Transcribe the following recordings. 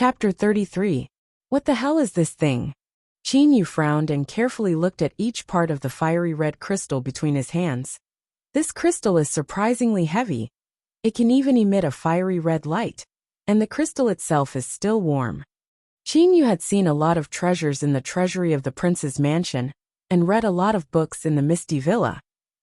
Chapter 33. What the hell is this thing? Qin Yu frowned and carefully looked at each part of the fiery red crystal between his hands. This crystal is surprisingly heavy. It can even emit a fiery red light, and the crystal itself is still warm. Qin Yu had seen a lot of treasures in the treasury of the prince's mansion, and read a lot of books in the Misty Villa,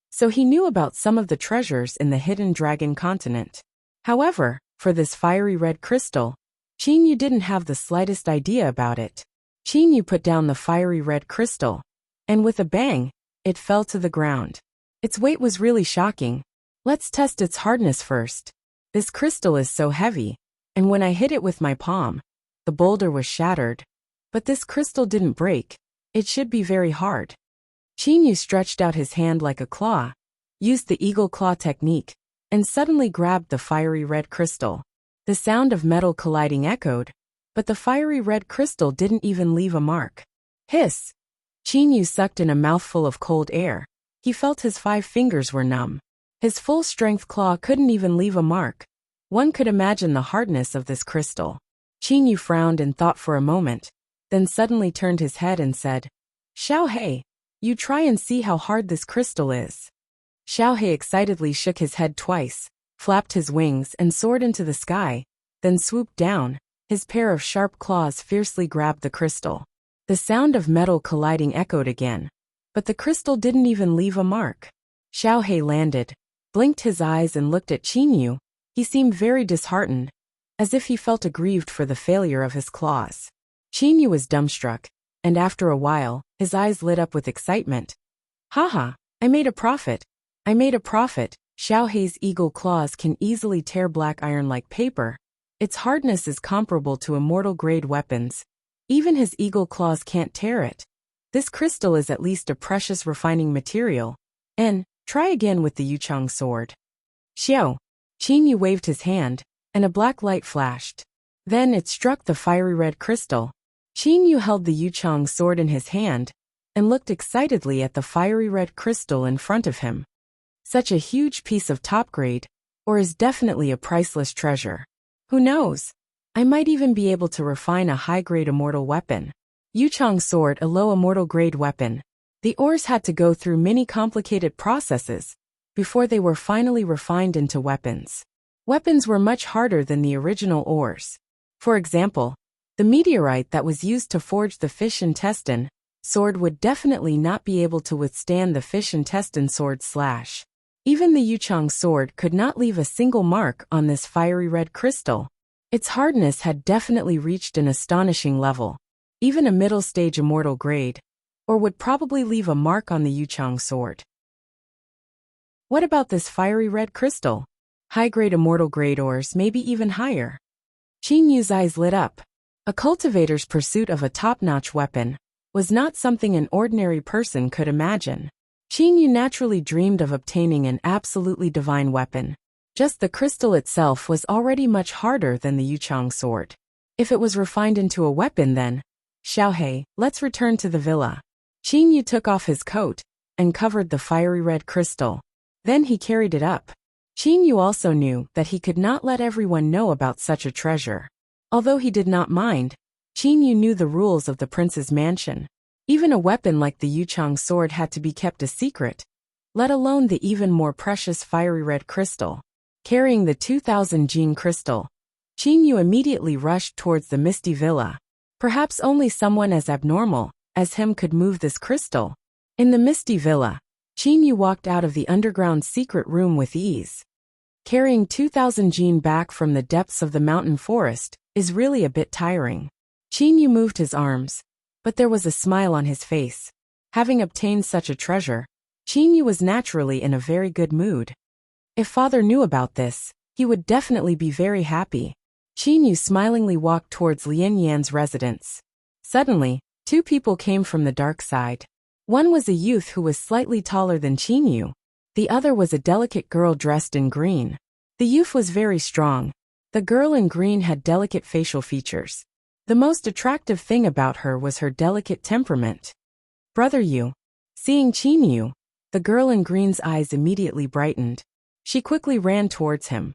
so he knew about some of the treasures in the Hidden Dragon continent. However, for this fiery red crystal, Qin Yu didn't have the slightest idea about it. Qin Yu put down the fiery red crystal, and with a bang, it fell to the ground. Its weight was really shocking. Let's test its hardness first. This crystal is so heavy, and when I hit it with my palm, the boulder was shattered. But this crystal didn't break. It should be very hard. Qin Yu stretched out his hand like a claw, used the eagle claw technique, and suddenly grabbed the fiery red crystal. The sound of metal colliding echoed, but the fiery red crystal didn't even leave a mark. Hiss! Qin Yu sucked in a mouthful of cold air. He felt his 5 fingers were numb. His full-strength claw couldn't even leave a mark. One could imagine the hardness of this crystal. Qin Yu frowned and thought for a moment, then suddenly turned his head and said, "Xiao He, you try and see how hard this crystal is." Xiao He excitedly shook his head twice, flapped his wings and soared into the sky, then swooped down. His pair of sharp claws fiercely grabbed the crystal. The sound of metal colliding echoed again, but the crystal didn't even leave a mark. Xiao He landed, blinked his eyes and looked at Qin Yu. He seemed very disheartened, as if he felt aggrieved for the failure of his claws. Qin Yu was dumbstruck, and after a while, his eyes lit up with excitement. "Haha, I made a profit. I made a profit." Xiao He's eagle claws can easily tear black iron like paper. Its hardness is comparable to immortal-grade weapons. Even his eagle claws can't tear it. This crystal is at least a precious refining material. And, try again with the Yuchang sword. Xiao. Qin Yu waved his hand, and a black light flashed. Then it struck the fiery red crystal. Qin Yu held the Yuchang sword in his hand, and looked excitedly at the fiery red crystal in front of him. Such a huge piece of top grade, or is definitely a priceless treasure. Who knows? I might even be able to refine a high-grade immortal weapon. Yuchang sword, a low immortal-grade weapon. The ores had to go through many complicated processes before they were finally refined into weapons. Weapons were much harder than the original ores. For example, the meteorite that was used to forge the fish intestine sword would definitely not be able to withstand the fish intestine sword slash. Even the Yuchang sword could not leave a single mark on this fiery red crystal. Its hardness had definitely reached an astonishing level, even a middle-stage immortal grade, or would probably leave a mark on the Yuchang sword. What about this fiery red crystal? High-grade immortal grade ores, maybe even higher. Qin Yu's eyes lit up. A cultivator's pursuit of a top-notch weapon was not something an ordinary person could imagine. Qin Yu naturally dreamed of obtaining an absolutely divine weapon. Just the crystal itself was already much harder than the Yuchang sword. If it was refined into a weapon then, Xiao He, let's return to the villa. Qin Yu took off his coat and covered the fiery red crystal. Then he carried it up. Qin Yu also knew that he could not let everyone know about such a treasure. Although he did not mind, Qin Yu knew the rules of the prince's mansion. Even a weapon like the Yuchang sword had to be kept a secret, let alone the even more precious fiery red crystal. Carrying the 2000 gene crystal, Qin Yu immediately rushed towards the Misty Villa. Perhaps only someone as abnormal as him could move this crystal. In the Misty Villa, Qin Yu walked out of the underground secret room with ease. Carrying 2000 gene back from the depths of the mountain forest is really a bit tiring. Qin Yu moved his arms, but there was a smile on his face. Having obtained such a treasure, Qin Yu was naturally in a very good mood. If father knew about this, he would definitely be very happy. Qin Yu smilingly walked towards Lin Yan's residence. Suddenly, 2 people came from the dark side. One was a youth who was slightly taller than Qin Yu. The other was a delicate girl dressed in green. The youth was very strong. The girl in green had delicate facial features. The most attractive thing about her was her delicate temperament. "Brother Yu." Seeing Qin Yu, the girl in green's eyes immediately brightened. She quickly ran towards him.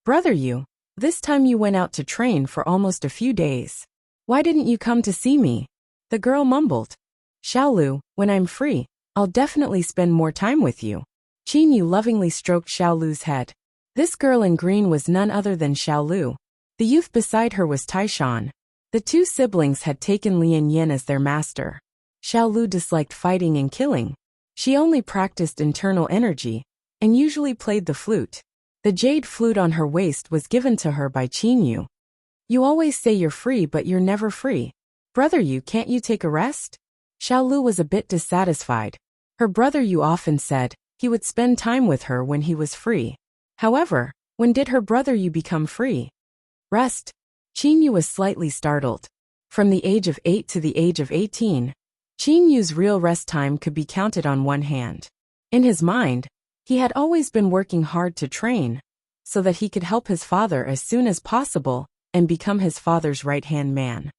"Brother Yu, This time you went out to train for almost a few days. Why didn't you come to see me? The girl mumbled. Xiaolu, when I'm free, I'll definitely spend more time with you. Qinyu lovingly stroked Xiaolu's head. This girl in green was none other than Xiaolu. The youth beside her was Taishan. The two siblings had taken Lian Yin as their master. Xiaolu disliked fighting and killing. She only practiced internal energy, and usually played the flute. The jade flute on her waist was given to her by Qinyu. You always say you're free but you're never free. Brother Yu, can't you take a rest? Xiaolu was a bit dissatisfied. Her brother Yu often said he would spend time with her when he was free. However, when did her brother Yu become free? Rest. Qinyu was slightly startled. From the age of 8 to the age of 18, Qinyu's real rest time could be counted on one hand. In his mind, he had always been working hard to train, so that he could help his father as soon as possible and become his father's right-hand man.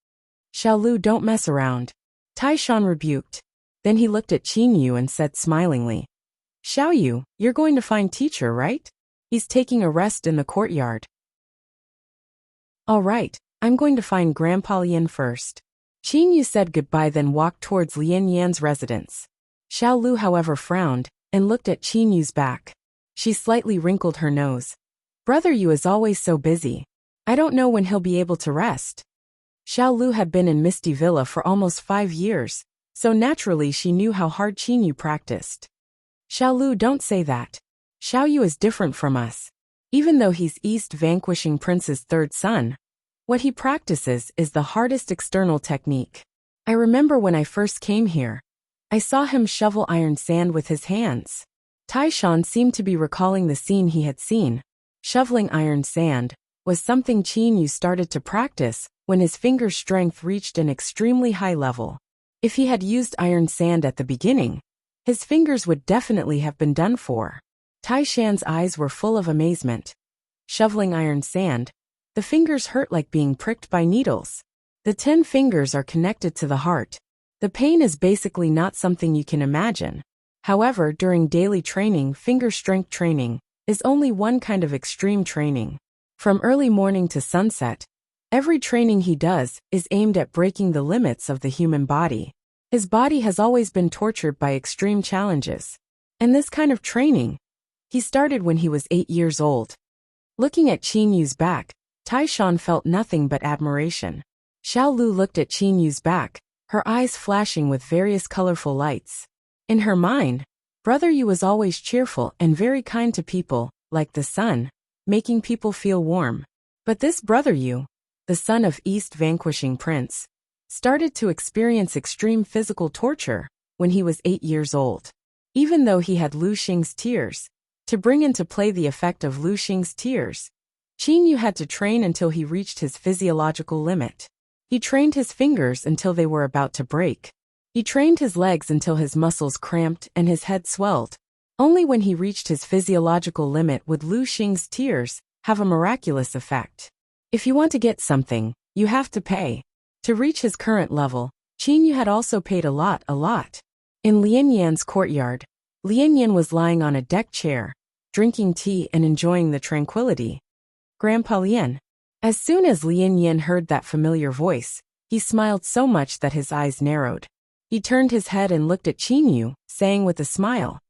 Xiaolu, don't mess around. Taishan rebuked. Then he looked at Qinyu and said smilingly, Xiaoyu, you're going to find teacher, right? He's taking a rest in the courtyard. All right, I'm going to find Grandpa Lian first. Qinyu said goodbye then walked towards Lian Yan's residence. Xiaolu, however, frowned and looked at Qinyu's back. She slightly wrinkled her nose. Brother Yu is always so busy. I don't know when he'll be able to rest. Xiaolu had been in Misty Villa for almost 5 years, so naturally she knew how hard Qinyu practiced. Xiaolu, don't say that. Xiaoyu is different from us. Even though he's East Vanquishing Prince's third son, what he practices is the hardest external technique. I remember when I first came here, I saw him shovel iron sand with his hands. Taishan seemed to be recalling the scene he had seen. Shoveling iron sand was something Qinyu started to practice when his finger strength reached an extremely high level. If he had used iron sand at the beginning, his fingers would definitely have been done for. Taishan's eyes were full of amazement. Shoveling iron sand, the fingers hurt like being pricked by needles. The 10 fingers are connected to the heart. The pain is basically not something you can imagine. However, during daily training, finger strength training is only one kind of extreme training. From early morning to sunset, every training he does is aimed at breaking the limits of the human body. His body has always been tortured by extreme challenges. And this kind of training, he started when he was 8 years old. Looking at Qinyu's back, Taishan felt nothing but admiration. Xiaolu looked at Qinyu's back, her eyes flashing with various colorful lights. In her mind, Brother Yu was always cheerful and very kind to people, like the sun, making people feel warm. But this Brother Yu, the son of East Vanquishing Prince, started to experience extreme physical torture when he was 8 years old. Even though he had Lu Xing's tears, to bring into play the effect of Lu Xing's tears, Qinyu had to train until he reached his physiological limit. He trained his fingers until they were about to break. He trained his legs until his muscles cramped and his head swelled. Only when he reached his physiological limit would Lu Xing's tears have a miraculous effect. If you want to get something, you have to pay. To reach his current level, Qinyu had also paid a lot. In Lian Yan's courtyard, Lian Yan was lying on a deck chair, drinking tea and enjoying the tranquility. Grandpa Lian. As soon as Lian Yan heard that familiar voice, he smiled so much that his eyes narrowed. He turned his head and looked at Qinyu, saying with a smile,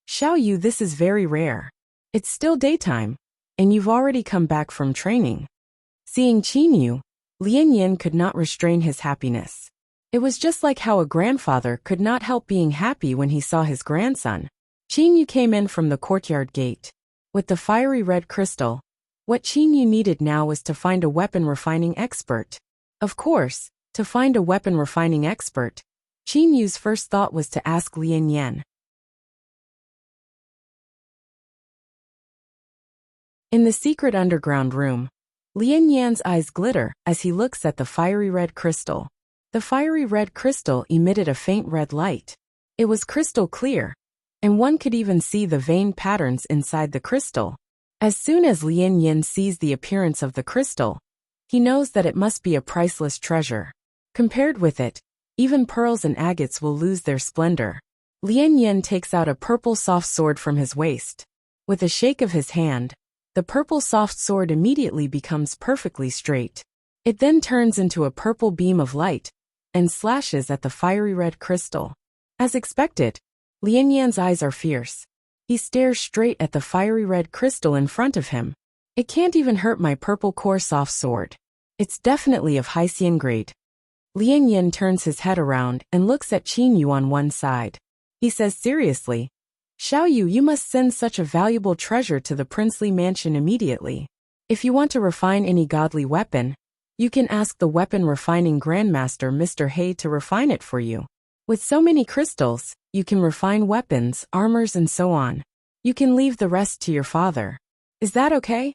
Xiaoyu, this is very rare. It's still daytime, and you've already come back from training. Seeing Qinyu, Lian Yan could not restrain his happiness. It was just like how a grandfather could not help being happy when he saw his grandson. Qinyu came in from the courtyard gate. With the fiery red crystal, what Qinyu needed now was to find a weapon refining expert. Of course, to find a weapon refining expert, Qinyu's first thought was to ask Lian Yan. In the secret underground room, Lian Yan's eyes glitter as he looks at the fiery red crystal. The fiery red crystal emitted a faint red light. It was crystal clear, and one could even see the vein patterns inside the crystal. As soon as Lian Yan sees the appearance of the crystal, he knows that it must be a priceless treasure. Compared with it, even pearls and agates will lose their splendor. Lian Yan takes out a purple soft sword from his waist. With a shake of his hand, the purple soft sword immediately becomes perfectly straight. It then turns into a purple beam of light and slashes at the fiery red crystal. As expected, Lian Yan's eyes are fierce. He stares straight at the fiery red crystal in front of him. It can't even hurt my purple core soft sword. It's definitely of high Xian grade. Lian Yan turns his head around and looks at Qin Yu on one side. He says seriously, Xiao Yu, you must send such a valuable treasure to the princely mansion immediately. If you want to refine any godly weapon, you can ask the weapon refining grandmaster Mr. He to refine it for you. With so many crystals, you can refine weapons, armors and so on. You can leave the rest to your father. Is that okay?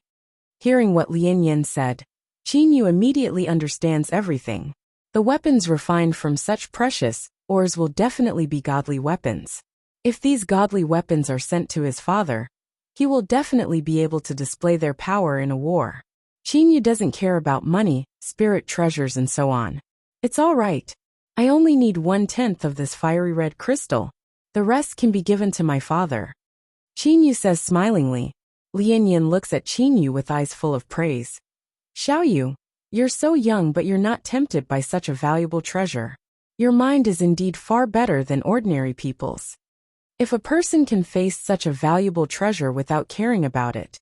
Hearing what Lian Yan said, Qin Yu immediately understands everything. The weapons refined from such precious ores will definitely be godly weapons. If these godly weapons are sent to his father, he will definitely be able to display their power in a war. Qin Yu doesn't care about money, spirit treasures and so on. It's all right. I only need 1/10 of this fiery red crystal. The rest can be given to my father. Qin Yu says smilingly. Lian Yan looks at Qin Yu with eyes full of praise. Xiao Yu, you're so young but you're not tempted by such a valuable treasure. Your mind is indeed far better than ordinary people's. If a person can face such a valuable treasure without caring about it,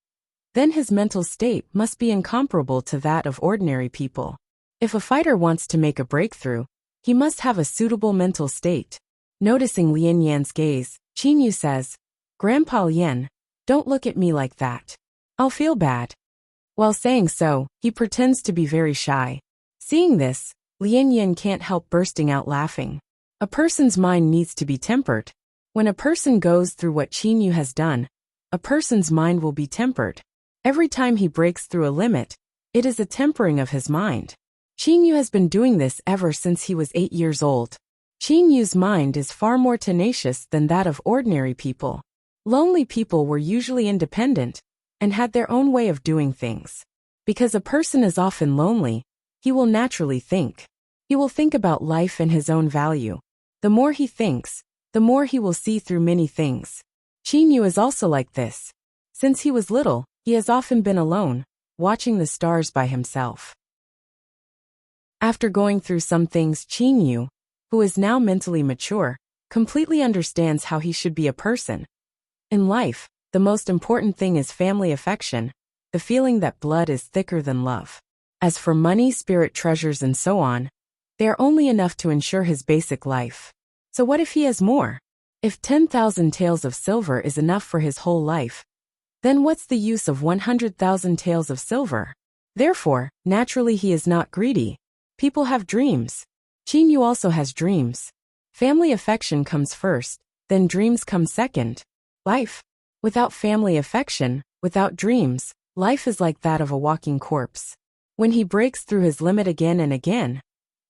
then his mental state must be incomparable to that of ordinary people. If a fighter wants to make a breakthrough, he must have a suitable mental state. Noticing Lian Yan's gaze, Qin Yu says, Grandpa Lian, don't look at me like that. I'll feel bad. While saying so, he pretends to be very shy. Seeing this, Lian Yan can't help bursting out laughing. A person's mind needs to be tempered. When a person goes through what Qin Yu has done, a person's mind will be tempered. Every time he breaks through a limit, it is a tempering of his mind. Qin Yu has been doing this ever since he was 8 years old. Qin Yu's mind is far more tenacious than that of ordinary people. Lonely people were usually independent and had their own way of doing things. Because a person is often lonely, he will naturally think. He will think about life and his own value. The more he thinks, the more he will see through many things. Qin Yu is also like this. Since he was little, he has often been alone, watching the stars by himself. After going through some things, Qin Yu, who is now mentally mature, completely understands how he should be a person. In life, the most important thing is family affection, the feeling that blood is thicker than love. As for money, spirit treasures and so on, they are only enough to ensure his basic life. So what if he has more? If 10,000 taels of silver is enough for his whole life, then what's the use of 100,000 taels of silver? Therefore, naturally he is not greedy. People have dreams. Qin Yu also has dreams. Family affection comes first, then dreams come second. Life. Without family affection, without dreams, life is like that of a walking corpse. When he breaks through his limit again and again,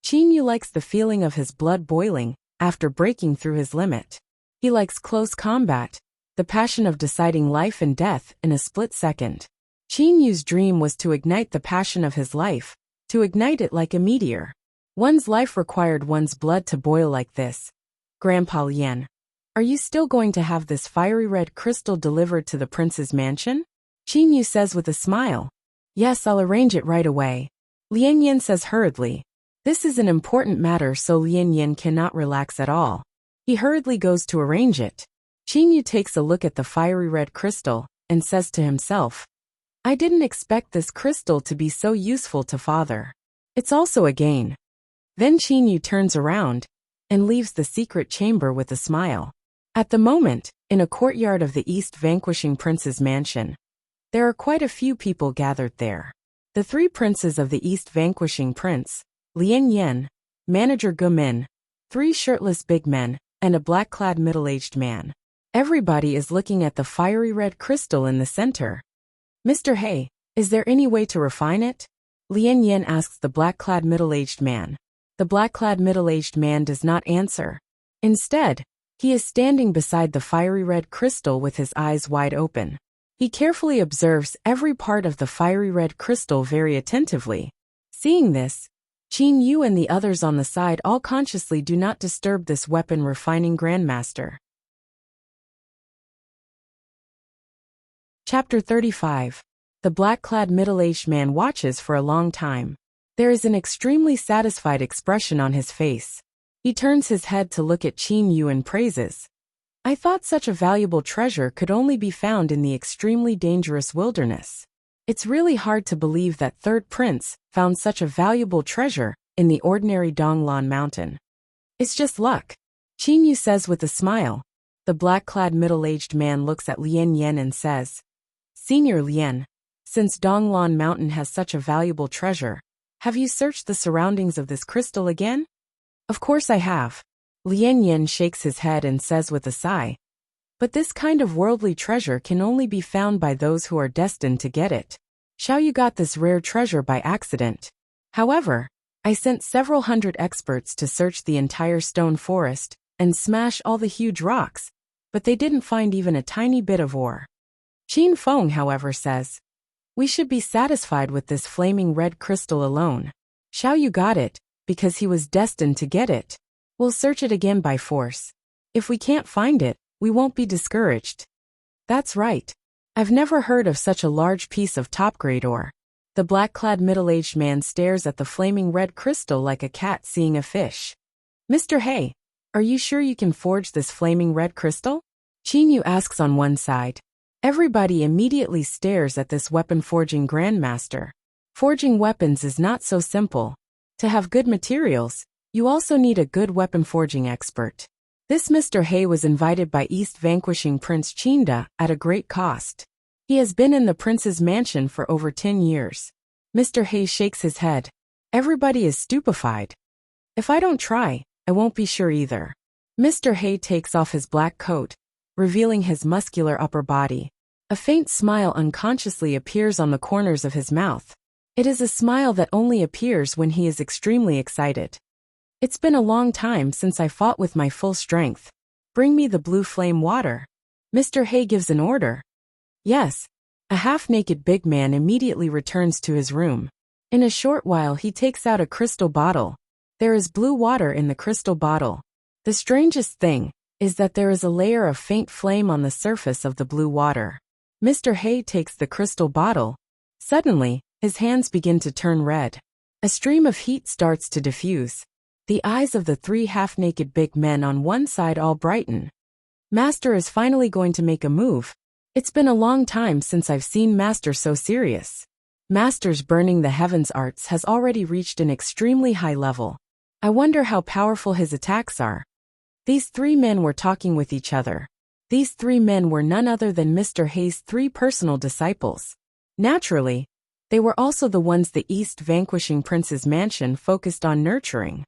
Qin Yu likes the feeling of his blood boiling after breaking through his limit. He likes close combat, the passion of deciding life and death in a split second. Qin Yu's dream was to ignite the passion of his life, to ignite it like a meteor. One's life required one's blood to boil like this. Grandpa Lian, are you still going to have this fiery red crystal delivered to the prince's mansion? Qin Yu says with a smile. Yes, I'll arrange it right away. Lian Yan says hurriedly. This is an important matter, so Lian Yan cannot relax at all. He hurriedly goes to arrange it. Qin Yu takes a look at the fiery red crystal and says to himself, I didn't expect this crystal to be so useful to father. It's also a gain. Then Qin Yu turns around and leaves the secret chamber with a smile. At the moment, in a courtyard of the East Vanquishing Prince's mansion, there are quite a few people gathered there. The 3 princes of the East Vanquishing Prince, Lian Yan, Manager Gu Min, 3 shirtless big men, and a black-clad middle-aged man. Everybody is looking at the fiery red crystal in the center. Mr. He, is there any way to refine it? Lian Yan asks the black-clad middle-aged man. The black-clad middle-aged man does not answer. Instead, he is standing beside the fiery red crystal with his eyes wide open. He carefully observes every part of the fiery red crystal very attentively. Seeing this, Qin Yu and the others on the side all consciously do not disturb this weapon refining grandmaster. Chapter 35. The black-clad middle-aged man watches for a long time. There is an extremely satisfied expression on his face. He turns his head to look at Qin Yu and praises. I thought such a valuable treasure could only be found in the extremely dangerous wilderness. It's really hard to believe that third prince found such a valuable treasure in the ordinary Donglan mountain. It's just luck, Qin Yu says with a smile. The black-clad middle-aged man looks at Lian Yan and says, Senior Lian, since Donglan mountain has such a valuable treasure, have you searched the surroundings of this crystal again? Of course I have. Lian Yan shakes his head and says with a sigh. But this kind of worldly treasure can only be found by those who are destined to get it. Xiao Yu got this rare treasure by accident. However, I sent several hundred experts to search the entire stone forest and smash all the huge rocks, but they didn't find even a tiny bit of ore. Qin Feng, however, says, we should be satisfied with this flaming red crystal alone. Xiao Yu got it because he was destined to get it. We'll search it again by force. If we can't find it, we won't be discouraged. That's right. I've never heard of such a large piece of top-grade ore. The black-clad middle-aged man stares at the flaming red crystal like a cat seeing a fish. Mr. He, are you sure you can forge this flaming red crystal? Qin Yu asks on one side. Everybody immediately stares at this weapon-forging grandmaster. Forging weapons is not so simple. To have good materials, you also need a good weapon-forging expert. This Mr. He was invited by East vanquishing Prince Chinda at a great cost. He has been in the prince's mansion for over 10 years. Mr. He shakes his head. Everybody is stupefied. If I don't try, I won't be sure either. Mr. He takes off his black coat, revealing his muscular upper body. A faint smile unconsciously appears on the corners of his mouth. It is a smile that only appears when he is extremely excited. It's been a long time since I fought with my full strength. Bring me the blue flame water. Mr. He gives an order. Yes. A half-naked big man immediately returns to his room. In a short while he takes out a crystal bottle. There is blue water in the crystal bottle. The strangest thing is that there is a layer of faint flame on the surface of the blue water. Mr. He takes the crystal bottle. Suddenly, his hands begin to turn red. A stream of heat starts to diffuse. The eyes of the three half-naked big men on one side all brighten. Master is finally going to make a move. It's been a long time since I've seen Master so serious. Master's burning the heavens arts has already reached an extremely high level. I wonder how powerful his attacks are. These three men were talking with each other. These three men were none other than Mr. He's three personal disciples. Naturally, they were also the ones the East vanquishing prince's mansion focused on nurturing.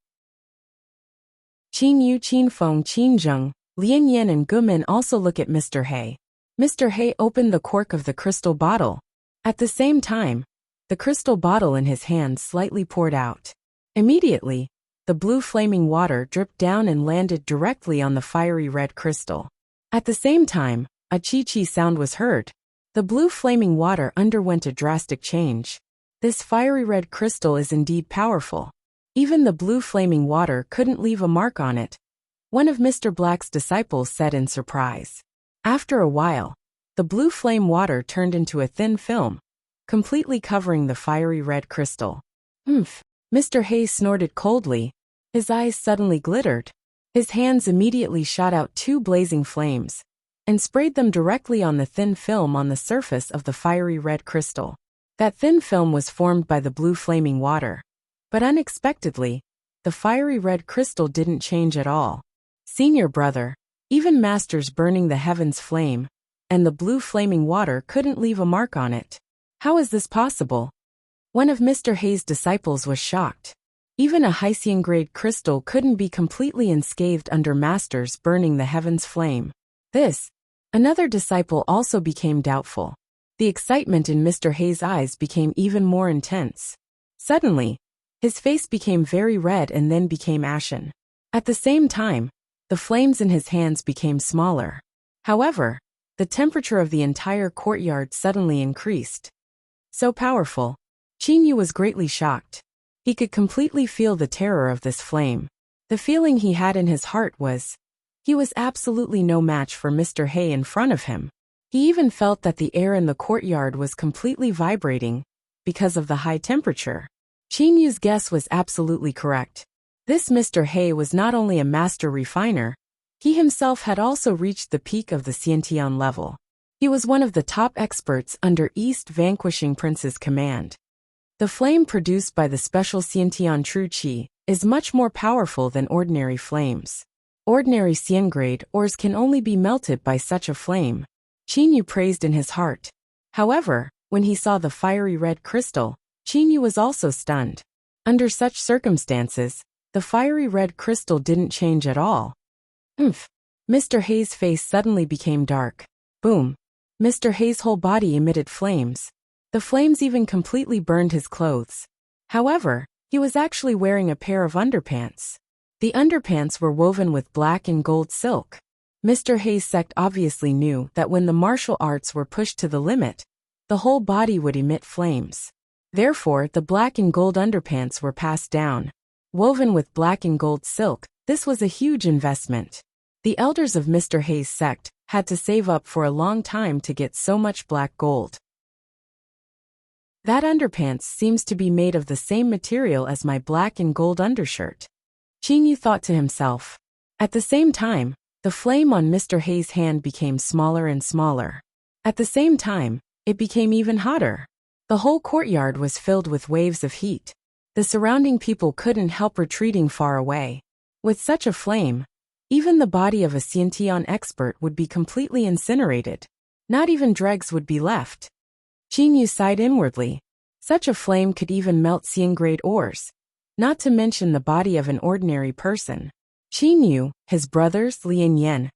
Qin Yu, Qin Feng, Qin Zheng, Lian Yan and Gumin also look at Mr. He. Mr. He opened the cork of the crystal bottle. At the same time, the crystal bottle in his hand slightly poured out. Immediately, the blue flaming water dripped down and landed directly on the fiery red crystal. At the same time, a chi-chi sound was heard. The blue flaming water underwent a drastic change. This fiery red crystal is indeed powerful. Even the blue flaming water couldn't leave a mark on it. One of Mr. Black's disciples said in surprise. After a while, the blue flame water turned into a thin film, completely covering the fiery red crystal. Mr. He snorted coldly. His eyes suddenly glittered. His hands immediately shot out two blazing flames and sprayed them directly on the thin film on the surface of the fiery red crystal. That thin film was formed by the blue flaming water. But unexpectedly, the fiery red crystal didn't change at all. Senior brother, even Master's burning the heavens flame, and the blue flaming water couldn't leave a mark on it. How is this possible? One of Mr. He's disciples was shocked. Even a Hysian-grade crystal couldn't be completely unscathed under Master's burning the heavens flame. Another disciple also became doubtful. The excitement in Mr. He's eyes became even more intense. Suddenly, his face became very red and then became ashen. At the same time, the flames in his hands became smaller. However, the temperature of the entire courtyard suddenly increased. So powerful. Qin Yu was greatly shocked. He could completely feel the terror of this flame. The feeling he had in his heart was, he was absolutely no match for Mr. He in front of him. He even felt that the air in the courtyard was completely vibrating because of the high temperature. Qin Yu's guess was absolutely correct. This Mr. He was not only a master refiner, he himself had also reached the peak of the Xiantian level. He was one of the top experts under East Vanquishing Prince's command. The flame produced by the special Xiantian True Qi is much more powerful than ordinary flames. Ordinary Xian-grade ores can only be melted by such a flame, Qin Yu praised in his heart. However, when he saw the fiery red crystal, Qin Yu was also stunned. Under such circumstances, the fiery red crystal didn't change at all. Mr. He's face suddenly became dark. Boom. Mr. He's whole body emitted flames. The flames even completely burned his clothes. However, he was actually wearing a pair of underpants. The underpants were woven with black and gold silk. Mr. He's sect obviously knew that when the martial arts were pushed to the limit, the whole body would emit flames. Therefore, the black and gold underpants were passed down. Woven with black and gold silk, this was a huge investment. The elders of Mr. He's sect had to save up for a long time to get so much black gold. That underpants seems to be made of the same material as my black and gold undershirt. Qin Yu thought to himself. At the same time, the flame on Mr. He's hand became smaller and smaller. At the same time, it became even hotter. The whole courtyard was filled with waves of heat. The surrounding people couldn't help retreating far away. With such a flame, even the body of a Xiantian expert would be completely incinerated. Not even dregs would be left. Qin Yu sighed inwardly. Such a flame could even melt Xian-grade ores, not to mention the body of an ordinary person. Qin Yu, his brothers Lian Yan,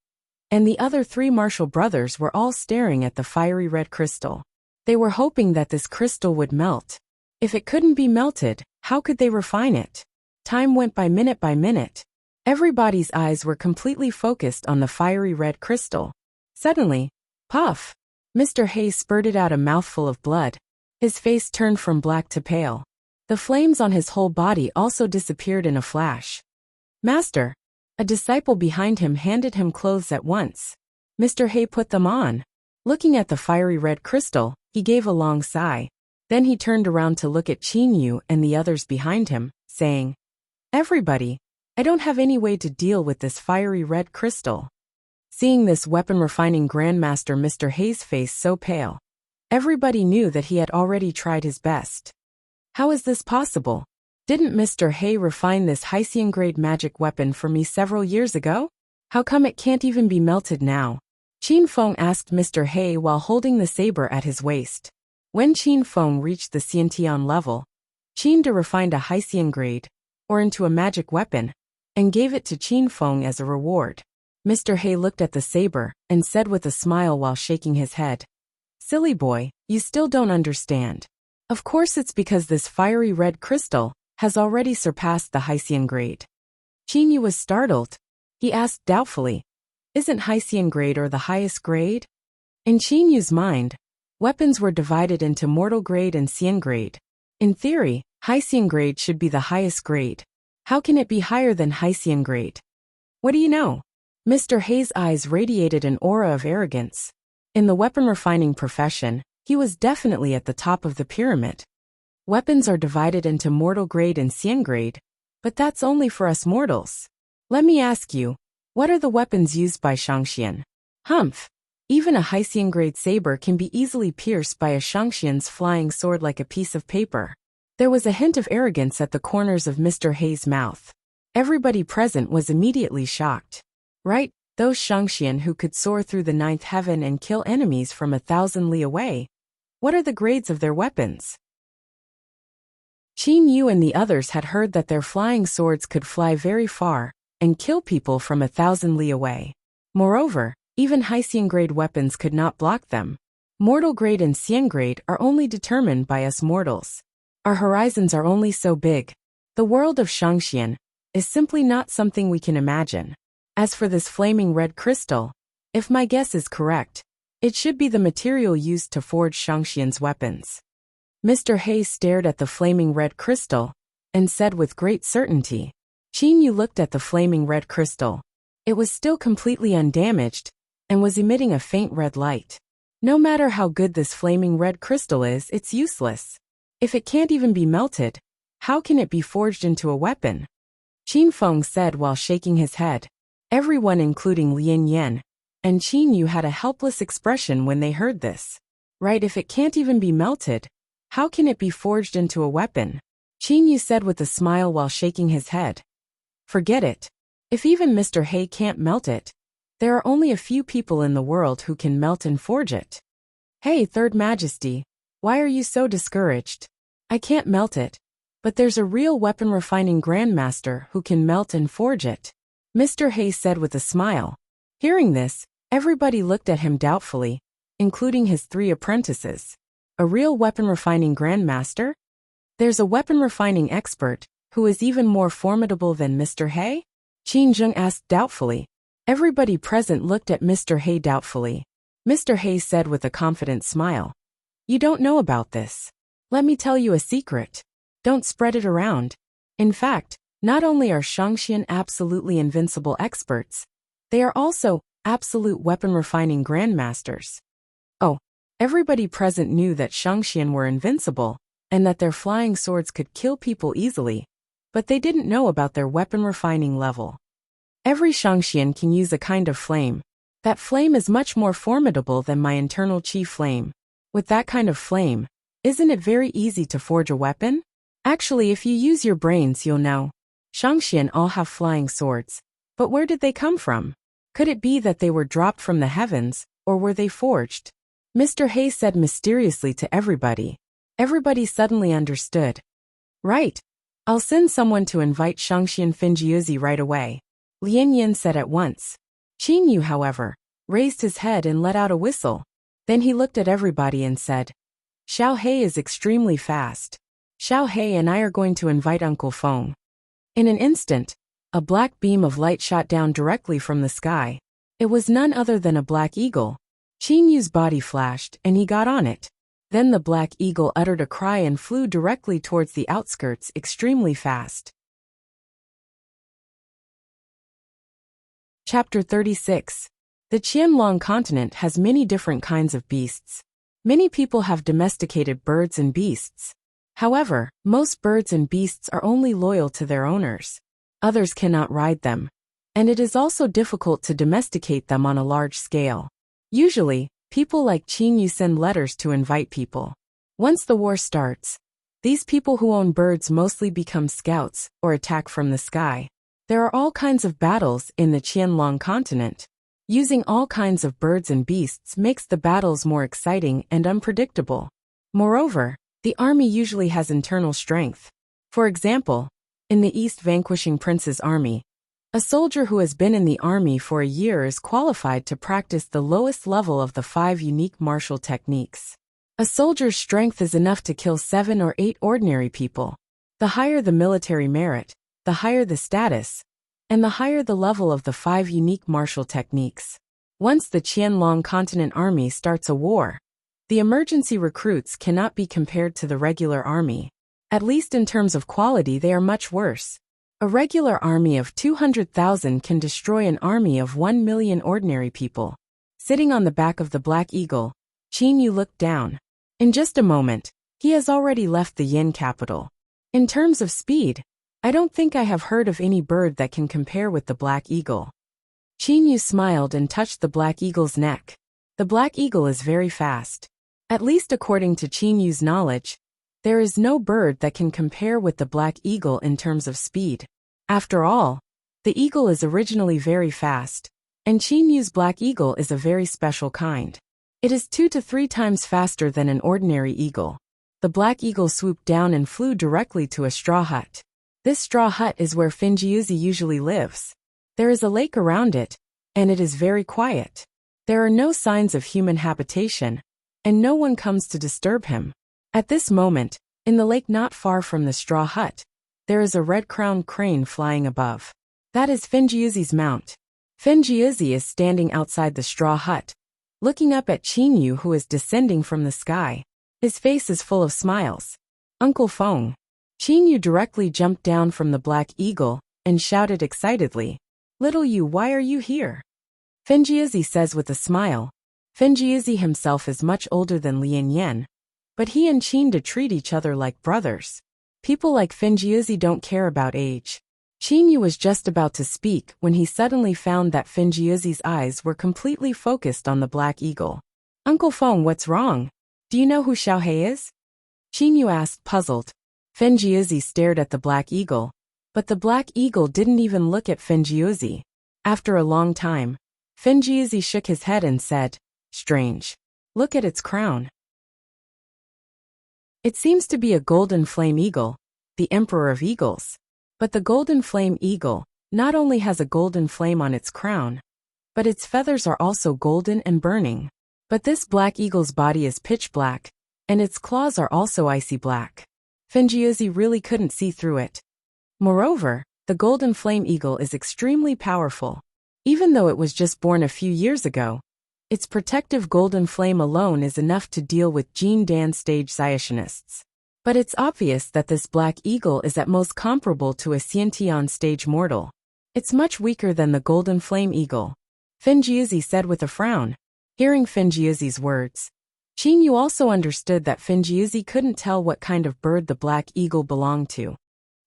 and the other 3 martial brothers were all staring at the fiery red crystal. They were hoping that this crystal would melt. If it couldn't be melted, how could they refine it? Time went by minute by minute. Everybody's eyes were completely focused on the fiery red crystal. Suddenly, puff! Mr. He spurted out a mouthful of blood. His face turned from black to pale. The flames on his whole body also disappeared in a flash. Master! A disciple behind him handed him clothes at once. Mr. He put them on. Looking at the fiery red crystal, he gave a long sigh. Then he turned around to look at Qin Yu and the others behind him, saying, "Everybody, I don't have any way to deal with this fiery red crystal." Seeing this weapon refining Grandmaster Mr. He's face so pale, everybody knew that he had already tried his best. How is this possible? Didn't Mr. He refine this Xian-grade magic weapon for me several years ago? How come it can't even be melted now? Qin Feng asked Mr. He while holding the saber at his waist. When Qin Feng reached the Xiantian level, Qin De refined a Xian-grade, or into a magic weapon, and gave it to Qin Feng as a reward. Mr. He looked at the saber and said with a smile while shaking his head, "Silly boy, you still don't understand. Of course it's because this fiery red crystal has already surpassed the Xian-grade." Qin Yu was startled. He asked doubtfully, "Isn't Xian-grade or the highest grade?" In Qin Yu's mind, weapons were divided into mortal grade and Xian-grade. In theory, Xian-grade should be the highest grade. How can it be higher than Xian-grade? What do you know? Mr. He's eyes radiated an aura of arrogance. In the weapon refining profession, he was definitely at the top of the pyramid. Weapons are divided into mortal grade and Xian-grade, but that's only for us mortals. Let me ask you, what are the weapons used by Shangxian? Humph! Even a Xian-grade saber can be easily pierced by a Shangxian's flying sword like a piece of paper. There was a hint of arrogance at the corners of Mr. He's mouth. Everybody present was immediately shocked. Right, those Shangxian who could soar through the 9th heaven and kill enemies from 1,000 li away. What are the grades of their weapons? Qin Yu and the others had heard that their flying swords could fly very far and kill people from 1,000 li away. Moreover, even Xian-grade weapons could not block them. Mortal grade and Xian-grade are only determined by us mortals. Our horizons are only so big. The world of Shangxian is simply not something we can imagine. As for this flaming red crystal, if my guess is correct, it should be the material used to forge Shangxian's weapons. Mr. He stared at the flaming red crystal and said with great certainty. Qin Yu looked at the flaming red crystal. It was still completely undamaged and was emitting a faint red light. No matter how good this flaming red crystal is, it's useless. If it can't even be melted, how can it be forged into a weapon? Qin Feng said while shaking his head. Everyone, including Lin Yan and Qin Yu, had a helpless expression when they heard this. Right, if it can't even be melted, how can it be forged into a weapon? Qin Yu said with a smile while shaking his head. Forget it. If even Mr. He can't melt it, there are only a few people in the world who can melt and forge it. Hey, Third Majesty, why are you so discouraged? I can't melt it, but there's a real weapon refining grandmaster who can melt and forge it, Mr. He said with a smile. Hearing this, everybody looked at him doubtfully, including his 3 apprentices. A real weapon refining grandmaster? There's a weapon refining expert who is even more formidable than Mr. He? Qin Zheng asked doubtfully. Everybody present looked at Mr. He doubtfully. Mr. He said with a confident smile. You don't know about this. Let me tell you a secret. Don't spread it around. In fact, not only are Shangxian absolutely invincible experts, they are also absolute weapon refining grandmasters. Oh, everybody present knew that Shangxian were invincible, and that their flying swords could kill people easily, but they didn't know about their weapon refining level. Every Shangxian can use a kind of flame. That flame is much more formidable than my internal chi flame. With that kind of flame, isn't it very easy to forge a weapon? Actually, if you use your brains, you'll know. Shangxian all have flying swords, but where did they come from? Could it be that they were dropped from the heavens, or were they forged? Mr. He said mysteriously to everybody. Everybody suddenly understood. Right. I'll send someone to invite Shangxian Finjiuzi right away, Lin Yin said at once. Qin Yu, however, raised his head and let out a whistle. Then he looked at everybody and said, Xiao He is extremely fast. Xiao He and I are going to invite Uncle Feng. In an instant, a black beam of light shot down directly from the sky. It was none other than a black eagle. Qin Yu's body flashed and he got on it. Then the black eagle uttered a cry and flew directly towards the outskirts extremely fast. Chapter 36. The Qianlong continent has many different kinds of beasts. Many people have domesticated birds and beasts. However, most birds and beasts are only loyal to their owners. Others cannot ride them, and it is also difficult to domesticate them on a large scale. Usually, people like Qin Yu send letters to invite people. Once the war starts, these people who own birds mostly become scouts or attack from the sky. There are all kinds of battles in the Qianlong continent. Using all kinds of birds and beasts makes the battles more exciting and unpredictable. Moreover, the army usually has internal strength. For example, in the East vanquishing Prince's army, a soldier who has been in the army for a year is qualified to practice the lowest level of the 5 unique martial techniques. A soldier's strength is enough to kill 7 or 8 ordinary people. The higher the military merit, the higher the status, and the higher the level of the 5 unique martial techniques. Once the Qianlong continent army starts a war, the emergency recruits cannot be compared to the regular army. At least in terms of quality, they are much worse. A regular army of 200,000 can destroy an army of 1 million ordinary people. Sitting on the back of the Black Eagle, Qin Yu looked down. In just a moment, he has already left the Yin capital. In terms of speed, I don't think I have heard of any bird that can compare with the Black Eagle. Qin Yu smiled and touched the Black Eagle's neck. The Black Eagle is very fast. At least according to Qin Yu's knowledge, there is no bird that can compare with the Black Eagle in terms of speed. After all, the eagle is originally very fast, and Qin Yu's Black Eagle is a very special kind. It is 2 to 3 times faster than an ordinary eagle. The Black Eagle swooped down and flew directly to a straw hut. This straw hut is where Finjiuzi usually lives. There is a lake around it, and it is very quiet. There are no signs of human habitation, and no one comes to disturb him. At this moment, in the lake not far from the straw hut, there is a red-crowned crane flying above. That is Finjiuzi's mount. Finjiuzi is standing outside the straw hut, looking up at Qin Yu, who is descending from the sky. His face is full of smiles. Uncle Feng. Qin Yu directly jumped down from the Black Eagle and shouted excitedly, "Little Yu, why are you here?" Finjiuzi says with a smile. Fenjiuzi himself is much older than Lian Yan, but he and Qin treat each other like brothers. People like Fenjiuzi don't care about age. Qin was just about to speak when he suddenly found that Fenjiuzi's eyes were completely focused on the Black Eagle. Uncle Feng, what's wrong? Do you know who Xiaohei is? Qin asked, puzzled. Fenjiuzi stared at the Black Eagle, but the Black Eagle didn't even look at Fenjiuzi. After a long time, Fenjiuzi shook his head and said, strange. Look at its crown. It seems to be a golden flame eagle, the emperor of eagles. But the golden flame eagle not only has a golden flame on its crown, but its feathers are also golden and burning. But this black eagle's body is pitch black, and its claws are also icy black. Fenjiuzi really couldn't see through it. Moreover, the golden flame eagle is extremely powerful. Even though it was just born a few years ago, its protective golden flame alone is enough to deal with Jin Dan stage Xiationists. But it's obvious that this black eagle is at most comparable to a Xiantian stage mortal. It's much weaker than the golden flame eagle, Fenjiuzi said with a frown. Hearing Fenjiuzi's words, Qin also understood that Fenjiuzi couldn't tell what kind of bird the black eagle belonged to.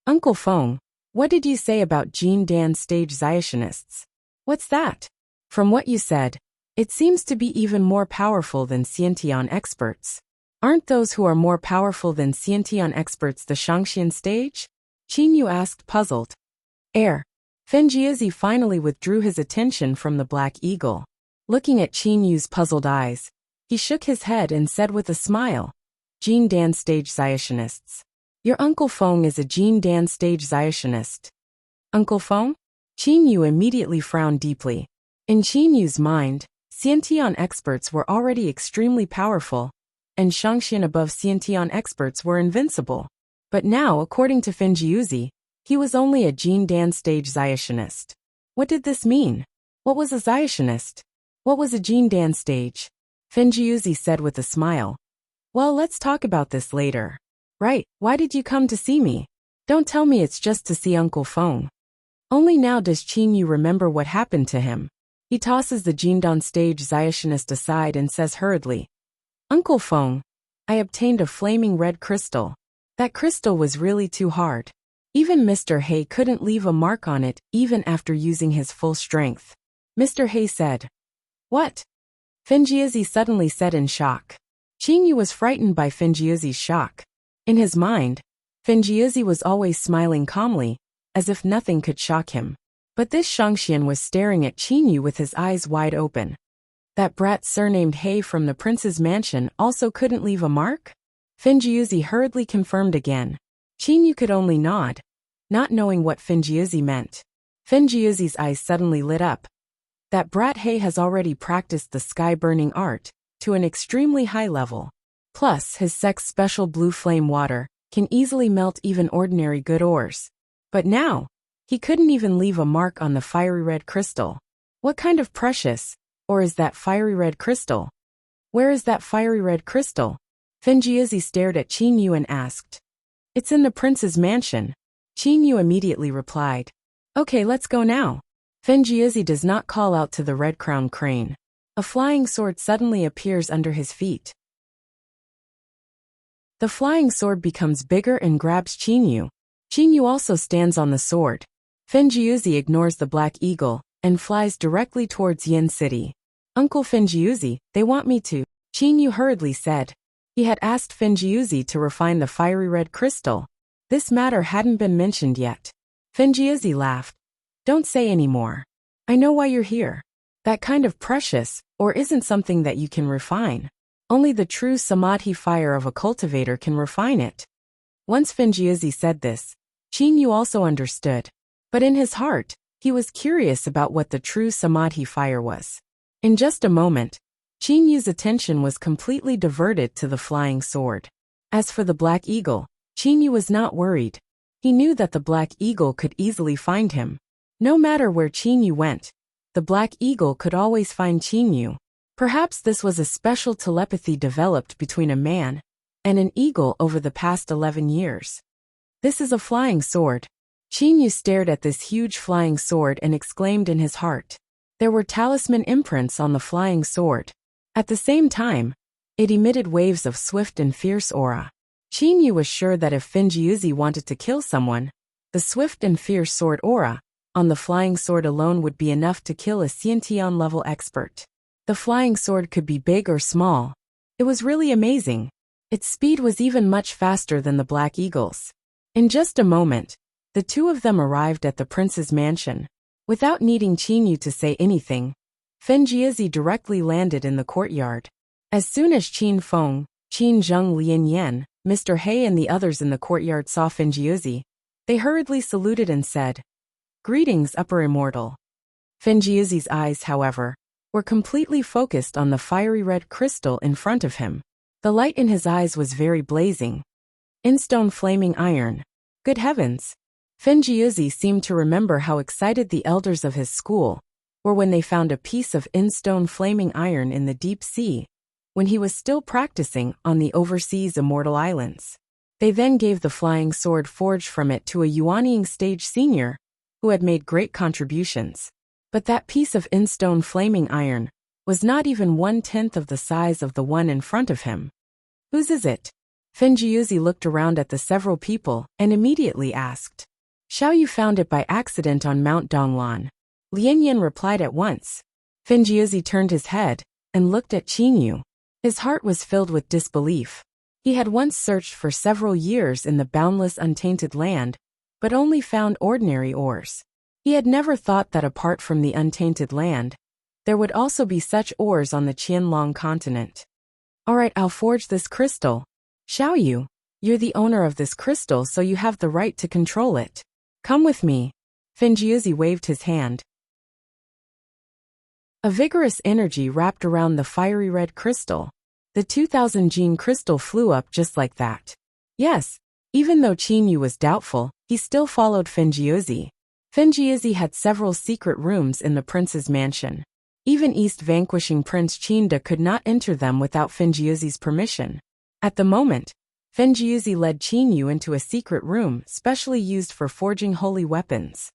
Uncle Feng, what did you say about Jin Dan stage Xiationists? What's that? From what you said, it seems to be even more powerful than Xiantian experts. Aren't those who are more powerful than Xiantian experts the Shangxian stage? Qin asked, puzzled. Fenjiuzi finally withdrew his attention from the Black Eagle. Looking at Qin puzzled eyes, he shook his head and said with a smile, Jin Dan stage Xiationists. Your Uncle Feng is a Jin Dan stage Xiationist. Uncle Feng? Qin immediately frowned deeply. In Qin mind, Xiantian experts were already extremely powerful, and Shangxian above Xiantian experts were invincible. But now, according to Fenjiuzi, he was only a Jin Dan stage Xiationist. What did this mean? What was a Xiationist? What was a Jin Dan stage? Fenjiuzi said with a smile. Well, let's talk about this later. Right, why did you come to see me? Don't tell me it's just to see Uncle Feng. Only now does Qin remember what happened to him. He tosses the Jin Dan stage Xiationist aside and says hurriedly, Uncle Feng, I obtained a flaming red crystal. That crystal was really too hard. Even Mr. He couldn't leave a mark on it even after using his full strength. Mr. He said. What? Fenjiuzi suddenly said in shock. Qin was frightened by Fenjiuzi's shock. In his mind, Fenjiuzi was always smiling calmly, as if nothing could shock him. But this Shangxian was staring at Qin with his eyes wide open. That brat surnamed He from the prince's mansion also couldn't leave a mark? Fenjiuzi hurriedly confirmed again. Qin could only nod, not knowing what Fenjiuzi meant. Fenjiuzi's eyes suddenly lit up. That brat He has already practiced the sky-burning art to an extremely high level. Plus, his sex special blue flame water can easily melt even ordinary good ores. But now, he couldn't even leave a mark on the fiery red crystal. What kind of precious, or is that fiery red crystal? Where is that fiery red crystal? Fenjiuzi stared at Qin and asked. It's in the prince's mansion. Qin immediately replied. Okay, let's go now. Fenjiuzi does not call out to the red-crowned crane. A flying sword suddenly appears under his feet. The flying sword becomes bigger and grabs Qin. Qin also stands on the sword. Fenjiuzi ignores the Black Eagle and flies directly towards Yin City. Uncle Fenjiuzi, they want me to. Qin hurriedly said. He had asked Fenjiuzi to refine the fiery red crystal. This matter hadn't been mentioned yet. Fenjiuzi laughed. Don't say any more. I know why you're here. That kind of precious, or isn't something that you can refine. Only the true samadhi fire of a cultivator can refine it. Once Fenjiuzi said this, Qin also understood. But in his heart, he was curious about what the true samadhi fire was. In just a moment, Qin attention was completely diverted to the flying sword. As for the Black Eagle, Qin was not worried. He knew that the Black Eagle could easily find him. No matter where Qin went, the Black Eagle could always find Qin. Perhaps this was a special telepathy developed between a man and an eagle over the past 11 years. This is a flying sword. Qin stared at this huge flying sword and exclaimed in his heart. There were talisman imprints on the flying sword. At the same time, it emitted waves of swift and fierce aura. Qin Yu was sure that if Finjiuzi wanted to kill someone, the swift and fierce sword aura on the flying sword alone would be enough to kill a Xiantian-level expert. The flying sword could be big or small. It was really amazing. Its speed was even much faster than the Black Eagle's. In just a moment, the two of them arrived at the prince's mansion. Without needing Qin Yu to say anything, Finjiuzi directly landed in the courtyard. As soon as Qin Feng, Qin Zheng Lian Yan, Mr. He and the others in the courtyard saw Finjiuzi, they hurriedly saluted and said, "Greetings, Upper Immortal." Finjiuzi's eyes, however, were completely focused on the fiery red crystal in front of him. The light in his eyes was very blazing. In-stone flaming iron. Good heavens! Finjiuzi seemed to remember how excited the elders of his school were when they found a piece of in-stone flaming iron in the deep sea, when he was still practicing on the overseas Immortal Islands. They then gave the flying sword forged from it to a Yuanying stage senior, who had made great contributions. But that piece of in-stone flaming iron was not even 1/10 of the size of the one in front of him. Whose is it? Finjiuzi looked around at the several people and immediately asked. Xiao Yu found it by accident on Mount Donglan. Lian Yan replied at once. Finjiuzi turned his head and looked at Qin Yu. His heart was filled with disbelief. He had once searched for several years in the boundless untainted land, but only found ordinary ores. He had never thought that apart from the untainted land, there would also be such ores on the Qianlong continent. Alright, I'll forge this crystal. Xiao Yu, you're the owner of this crystal, so you have the right to control it. Come with me. Finjiuzi waved his hand. A vigorous energy wrapped around the fiery red crystal. The 2000 gene crystal flew up just like that. Yes, even though Qin Yu was doubtful, he still followed Finjiuzi. Finjiuzi had several secret rooms in the prince's mansion. Even East vanquishing Prince Qinda could not enter them without Finjiuzi's permission. At the moment, Finjiuzi led Qin Yu into a secret room specially used for forging holy weapons.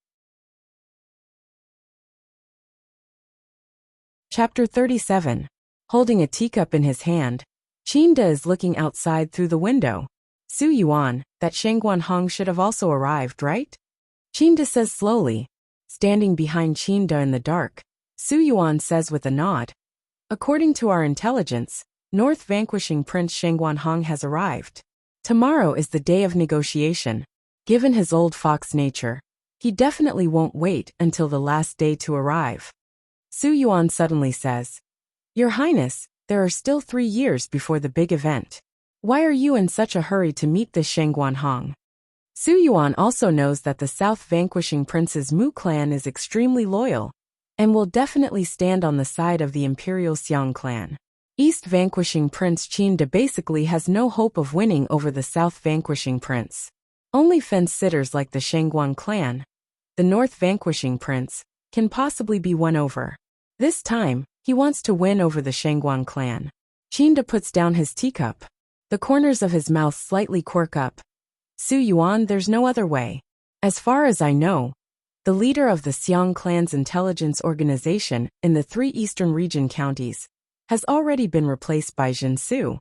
Chapter 37. Holding a teacup in his hand, Qinda is looking outside through the window. Su Yuan, that Shengguan Hong should have also arrived, right? Qinda says slowly. Standing behind Qinda in the dark, Su Yuan says with a nod. According to our intelligence, North vanquishing Prince Shengguan Hong has arrived. Tomorrow is the day of negotiation. Given his old fox nature, he definitely won't wait until the last day to arrive. Su Yuan suddenly says, Your Highness, there are still 3 years before the big event. Why are you in such a hurry to meet this Shengguan Hong? Su Yuan also knows that the South vanquishing Prince's Mu clan is extremely loyal, and will definitely stand on the side of the Imperial Xiang clan. East vanquishing Prince Qinda basically has no hope of winning over the South vanquishing Prince. Only fence-sitters like the Shengguan clan, the North vanquishing Prince, can possibly be won over. This time, he wants to win over the Shengguan clan. Qinda puts down his teacup. The corners of his mouth slightly quirk up. Su Yuan, there's no other way. As far as I know, the leader of the Xiang clan's intelligence organization in the 3 eastern region counties has already been replaced by Zhensu.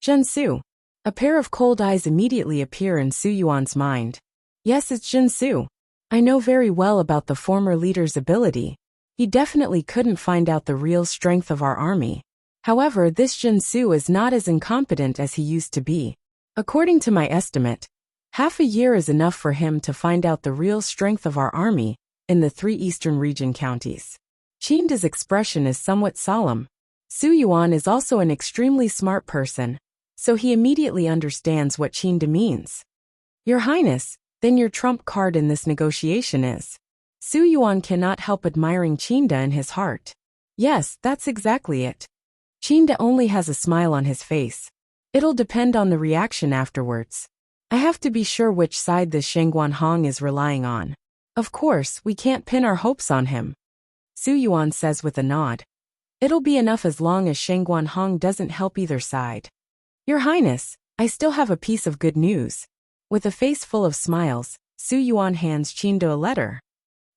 Zhensu. A pair of cold eyes immediately appear in Su Yuan's mind. Yes, it's Zhensu. I know very well about the former leader's ability. He definitely couldn't find out the real strength of our army. However, this Zhensu is not as incompetent as he used to be. According to my estimate, half a year is enough for him to find out the real strength of our army in the 3 eastern region counties. Qinda's expression is somewhat solemn. Su Yuan is also an extremely smart person, so he immediately understands what Qinda means. Your Highness, then your trump card in this negotiation is. Su Yuan cannot help admiring Qinda in his heart. Yes, that's exactly it. Qinda only has a smile on his face. It'll depend on the reaction afterwards. I have to be sure which side this Shengguan Hong is relying on. Of course, we can't pin our hopes on him. Su Yuan says with a nod. It'll be enough as long as Shengguan Hong doesn't help either side. Your Highness, I still have a piece of good news. With a face full of smiles, Su Yuan hands Qinda a letter.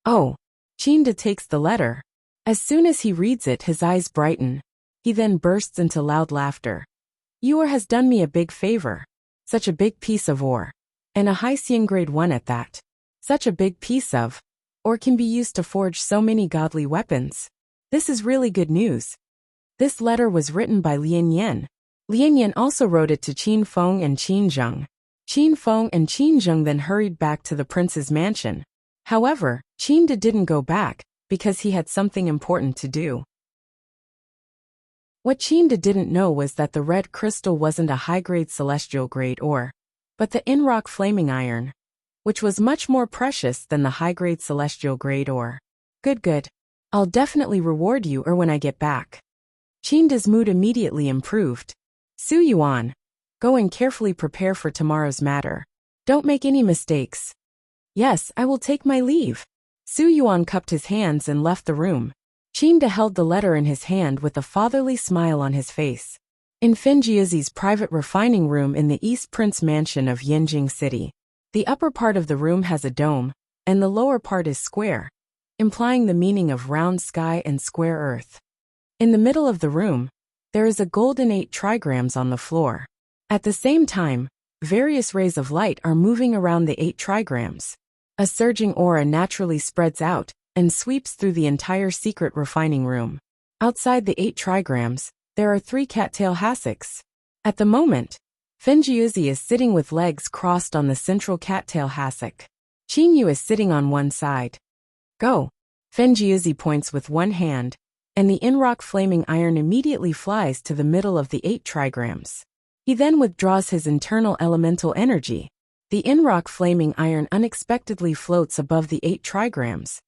Oh. Qinda takes the letter. As soon as he reads it, his eyes brighten. He then bursts into loud laughter. "You has done me a big favor. Such a big piece of ore. And a high grade one at that. Such a big piece of ore can be used to forge so many godly weapons. This is really good news." This letter was written by Lian Yan. Lian Yan also wrote it to Qin Feng and Qin Zheng. Qin Feng and Qin Zheng then hurried back to the prince's mansion. However, Qin De didn't go back, because he had something important to do. What Qin De didn't know was that the red crystal wasn't a high-grade celestial grade ore, but the in-rock flaming iron, which was much more precious than the high-grade celestial grade ore. Good. I'll definitely reward you when I get back. Qin De's mood immediately improved. Su Yuan, go and carefully prepare for tomorrow's matter. Don't make any mistakes. Yes, I will take my leave. Su Yuan cupped his hands and left the room. Qin De held the letter in his hand with a fatherly smile on his face. In Fenjiuzi's private refining room in the East Prince Mansion of Yanjing City, the upper part of the room has a dome, and the lower part is square, implying the meaning of round sky and square earth. In the middle of the room, there is a golden 8 trigrams on the floor. At the same time, various rays of light are moving around the 8 trigrams. A surging aura naturally spreads out and sweeps through the entire secret refining room. Outside the 8 trigrams, there are 3 cattail hassocks. At the moment, Fenjiuzi is sitting with legs crossed on the central cattail hassock. Qinyu is sitting on one side. Go! Fenjiuzi points with one hand, and the in-rock flaming iron immediately flies to the middle of the 8 trigrams. He then withdraws his internal elemental energy. The in-rock flaming iron unexpectedly floats above the 8 trigrams,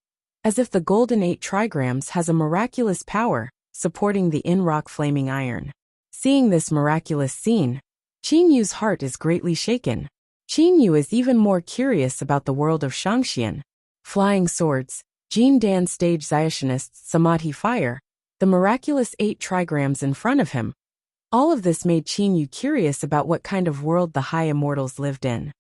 as if the golden 8 trigrams has a miraculous power, supporting the in-rock flaming iron. Seeing this miraculous scene, Qinyu's heart is greatly shaken. Qinyu is even more curious about the world of Shangxian. Flying swords, Jin Dan stage Xiationists Samadhi fire, the miraculous 8 trigrams in front of him. All of this made Qinyu curious about what kind of world the high immortals lived in.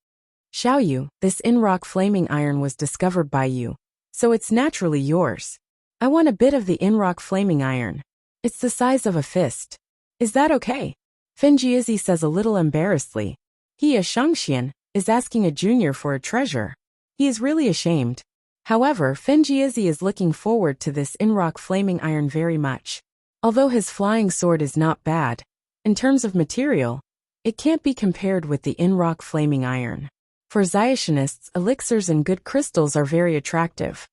Xiaoyu, this in-rock flaming iron was discovered by you, so it's naturally yours. I want a bit of the in-rock flaming iron. It's the size of a fist. Is that okay? Fenjiuzi says a little embarrassedly. He, a Shangxian, is asking a junior for a treasure. He is really ashamed. However, Fenjiuzi is looking forward to this in-rock flaming iron very much. Although his flying sword is not bad, in terms of material, it can't be compared with the in-rock flaming iron. For Xiationists, elixirs and good crystals are very attractive.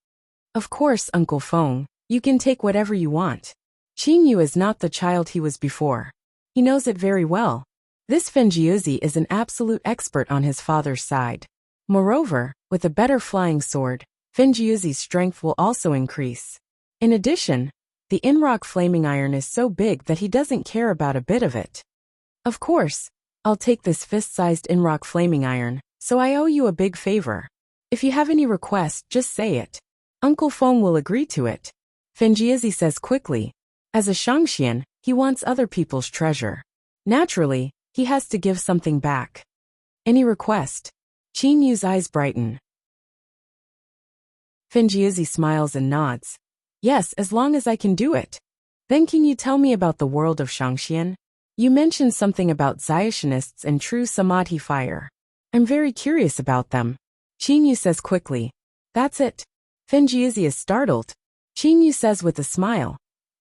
Of course, Uncle Feng, you can take whatever you want. Qinyu is not the child he was before. He knows it very well. This Fenjiuzi is an absolute expert on his father's side. Moreover, with a better flying sword, Fenjiuzi's strength will also increase. In addition, the in-rock flaming iron is so big that he doesn't care about a bit of it. Of course, I'll take this fist-sized in-rock flaming iron, so I owe you a big favor. If you have any request, just say it. Uncle Feng will agree to it. Fenjiuzi says quickly. As a Shangxian, he wants other people's treasure. Naturally, he has to give something back. Any request? Qinyu's eyes brighten. Fenjiuzi smiles and nods. Yes, as long as I can do it. Then can you tell me about the world of Shangxian? You mentioned something about Xiationists and true Samadhi fire. I'm very curious about them. Qinyu says quickly. That's it. Fenjiuzi is startled. Qinyu says with a smile.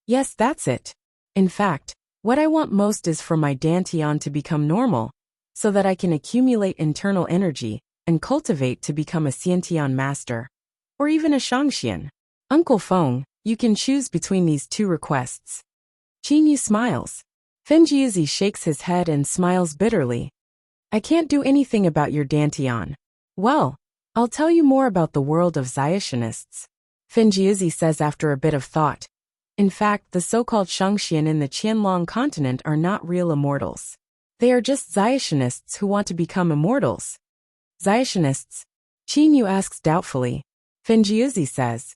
Yes, that's it. In fact, what I want most is for my Dantian to become normal, so that I can accumulate internal energy and cultivate to become a Xiantian master. Or even a Shangxian. Uncle Feng, you can choose between these 2 requests. Qinyu smiles. Fenjiuzi shakes his head and smiles bitterly. I can't do anything about your Dantian. Well, I'll tell you more about the world of Xiationists. Fenjiuzi says after a bit of thought. In fact, the so-called Shangxian in the Qianlong continent are not real immortals. They are just Xiationists who want to become immortals. Xiationists? Qinyu asks doubtfully. Fenjiuzi says.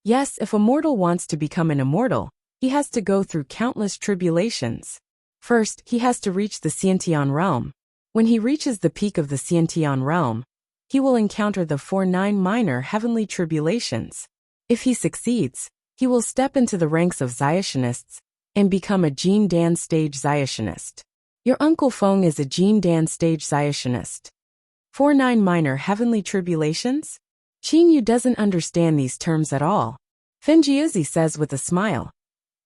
Yes, if a mortal wants to become an immortal, he has to go through countless tribulations. First, he has to reach the Xiantian realm. When he reaches the peak of the Xiantian realm, he will encounter the 9 minor heavenly tribulations. If he succeeds, he will step into the ranks of Xiationists and become a Jean Dan stage Ziotionist. Your Uncle Feng is a Jean Dan stage Ziotionist. 4-9 Minor Heavenly Tribulations? Qin Yu doesn't understand these terms at all. Fenjiuzi says with a smile.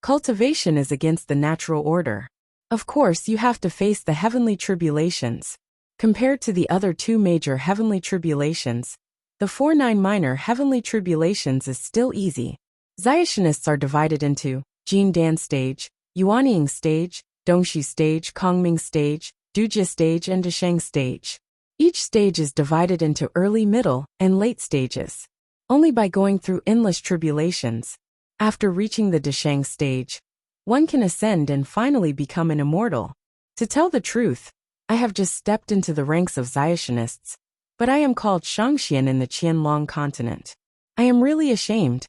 Cultivation is against the natural order. Of course, you have to face the heavenly tribulations. Compared to the other two major heavenly tribulations, the 4-9 minor heavenly tribulations is still easy. Ziationists are divided into Jean Dan stage, Yuanying stage, Dongxu stage, Kongming stage, Dujia stage, and Dasheng stage. Each stage is divided into early, middle, and late stages. Only by going through endless tribulations, after reaching the Dasheng stage, one can ascend and finally become an immortal. To tell the truth, I have just stepped into the ranks of Ziationists, but I am called Shangxian in the Qianlong continent. I am really ashamed.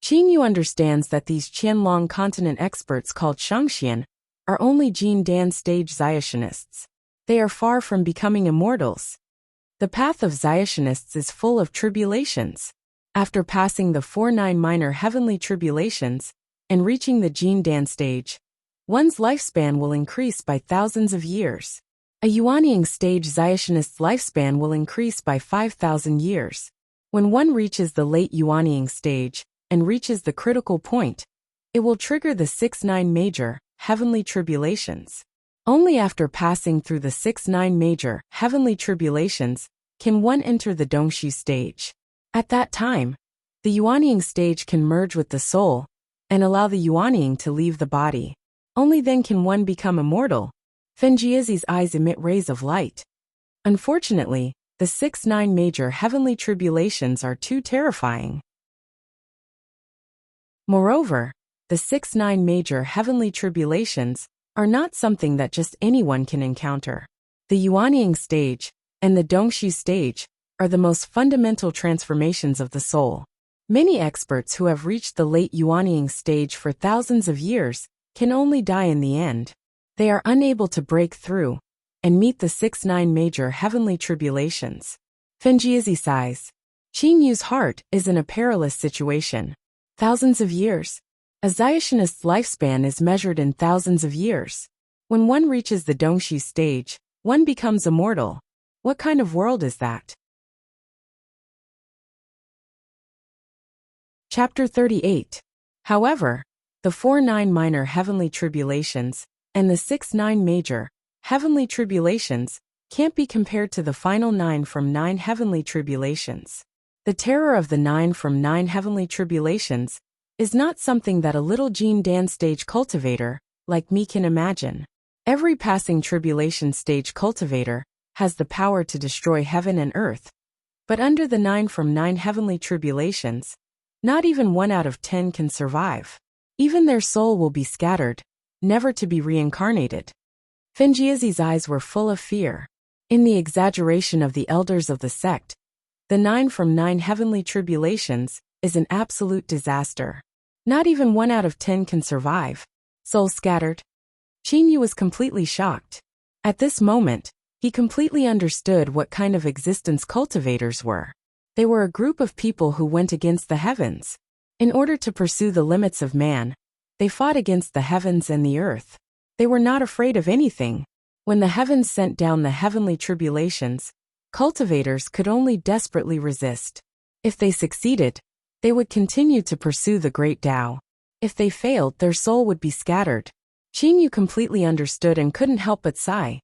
Qin Yu understands that these Qianlong continent experts called Shangxian are only Jean Dan stage Ziationists. They are far from becoming immortals. The path of Ziationists is full of tribulations. After passing the 4-9 minor heavenly tribulations and reaching the Jean Dan stage, one's lifespan will increase by thousands of years. A Yuanying stage Ziationist's lifespan will increase by 5,000 years. When one reaches the late Yuanying stage and reaches the critical point, it will trigger the 6-9 major heavenly tribulations. Only after passing through the 6-9 major heavenly tribulations can one enter the Dongxu stage. At that time, the Yuanying stage can merge with the soul and allow the Yuanying to leave the body. Only then can one become immortal. Fenjiuzi's eyes emit rays of light. Unfortunately, the 6-9 major heavenly tribulations are too terrifying. Moreover, the 6-9 major heavenly tribulations are not something that just anyone can encounter. The Yuanying stage and the Dongxu stage are the most fundamental transformations of the soul. Many experts who have reached the late Yuanying stage for thousands of years can only die in the end. They are unable to break through and meet the 6-9 major heavenly tribulations. Fenjiuzi sighs. Qin Yu's heart is in a perilous situation. Thousands of years. A Ziationist's lifespan is measured in thousands of years. When one reaches the Dongxu stage, one becomes immortal. What kind of world is that? Chapter 38. However, the 4-9 minor heavenly tribulations and the 6-9 major heavenly tribulations can't be compared to the final 9 from 9 heavenly tribulations. The terror of the 9 from 9 heavenly tribulations is not something that a little Jean Dan stage cultivator like me can imagine. Every passing tribulation stage cultivator has the power to destroy heaven and earth. But under the 9 from 9 heavenly tribulations, not even 1 out of 10 can survive. Even their soul will be scattered, never to be reincarnated. Fenjiuzi's eyes were full of fear. In the exaggeration of the elders of the sect, the 9 from 9 heavenly tribulations is an absolute disaster. Not even 1 out of 10 can survive. Soul scattered. Qin Yu was completely shocked. At this moment, he completely understood what kind of existence cultivators were. They were a group of people who went against the heavens. In order to pursue the limits of man, they fought against the heavens and the earth. They were not afraid of anything. When the heavens sent down the heavenly tribulations, cultivators could only desperately resist. If they succeeded, they would continue to pursue the great Tao. If they failed, their soul would be scattered. Qin Yu completely understood and couldn't help but sigh.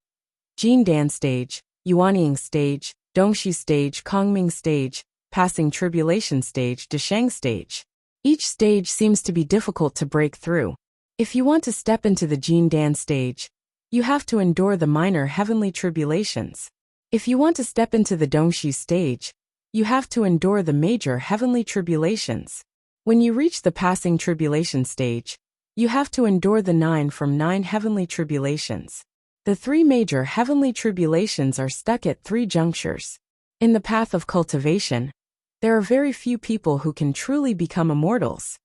Jean Dan stage, Yuanying stage, Dongxu stage, Kongming stage, passing tribulation stage, Dasheng stage. Each stage seems to be difficult to break through. If you want to step into the Jean Dan stage, you have to endure the minor heavenly tribulations. If you want to step into the Dongxu stage, you have to endure the major heavenly tribulations. When you reach the passing tribulation stage, you have to endure the 9 from 9 heavenly tribulations. The 3 major heavenly tribulations are stuck at 3 junctures. In the path of cultivation, there are very few people who can truly become immortals.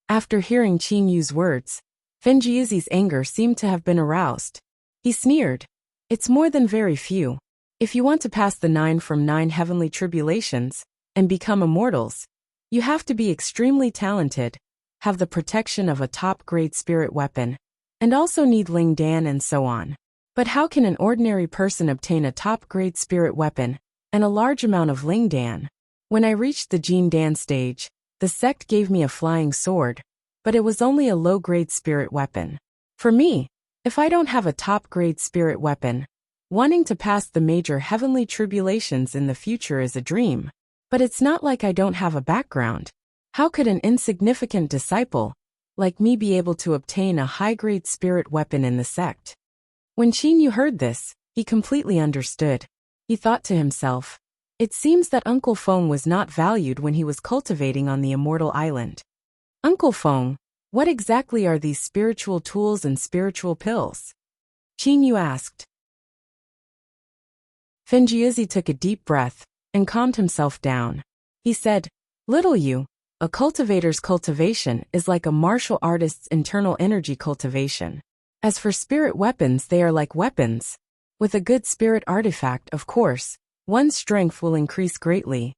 After hearing Qin Yu's words, Fenjiuzi's anger seemed to have been aroused. He sneered. It's more than very few. If you want to pass the 9 from 9 heavenly tribulations and become immortals, you have to be extremely talented have the protection of a top-grade spirit weapon, and also need Ling Dan and so on. But how can an ordinary person obtain a top-grade spirit weapon and a large amount of Ling Dan? When I reached the Jin Dan stage, the sect gave me a flying sword, but it was only a low-grade spirit weapon. For me, if I don't have a top-grade spirit weapon, wanting to pass the major heavenly tribulations in the future is a dream. But it's not like I don't have a background. How could an insignificant disciple like me be able to obtain a high-grade spirit weapon in the sect? When Qin Yu heard this, he completely understood. He thought to himself, it seems that Uncle Feng was not valued when he was cultivating on the Immortal Island. Uncle Feng, what exactly are these spiritual tools and spiritual pills? Qin Yu asked. Fenjiuzi took a deep breath and calmed himself down. He said, Little Yu, a cultivator's cultivation is like a martial artist's internal energy cultivation. As for spirit weapons, they are like weapons. With a good spirit artifact, of course, one's strength will increase greatly.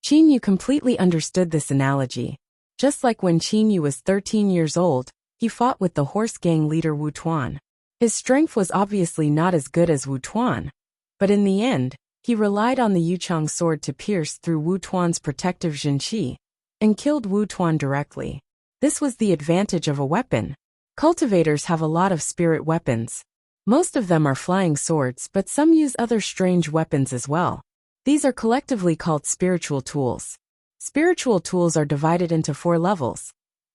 Qin Yu completely understood this analogy. Just like when Qin Yu was 13 years old, he fought with the horse gang leader Wu Tuan. His strength was obviously not as good as Wu Tuan, but in the end, he relied on the Yuchang sword to pierce through Wu Tuan's protective Jinqi and killed Wu Tuan directly. This was the advantage of a weapon. Cultivators have a lot of spirit weapons. Most of them are flying swords, but some use other strange weapons as well. These are collectively called spiritual tools. Spiritual tools are divided into 4 levels: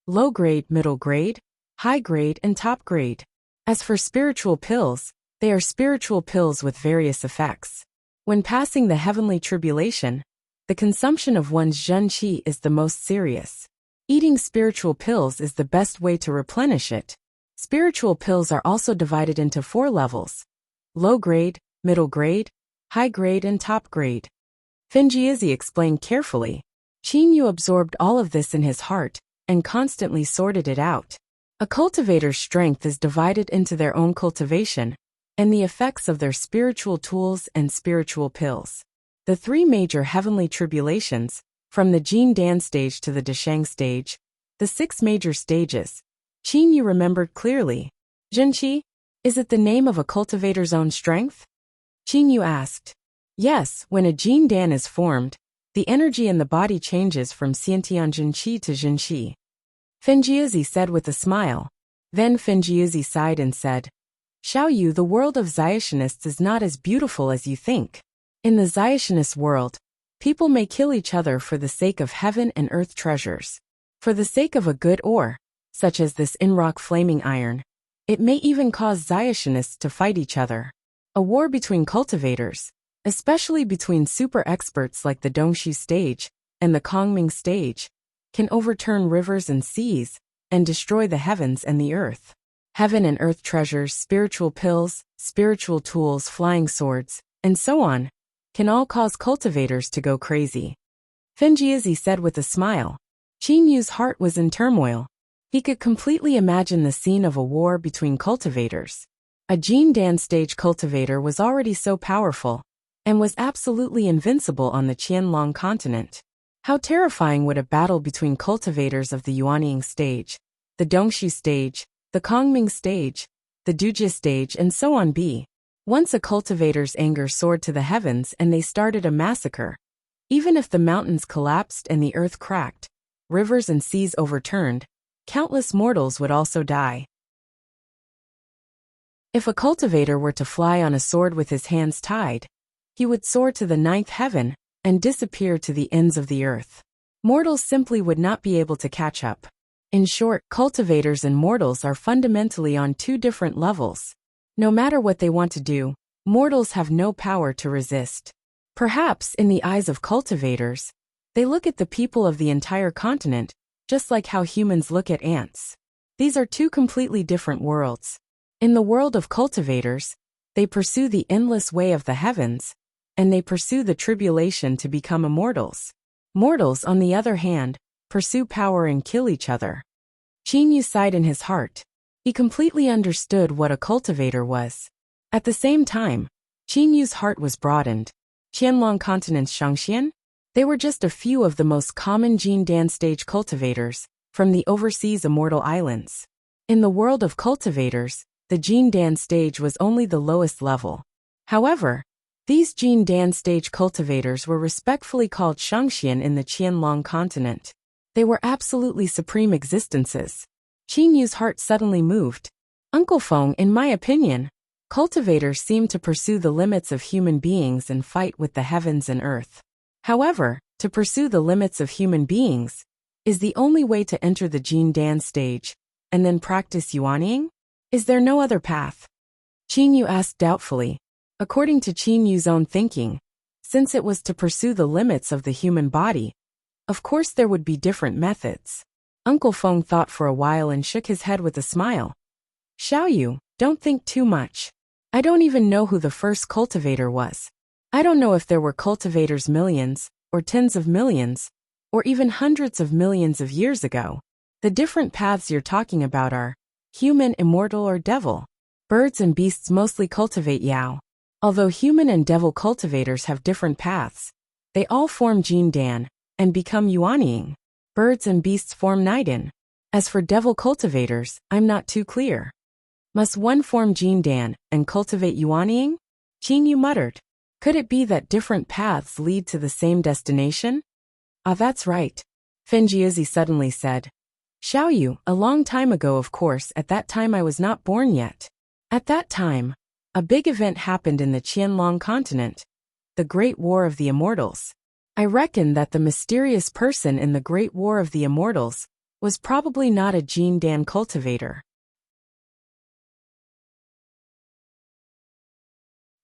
low grade, middle grade, high grade, and top grade. As for spiritual pills, they are spiritual pills with various effects. When passing the heavenly tribulation, the consumption of one's Zhenqi is the most serious. Eating spiritual pills is the best way to replenish it. Spiritual pills are also divided into 4 levels: low grade, middle grade, high grade, and top grade. Fenjiuzi explained carefully. Qin Yu absorbed all of this in his heart and constantly sorted it out. A cultivator's strength is divided into their own cultivation and the effects of their spiritual tools and spiritual pills. The 3 major heavenly tribulations, from the Jin Dan stage to the Deshang stage, the 6 major stages, Qin Yu remembered clearly. Zhenqi, is it the name of a cultivator's own strength? Qin Yu asked. Yes, when a Jin Dan is formed, the energy in the body changes from Xiantian Zhenqi to Zhenqi. Fenjiuzi said with a smile. Then Fenjiuzi sighed and said, Xiao Yu, the world of Zayationists is not as beautiful as you think. In the Zayationist world, people may kill each other for the sake of heaven and earth treasures. For the sake of a good ore, such as this Inrock flaming iron, it may even cause Zayationists to fight each other. A war between cultivators, especially between super experts like the Dongshu stage and the Kongming stage, can overturn rivers and seas and destroy the heavens and the earth. Heaven and earth treasures, spiritual pills, spiritual tools, flying swords, and so on, can all cause cultivators to go crazy. Fenjiuzi said with a smile. Qin Yu's heart was in turmoil. He could completely imagine the scene of a war between cultivators. A Jin Dan stage cultivator was already so powerful and was absolutely invincible on the Qianlong continent. How terrifying would a battle between cultivators of the Yuanying stage, the Dongshu stage, the Kongming stage, the Dujia stage, and so on be? Once a cultivator's anger soared to the heavens and they started a massacre. Even if the mountains collapsed and the earth cracked, rivers and seas overturned, countless mortals would also die. If a cultivator were to fly on a sword with his hands tied, he would soar to the 9th heaven and disappear to the ends of the earth. Mortals simply would not be able to catch up. In short, cultivators and mortals are fundamentally on 2 different levels. No matter what they want to do, mortals have no power to resist. Perhaps, in the eyes of cultivators, they look at the people of the entire continent, just like how humans look at ants. These are 2 completely different worlds. In the world of cultivators, they pursue the endless way of the heavens, and they pursue the tribulation to become immortals. Mortals, on the other hand, pursue power and kill each other. Qin Yu sighed in his heart. He completely understood what a cultivator was. At the same time, Qin Yu's heart was broadened. Qianlong Continent's Shangxian? They were just a few of the most common Jin Dan stage cultivators, from the overseas immortal islands. In the world of cultivators, the Jin Dan stage was only the lowest level. However, these Jin Dan stage cultivators were respectfully called Shangxian in the Qianlong continent. They were absolutely supreme existences. Qin Yu's heart suddenly moved. Uncle Feng, in my opinion, cultivators seem to pursue the limits of human beings and fight with the heavens and earth. However, to pursue the limits of human beings is the only way to enter the Jin Dan stage, and then practice yuanying? Is there no other path? Qin Yu asked doubtfully. According to Qin Yu's own thinking, since it was to pursue the limits of the human body, of course there would be different methods. Uncle Feng thought for a while and shook his head with a smile. Xiao Yu, don't think too much. I don't even know who the first cultivator was. I don't know if there were cultivators millions, or tens of millions, or even hundreds of millions of years ago. The different paths you're talking about are human, immortal, or devil. Birds and beasts mostly cultivate Yao. Although human and devil cultivators have different paths, they all form Jin Dan and become yuanying. Birds and beasts form Naidan. As for devil cultivators, I'm not too clear. Must one form Jin Dan and cultivate yuanying? Qin Yu muttered. Could it be that different paths lead to the same destination? Ah, that's right. Fenjiuzi suddenly said. Xiao Yu, a long time ago, of course, at that time I was not born yet. At that time, a big event happened in the Qianlong continent, the Great War of the Immortals. I reckon that the mysterious person in the Great War of the Immortals was probably not a Jin Dan cultivator.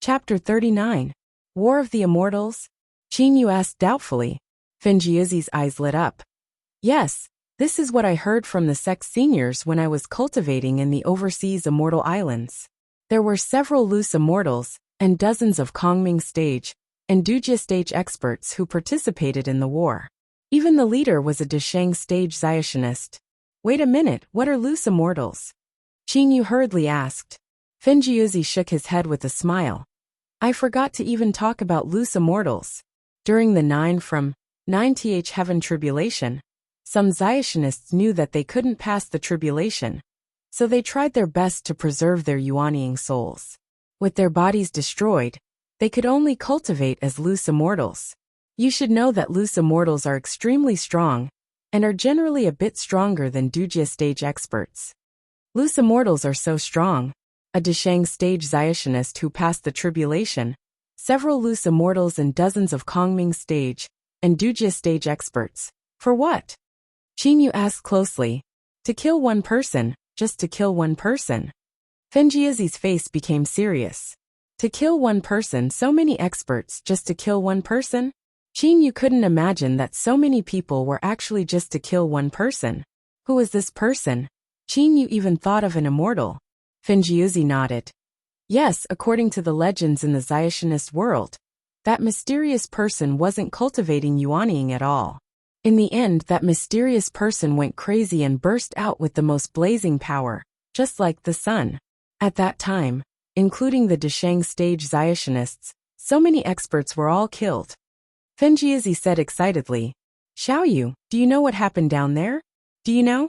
Chapter 39. War of the Immortals? Qin Yu asked doubtfully. Fenjiuzi's eyes lit up. Yes, this is what I heard from the sect seniors when I was cultivating in the overseas immortal islands. There were several loose immortals, and dozens of Kongming stage and Dujia stage experts who participated in the war. Even the leader was a Desheng stage Zionist. Wait a minute, what are loose immortals? Qin Yu hurriedly asked. Fenjiuzi shook his head with a smile. I forgot to even talk about loose immortals. During the 9th Heaven Tribulation, some Zionists knew that they couldn't pass the tribulation, so they tried their best to preserve their yuanying souls. With their bodies destroyed, they could only cultivate as loose immortals. You should know that loose immortals are extremely strong, and are generally a bit stronger than Dujia stage experts. Loose immortals are so strong. A Desheng stage Zionist who passed the tribulation, several loose immortals and dozens of Kongming stage and Dujia stage experts. For what? Qin Yu asked closely. To kill one person. Just to kill one person. Fenjiuzi's face became serious. To kill one person, so many experts just to kill one person? Qin Yu couldn't imagine that so many people were actually just to kill one person. Who was this person? Qin Yu even thought of an immortal. Fenjiuzi nodded. Yes, according to the legends in the Zionist world, that mysterious person wasn't cultivating yuanying at all. In the end, that mysterious person went crazy and burst out with the most blazing power, just like the sun. At that time, including the Desheng stage Zionists, so many experts were all killed. Fenjiuzi said excitedly. Xiao Yu, do you know what happened down there? Do you know?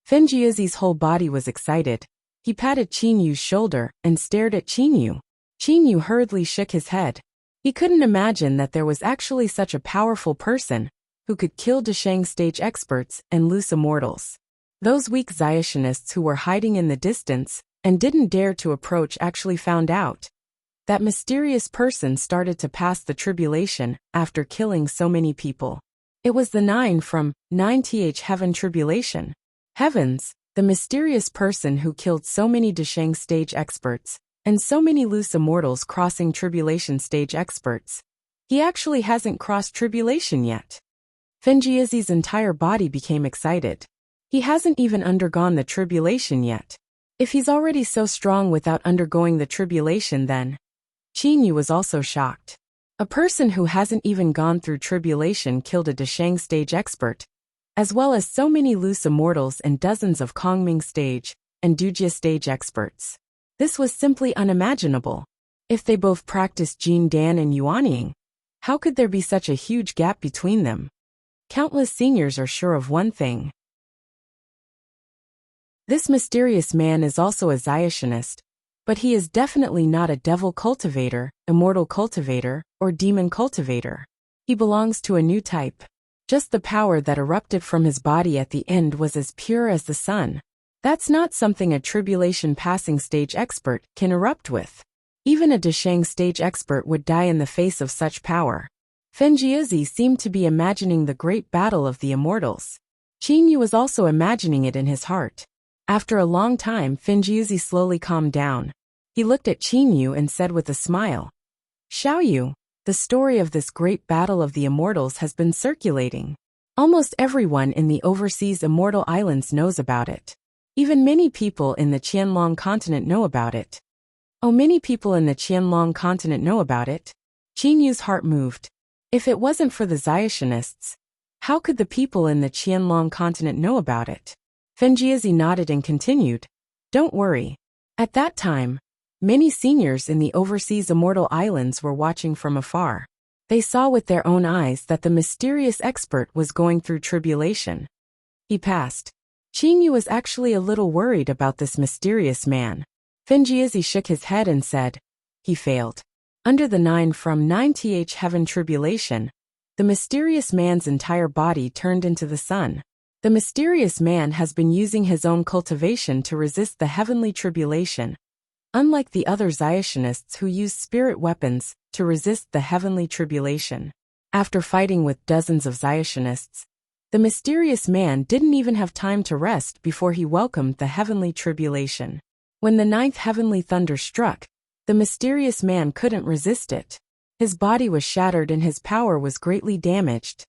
Fenjiuzi's whole body was excited. He patted Qin Yu's shoulder and stared at Qin Yu. Qin Yu hurriedly shook his head. He couldn't imagine that there was actually such a powerful person who could kill Desheng stage experts and loose immortals. Those weak Zionists who were hiding in the distance and didn't dare to approach actually found out. That mysterious person started to pass the tribulation after killing so many people. It was the 9th Heaven Tribulation. Heavens, the mysterious person who killed so many Desheng stage experts and so many loose immortals crossing tribulation stage experts. He actually hasn't crossed tribulation yet. Fenjiuzi's entire body became excited. He hasn't even undergone the tribulation yet. If he's already so strong without undergoing the tribulation, then... Qin Yu was also shocked. A person who hasn't even gone through tribulation killed a Desheng stage expert, as well as so many loose immortals and dozens of Kongming stage and Dujia stage experts. This was simply unimaginable. If they both practiced Jin Dan and yuanying, how could there be such a huge gap between them? Countless seniors are sure of one thing. This mysterious man is also a Ziotionist, but he is definitely not a devil cultivator, immortal cultivator, or demon cultivator. He belongs to a new type. Just the power that erupted from his body at the end was as pure as the sun. That's not something a tribulation passing stage expert can erupt with. Even a Deshang stage expert would die in the face of such power. Fenjiuzi seemed to be imagining the great battle of the immortals. Qin Yu was also imagining it in his heart. After a long time, Fenjiuzi slowly calmed down. He looked at Qin Yu and said with a smile, "Xiao Yu, the story of this great battle of the immortals has been circulating. Almost everyone in the overseas immortal islands knows about it. Even many people in the Qianlong continent know about it." Oh, many people in the Qianlong continent know about it? Qin Yu's heart moved. If it wasn't for the Ziotionists, how could the people in the Qianlong continent know about it? Fenjiuzi nodded and continued, "Don't worry. At that time, many seniors in the overseas immortal islands were watching from afar. They saw with their own eyes that the mysterious expert was going through tribulation. He passed." Qin Yu was actually a little worried about this mysterious man. Fenjiuzi shook his head and said, "He failed." Under the 9 from 9th heaven tribulation, the mysterious man's entire body turned into the sun. The mysterious man has been using his own cultivation to resist the heavenly tribulation, unlike the other Ziationists who use spirit weapons to resist the heavenly tribulation. After fighting with dozens of Ziationists, the mysterious man didn't even have time to rest before he welcomed the heavenly tribulation. When the 9th heavenly thunder struck, the mysterious man couldn't resist it. His body was shattered and his power was greatly damaged.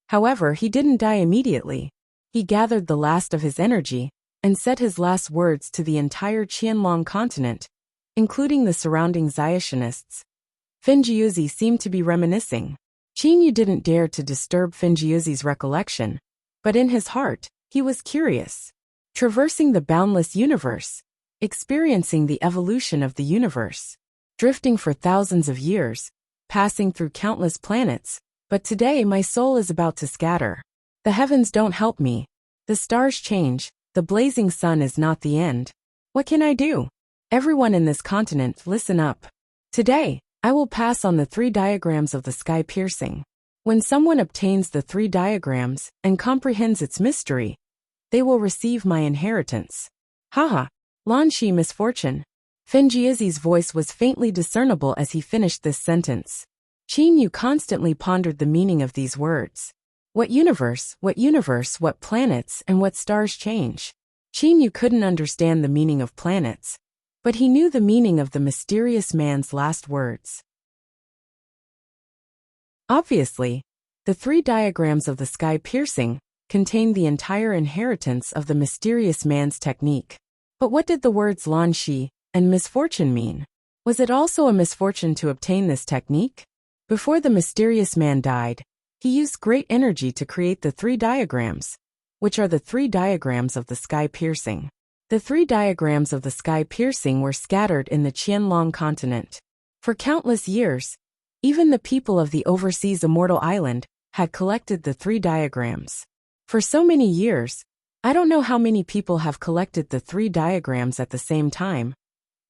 However, he didn't die immediately. He gathered the last of his energy and said his last words to the entire Qianlong continent, including the surrounding Ziationists. Fenjiuzi seemed to be reminiscing. Qin Yu didn't dare to disturb Fenjiuzi's recollection, but in his heart, he was curious. Traversing the boundless universe, experiencing the evolution of the universe, drifting for thousands of years, passing through countless planets, but today my soul is about to scatter. The heavens don't help me. The stars change, the blazing sun is not the end. What can I do? Everyone in this continent, listen up. Today, I will pass on the 3 diagrams of the sky piercing. When someone obtains the 3 diagrams and comprehends its mystery, they will receive my inheritance. Haha. Lanshi misfortune. Fenjiuzi's voice was faintly discernible as he finished this sentence. Qin Yu constantly pondered the meaning of these words. What universe, what planets, and what stars change? Qin Yu couldn't understand the meaning of planets, but he knew the meaning of the mysterious man's last words. Obviously, the 3 diagrams of the sky piercing contained the entire inheritance of the mysterious man's technique. But what did the words Lanshi and misfortune mean? Was it also a misfortune to obtain this technique? Before the mysterious man died, he used great energy to create the 3 diagrams, which are the 3 diagrams of the sky piercing. The 3 diagrams of the sky piercing were scattered in the Qianlong continent. For countless years, even the people of the overseas immortal island had collected the 3 diagrams. For so many years, I don't know how many people have collected the 3 diagrams at the same time,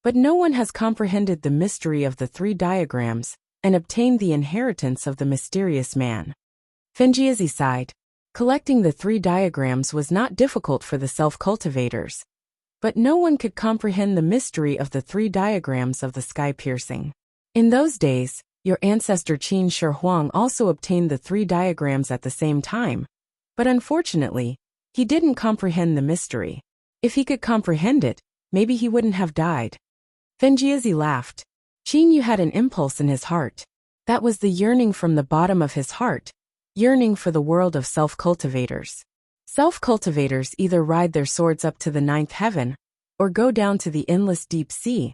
but no one has comprehended the mystery of the 3 diagrams and obtained the inheritance of the mysterious man. Fenjiuzi sighed. Collecting the 3 diagrams was not difficult for the self-cultivators, but no one could comprehend the mystery of the 3 diagrams of the sky piercing. In those days, your ancestor Qin Shi Huang also obtained the 3 diagrams at the same time, but unfortunately, he didn't comprehend the mystery. If he could comprehend it, maybe he wouldn't have died. Fenjiuzi laughed. Qin Yu had an impulse in his heart. That was the yearning from the bottom of his heart, yearning for the world of self-cultivators. Self-cultivators either ride their swords up to the 9th heaven, or go down to the endless deep sea,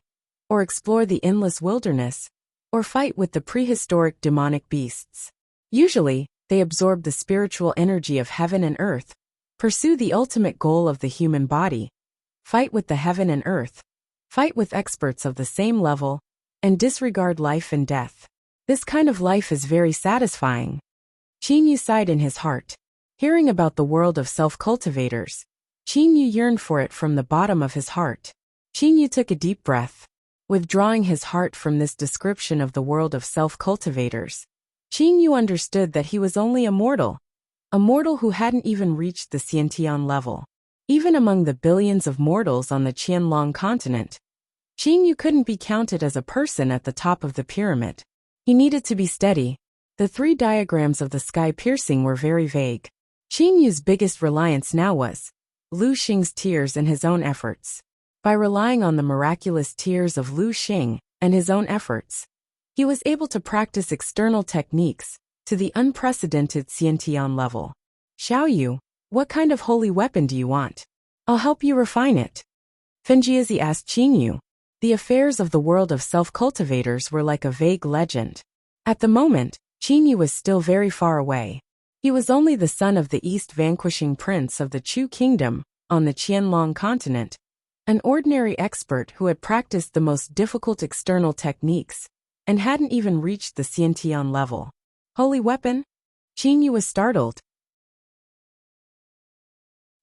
or explore the endless wilderness, or fight with the prehistoric demonic beasts. Usually, they absorb the spiritual energy of heaven and earth, pursue the ultimate goal of the human body, fight with the heaven and earth, fight with experts of the same level, and disregard life and death. This kind of life is very satisfying. Qin Yu sighed in his heart. Hearing about the world of self-cultivators, Qin Yu yearned for it from the bottom of his heart. Qin Yu took a deep breath. Withdrawing his heart from this description of the world of self-cultivators, Qin Yu understood that he was only a mortal who hadn't even reached the Xiantian level. Even among the billions of mortals on the Qianlong continent, Qin Yu couldn't be counted as a person at the top of the pyramid. He needed to be steady. The 3 diagrams of the sky piercing were very vague. Qin Yu's biggest reliance now was Lu Xing's tears and his own efforts. By relying on the miraculous tears of Lu Xing and his own efforts, he was able to practice external techniques to the unprecedented Xiantian level. Xiao Yu, what kind of holy weapon do you want? I'll help you refine it. Fenjiazi asked Qin Yu. The affairs of the world of self-cultivators were like a vague legend. At the moment, Qin Yu was still very far away. He was only the son of the East vanquishing prince of the Chu kingdom on the Qianlong continent, an ordinary expert who had practiced the most difficult external techniques and hadn't even reached the Xiantian level. Holy weapon? Qin Yu was startled.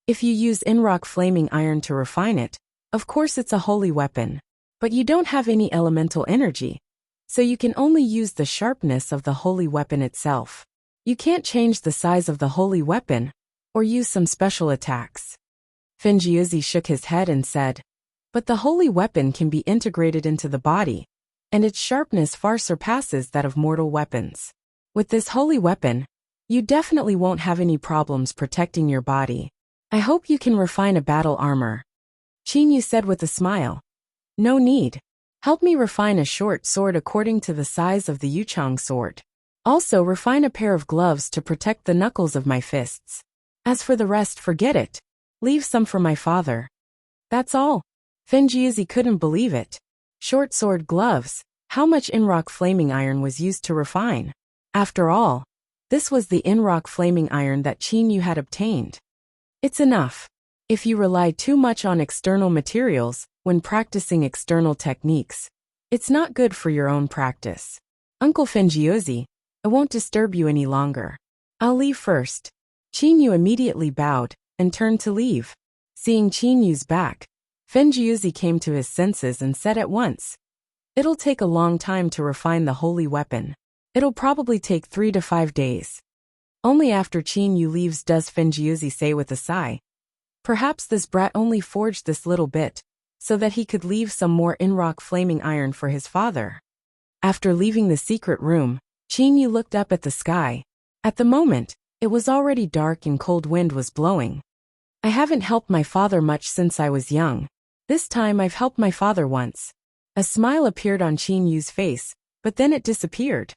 If you use Inrock flaming iron to refine it, of course it's a holy weapon. But you don't have any elemental energy, so you can only use the sharpness of the holy weapon itself. You can't change the size of the holy weapon or use some special attacks. Fenjiuzi shook his head and said, but the holy weapon can be integrated into the body, and its sharpness far surpasses that of mortal weapons. With this holy weapon, you definitely won't have any problems protecting your body. I hope you can refine a battle armor. Qin Yu said with a smile. No need. Help me refine a short sword according to the size of the Yuchang sword. Also refine a pair of gloves to protect the knuckles of my fists. As for the rest, forget it. Leave some for my father. That's all. Fenjiuzi couldn't believe it. Short sword gloves. How much Inrock flaming iron was used to refine? After all, this was the Inrock flaming iron that Qin Yu had obtained. It's enough. If you rely too much on external materials when practicing external techniques, it's not good for your own practice. Uncle Fenjiuzi, I won't disturb you any longer. I'll leave first. Qin Yu immediately bowed and turned to leave. Seeing Qin Yu's back, Fenjiuzi came to his senses and said at once, it'll take a long time to refine the holy weapon. It'll probably take 3 to 5 days. Only after Qin Yu leaves does Fenjiuzi say with a sigh. Perhaps this brat only forged this little bit, so that he could leave some more Inrock flaming iron for his father. After leaving the secret room, Qin Yu looked up at the sky. At the moment, it was already dark and cold wind was blowing. I haven't helped my father much since I was young. This time I've helped my father once. A smile appeared on Qin Yu's face, but then it disappeared.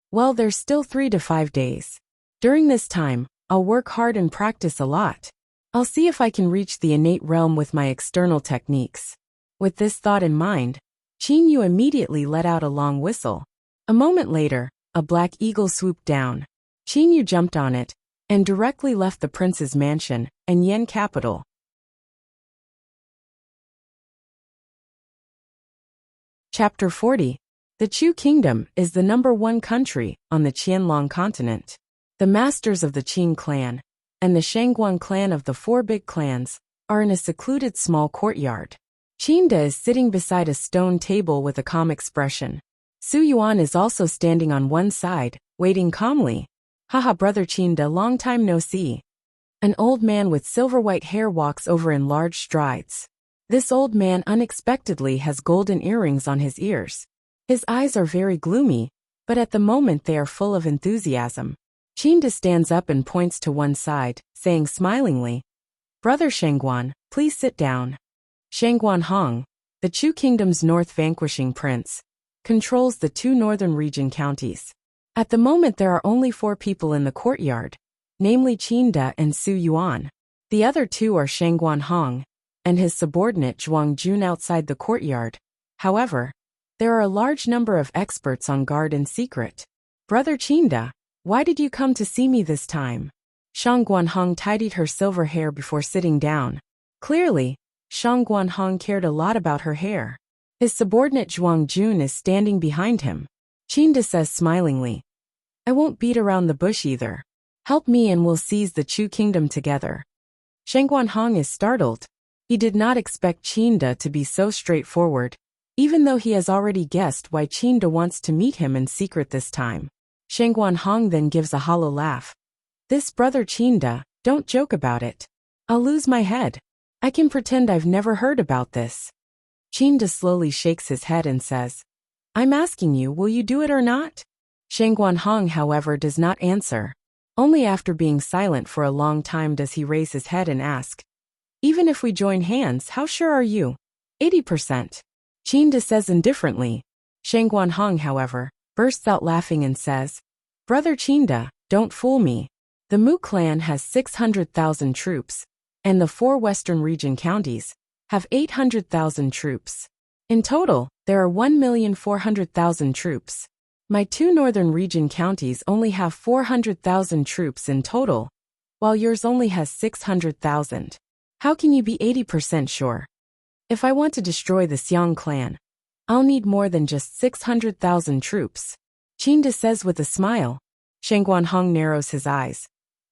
Well, there's still 3 to 5 days. During this time, I'll work hard and practice a lot. I'll see if I can reach the innate realm with my external techniques. With this thought in mind, Qin Yu immediately let out a long whistle. A moment later, a black eagle swooped down. Qin Yu jumped on it and directly left the prince's mansion and Yen capital. Chapter 40. The Chu Kingdom is the #1 country on the Qianlong continent. The masters of the Qin clan and the Shangguan clan of the 4 big clans are in a secluded small courtyard. Qinda is sitting beside a stone table with a calm expression. Su Yuan is also standing on one side, waiting calmly. Haha, brother Qinda, long time no see. An old man with silver-white hair walks over in large strides. This old man unexpectedly has golden earrings on his ears. His eyes are very gloomy, but at the moment they are full of enthusiasm. Qinda stands up and points to one side, saying smilingly, Brother Shangguan, please sit down. Shangguan Hong, the Chu Kingdom's north vanquishing prince, controls the 2 northern region counties. At the moment there are only 4 people in the courtyard, namely Qinda and Su Yuan. The other 2 are Shangguan Hong and his subordinate Zhuang Jun outside the courtyard. However, there are a large number of experts on guard in secret. Brother Qinda, why did you come to see me this time? Shangguan Hong tidied her silver hair before sitting down. Clearly, Shangguan Hong cared a lot about her hair. His subordinate Zhuang Jun is standing behind him. Qinda says smilingly, I won't beat around the bush either. Help me and we'll seize the Chu Kingdom together. Sheng Guanhong is startled. He did not expect Qinda to be so straightforward, even though he has already guessed why Qinda wants to meet him in secret this time. Sheng Guanhong then gives a hollow laugh. This brother Qinda, don't joke about it. I'll lose my head. I can pretend I've never heard about this. Qinda slowly shakes his head and says, I'm asking you, will you do it or not? Sheng Guanhong, however, does not answer. Only after being silent for a long time does he raise his head and ask, even if we join hands, how sure are you? 80%. Qinda says indifferently. Sheng Guanhong, however, bursts out laughing and says, Brother Qinda, don't fool me. The Mu clan has 600,000 troops, and the 4 western region counties have 800,000 troops. In total, there are 1,400,000 troops. My 2 northern region counties only have 400,000 troops in total, while yours only has 600,000. How can you be 80% sure? If I want to destroy the Xiang clan, I'll need more than just 600,000 troops. Qinda says with a smile. Sheng Guanhong narrows his eyes.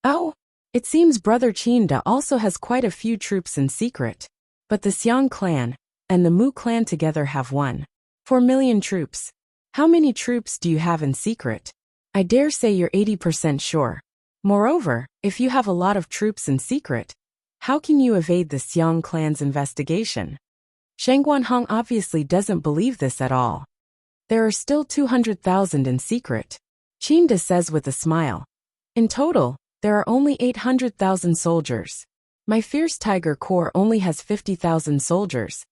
Oh, it seems brother Qinda also has quite a few troops in secret. But the Xiang clan and the Mu clan together have 1.4 million troops. How many troops do you have in secret? I dare say you're 80% sure. Moreover, if you have a lot of troops in secret, how can you evade the Xiang clan's investigation? Sheng Guanhong obviously doesn't believe this at all. There are still 200,000 in secret. Qinda says with a smile. In total, there are only 800,000 soldiers. My Fierce Tiger Corps only has 50,000 soldiers,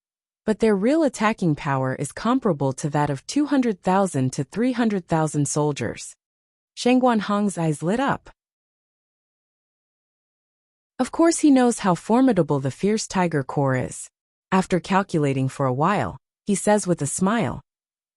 but their real attacking power is comparable to that of 200,000 to 300,000 soldiers. Sheng Guanhong's eyes lit up. Of course he knows how formidable the Fierce Tiger Corps is. After calculating for a while, he says with a smile.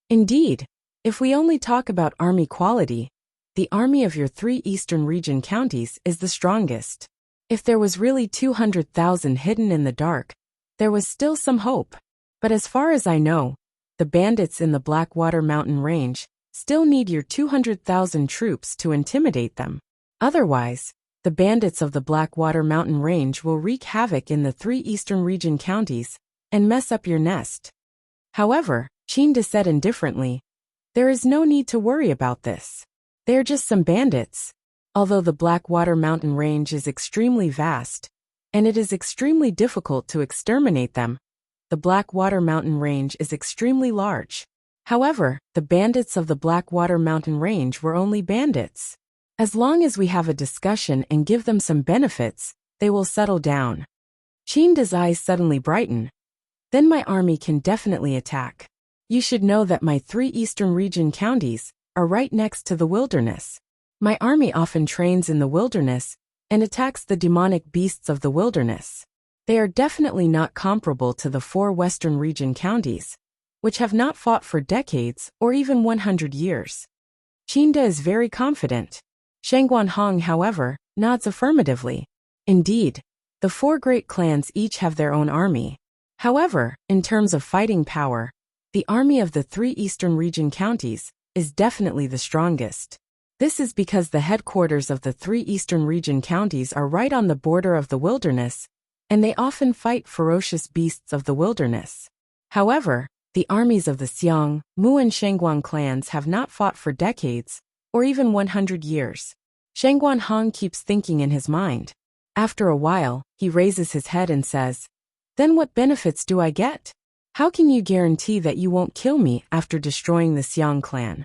Indeed, if we only talk about army quality, the army of your 3 eastern region counties is the strongest. If there was really 200,000 hidden in the dark, there was still some hope. But as far as I know, the bandits in the Blackwater Mountain Range still need your 200,000 troops to intimidate them. Otherwise, the bandits of the Blackwater Mountain Range will wreak havoc in the 3 eastern region counties and mess up your nest. However, Qinda said indifferently, there is no need to worry about this. They're just some bandits. Although the Blackwater Mountain Range is extremely vast, and it is extremely difficult to exterminate them, the Blackwater Mountain Range is extremely large. However, the bandits of the Blackwater Mountain Range were only bandits. As long as we have a discussion and give them some benefits, they will settle down. Qinda's eyes suddenly brighten. Then my army can definitely attack. You should know that my 3 eastern region counties are right next to the wilderness. My army often trains in the wilderness and attacks the demonic beasts of the wilderness. They are definitely not comparable to the 4 western region counties, which have not fought for decades or even 100 years. Qinda is very confident. Sheng Guanhong, however, nods affirmatively. Indeed, the 4 great clans each have their own army. However, in terms of fighting power, the army of the 3 eastern region counties is definitely the strongest. This is because the headquarters of the 3 eastern region counties are right on the border of the wilderness, and they often fight ferocious beasts of the wilderness. However, the armies of the Xiang, Mu and Shengguan clans have not fought for decades, or even 100 years. Sheng Guanhong keeps thinking in his mind. After a while, he raises his head and says, Then what benefits do I get? How can you guarantee that you won't kill me after destroying the Xiang clan?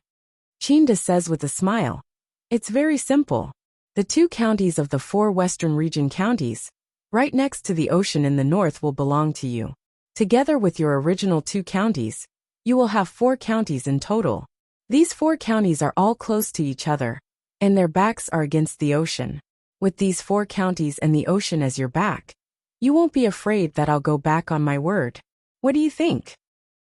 Qinda says with a smile. It's very simple. The 2 counties of the 4 western region counties, right next to the ocean in the north, will belong to you. Together with your original 2 counties, you will have 4 counties in total. These 4 counties are all close to each other, and their backs are against the ocean. With these 4 counties and the ocean as your back, you won't be afraid that I'll go back on my word. What do you think?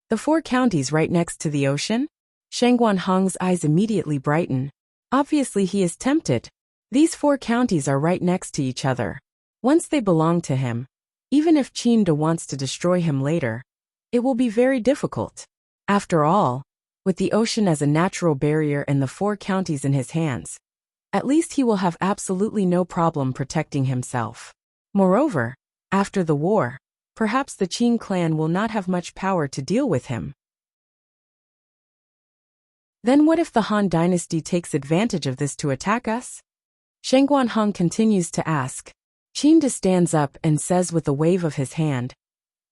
The 4 counties right next to the ocean? Sheng Guanhong's eyes immediately brighten. Obviously he is tempted. These 4 counties are right next to each other. Once they belong to him, even if Qinda wants to destroy him later, it will be very difficult. After all, with the ocean as a natural barrier and the 4 counties in his hands, at least he will have absolutely no problem protecting himself. Moreover, after the war, perhaps the Qin clan will not have much power to deal with him. Then what if the Han dynasty takes advantage of this to attack us? Shen Guanhong continues to ask. Qin stands up and says with a wave of his hand,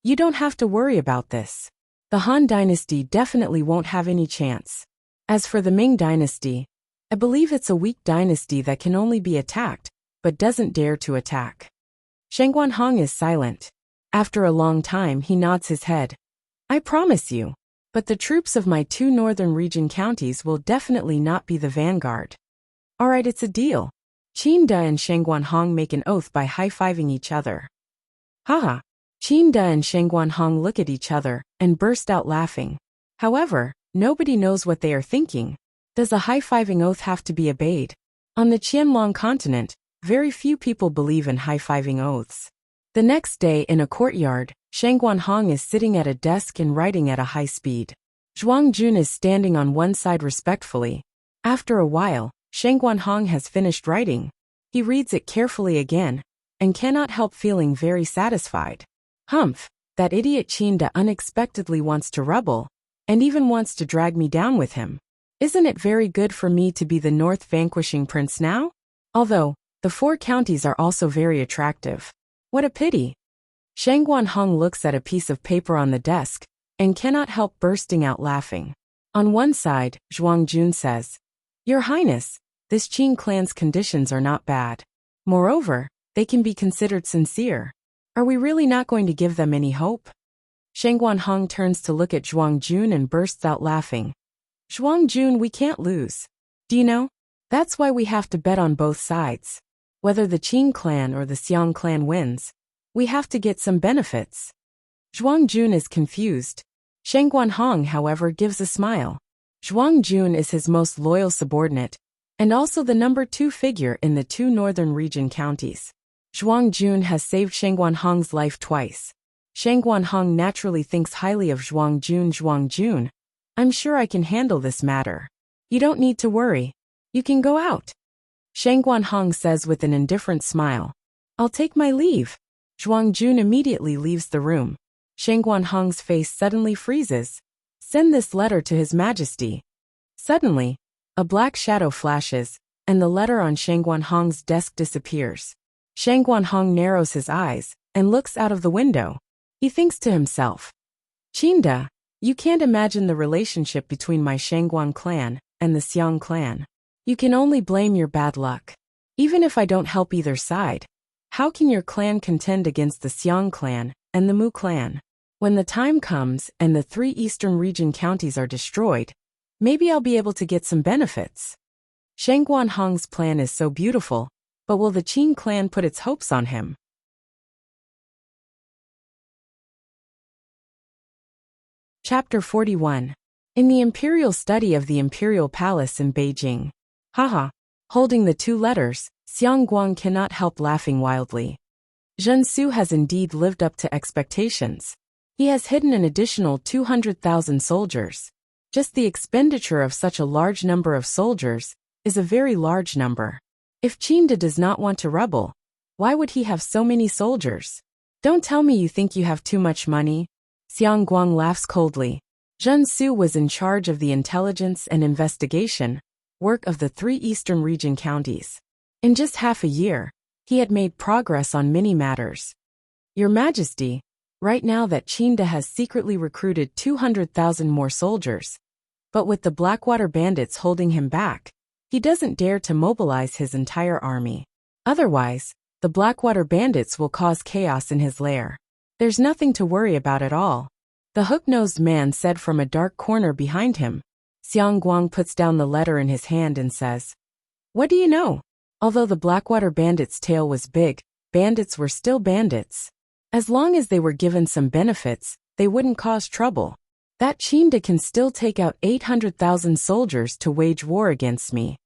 "You don't have to worry about this. The Han dynasty definitely won't have any chance. As for the Ming dynasty, I believe it's a weak dynasty that can only be attacked, but doesn't dare to attack." Shen Guanhong is silent. After a long time he nods his head. "I promise you. But the troops of my 2 northern region counties will definitely not be the vanguard." "Alright, it's a deal." Qin De and Shen Guanhong make an oath by high-fiving each other. Haha. Qin De and Shen Guanhong look at each other and burst out laughing. However, nobody knows what they are thinking. Does a high-fiving oath have to be obeyed? On the Qianlong continent, very few people believe in high-fiving oaths. The next day in a courtyard, Shen Guanhong is sitting at a desk and writing at a high speed. Zhuang Jun is standing on one side respectfully. After a while, Shen Guanhong has finished writing. He reads it carefully again, and cannot help feeling very satisfied. Humph, that idiot Qin De unexpectedly wants to rebel, and even wants to drag me down with him. Isn't it very good for me to be the North vanquishing prince now? Although, the 4 counties are also very attractive. What a pity. Shen Guanhong looks at a piece of paper on the desk, and cannot help bursting out laughing. On one side, Zhuang Jun says, "Your Highness, this Qin clan's conditions are not bad. Moreover, they can be considered sincere. Are we really not going to give them any hope?" Shen Guanhong turns to look at Zhuang Jun and bursts out laughing. "Zhuang Jun, we can't lose. Do you know? That's why we have to bet on both sides. Whether the Qin clan or the Xiang clan wins, we have to get some benefits." Zhuang Jun is confused. Shen Guanhong, however, gives a smile. Zhuang Jun is his most loyal subordinate, and also the number 2 figure in the 2 northern region counties. Zhuang Jun has saved Shen Guanhong's life twice. Shen Guanhong naturally thinks highly of Zhuang Jun. "Zhuang Jun, I'm sure I can handle this matter. You don't need to worry. You can go out." Shen Guanhong says with an indifferent smile, "I'll take my leave." Zhuang Jun immediately leaves the room. Shen Guanhong's face suddenly freezes. "Send this letter to His Majesty." Suddenly, a black shadow flashes, and the letter on Shen Guanhong's desk disappears. Shen Guanhong narrows his eyes and looks out of the window. He thinks to himself, "Qin De, you can't imagine the relationship between my Shangguan clan and the Xiang clan. You can only blame your bad luck. Even if I don't help either side, how can your clan contend against the Xiang clan and the Mu clan? When the time comes and the 3 eastern region counties are destroyed, maybe I'll be able to get some benefits." Shen Guanhong's plan is so beautiful, but will the Qin clan put its hopes on him? Chapter 41. In the Imperial Study of the Imperial Palace in Beijing. Haha. Holding the 2 letters, Xiang Guang cannot help laughing wildly. Zhen Su has indeed lived up to expectations. He has hidden an additional 200,000 soldiers. Just the expenditure of such a large number of soldiers is a very large number. If Qin De does not want to rebel, why would he have so many soldiers? Don't tell me you think you have too much money. Xiang Guang laughs coldly. Zhen Su was in charge of the intelligence and investigation work of the 3 eastern region counties. In just half a year, he had made progress on many matters. Your Majesty, right now that Qin De has secretly recruited 200,000 more soldiers, but with the Blackwater bandits holding him back, he doesn't dare to mobilize his entire army. Otherwise, the Blackwater bandits will cause chaos in his lair. There's nothing to worry about at all. The hook-nosed man said from a dark corner behind him. Xiang Guang puts down the letter in his hand and says, "What do you know?" Although the Blackwater bandits' tail was big, bandits were still bandits. As long as they were given some benefits, they wouldn't cause trouble. That Qin De can still take out 800,000 soldiers to wage war against me.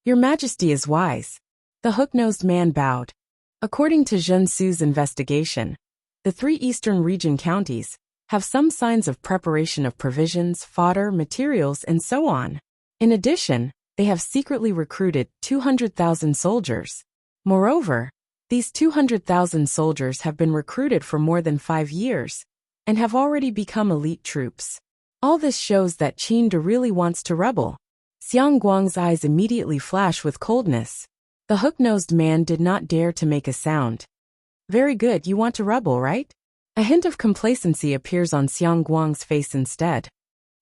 Your Majesty is wise. The hook-nosed man bowed. According to Zhen Su's investigation, the 3 eastern region counties have some signs of preparation of provisions, fodder, materials, and so on. In addition, they have secretly recruited 200,000 soldiers. Moreover, These 200,000 soldiers have been recruited for more than 5 years and have already become elite troops. All this shows that Qin De really wants to rebel. Xiang Guang's eyes immediately flash with coldness. The hook-nosed man did not dare to make a sound. Very good, you want to rebel, right? A hint of complacency appears on Xiang Guang's face instead.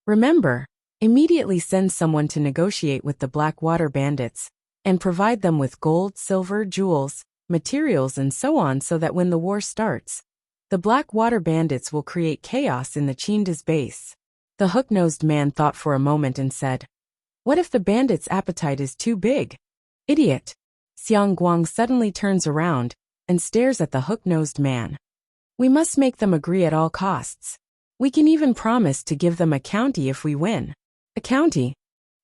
Remember, immediately send someone to negotiate with the Blackwater bandits and provide them with gold, silver, jewels, materials and so on so that when the war starts, the Blackwater bandits will create chaos in the Qinda's base. The hook-nosed man thought for a moment and said, "What if the bandits' appetite is too big?" Idiot! Xiang Guang suddenly turns around and stares at the hook-nosed man. We must make them agree at all costs. We can even promise to give them a county if we win. A county?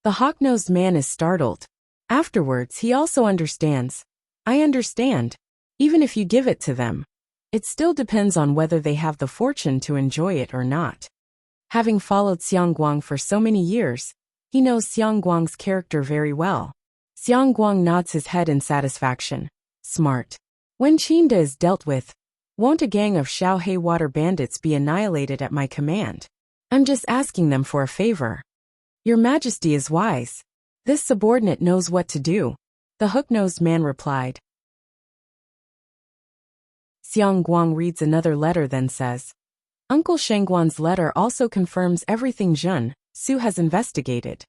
The hawk-nosed man is startled. Afterwards, he also understands. I understand. Even if you give it to them, it still depends on whether they have the fortune to enjoy it or not. Having followed Xiang Guang for so many years, he knows Xiang Guang's character very well. Xiang Guang nods his head in satisfaction. Smart. When Qinda is dealt with, won't a gang of Shaohei water bandits be annihilated at my command? I'm just asking them for a favor. Your Majesty is wise. This subordinate knows what to do, the hook-nosed man replied. Xiang Guang reads another letter then says, Uncle Shengguan's letter also confirms everything Zhen Su has investigated.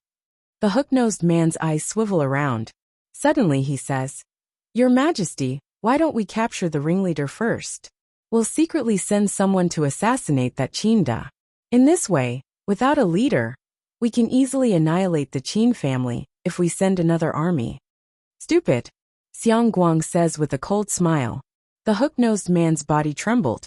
The hook-nosed man's eyes swivel around. Suddenly he says, Your Majesty, why don't we capture the ringleader first? We'll secretly send someone to assassinate that Qinda. In this way, without a leader, we can easily annihilate the Qin family if we send another army. Stupid, Xiang Guang says with a cold smile. The hook-nosed man's body trembled.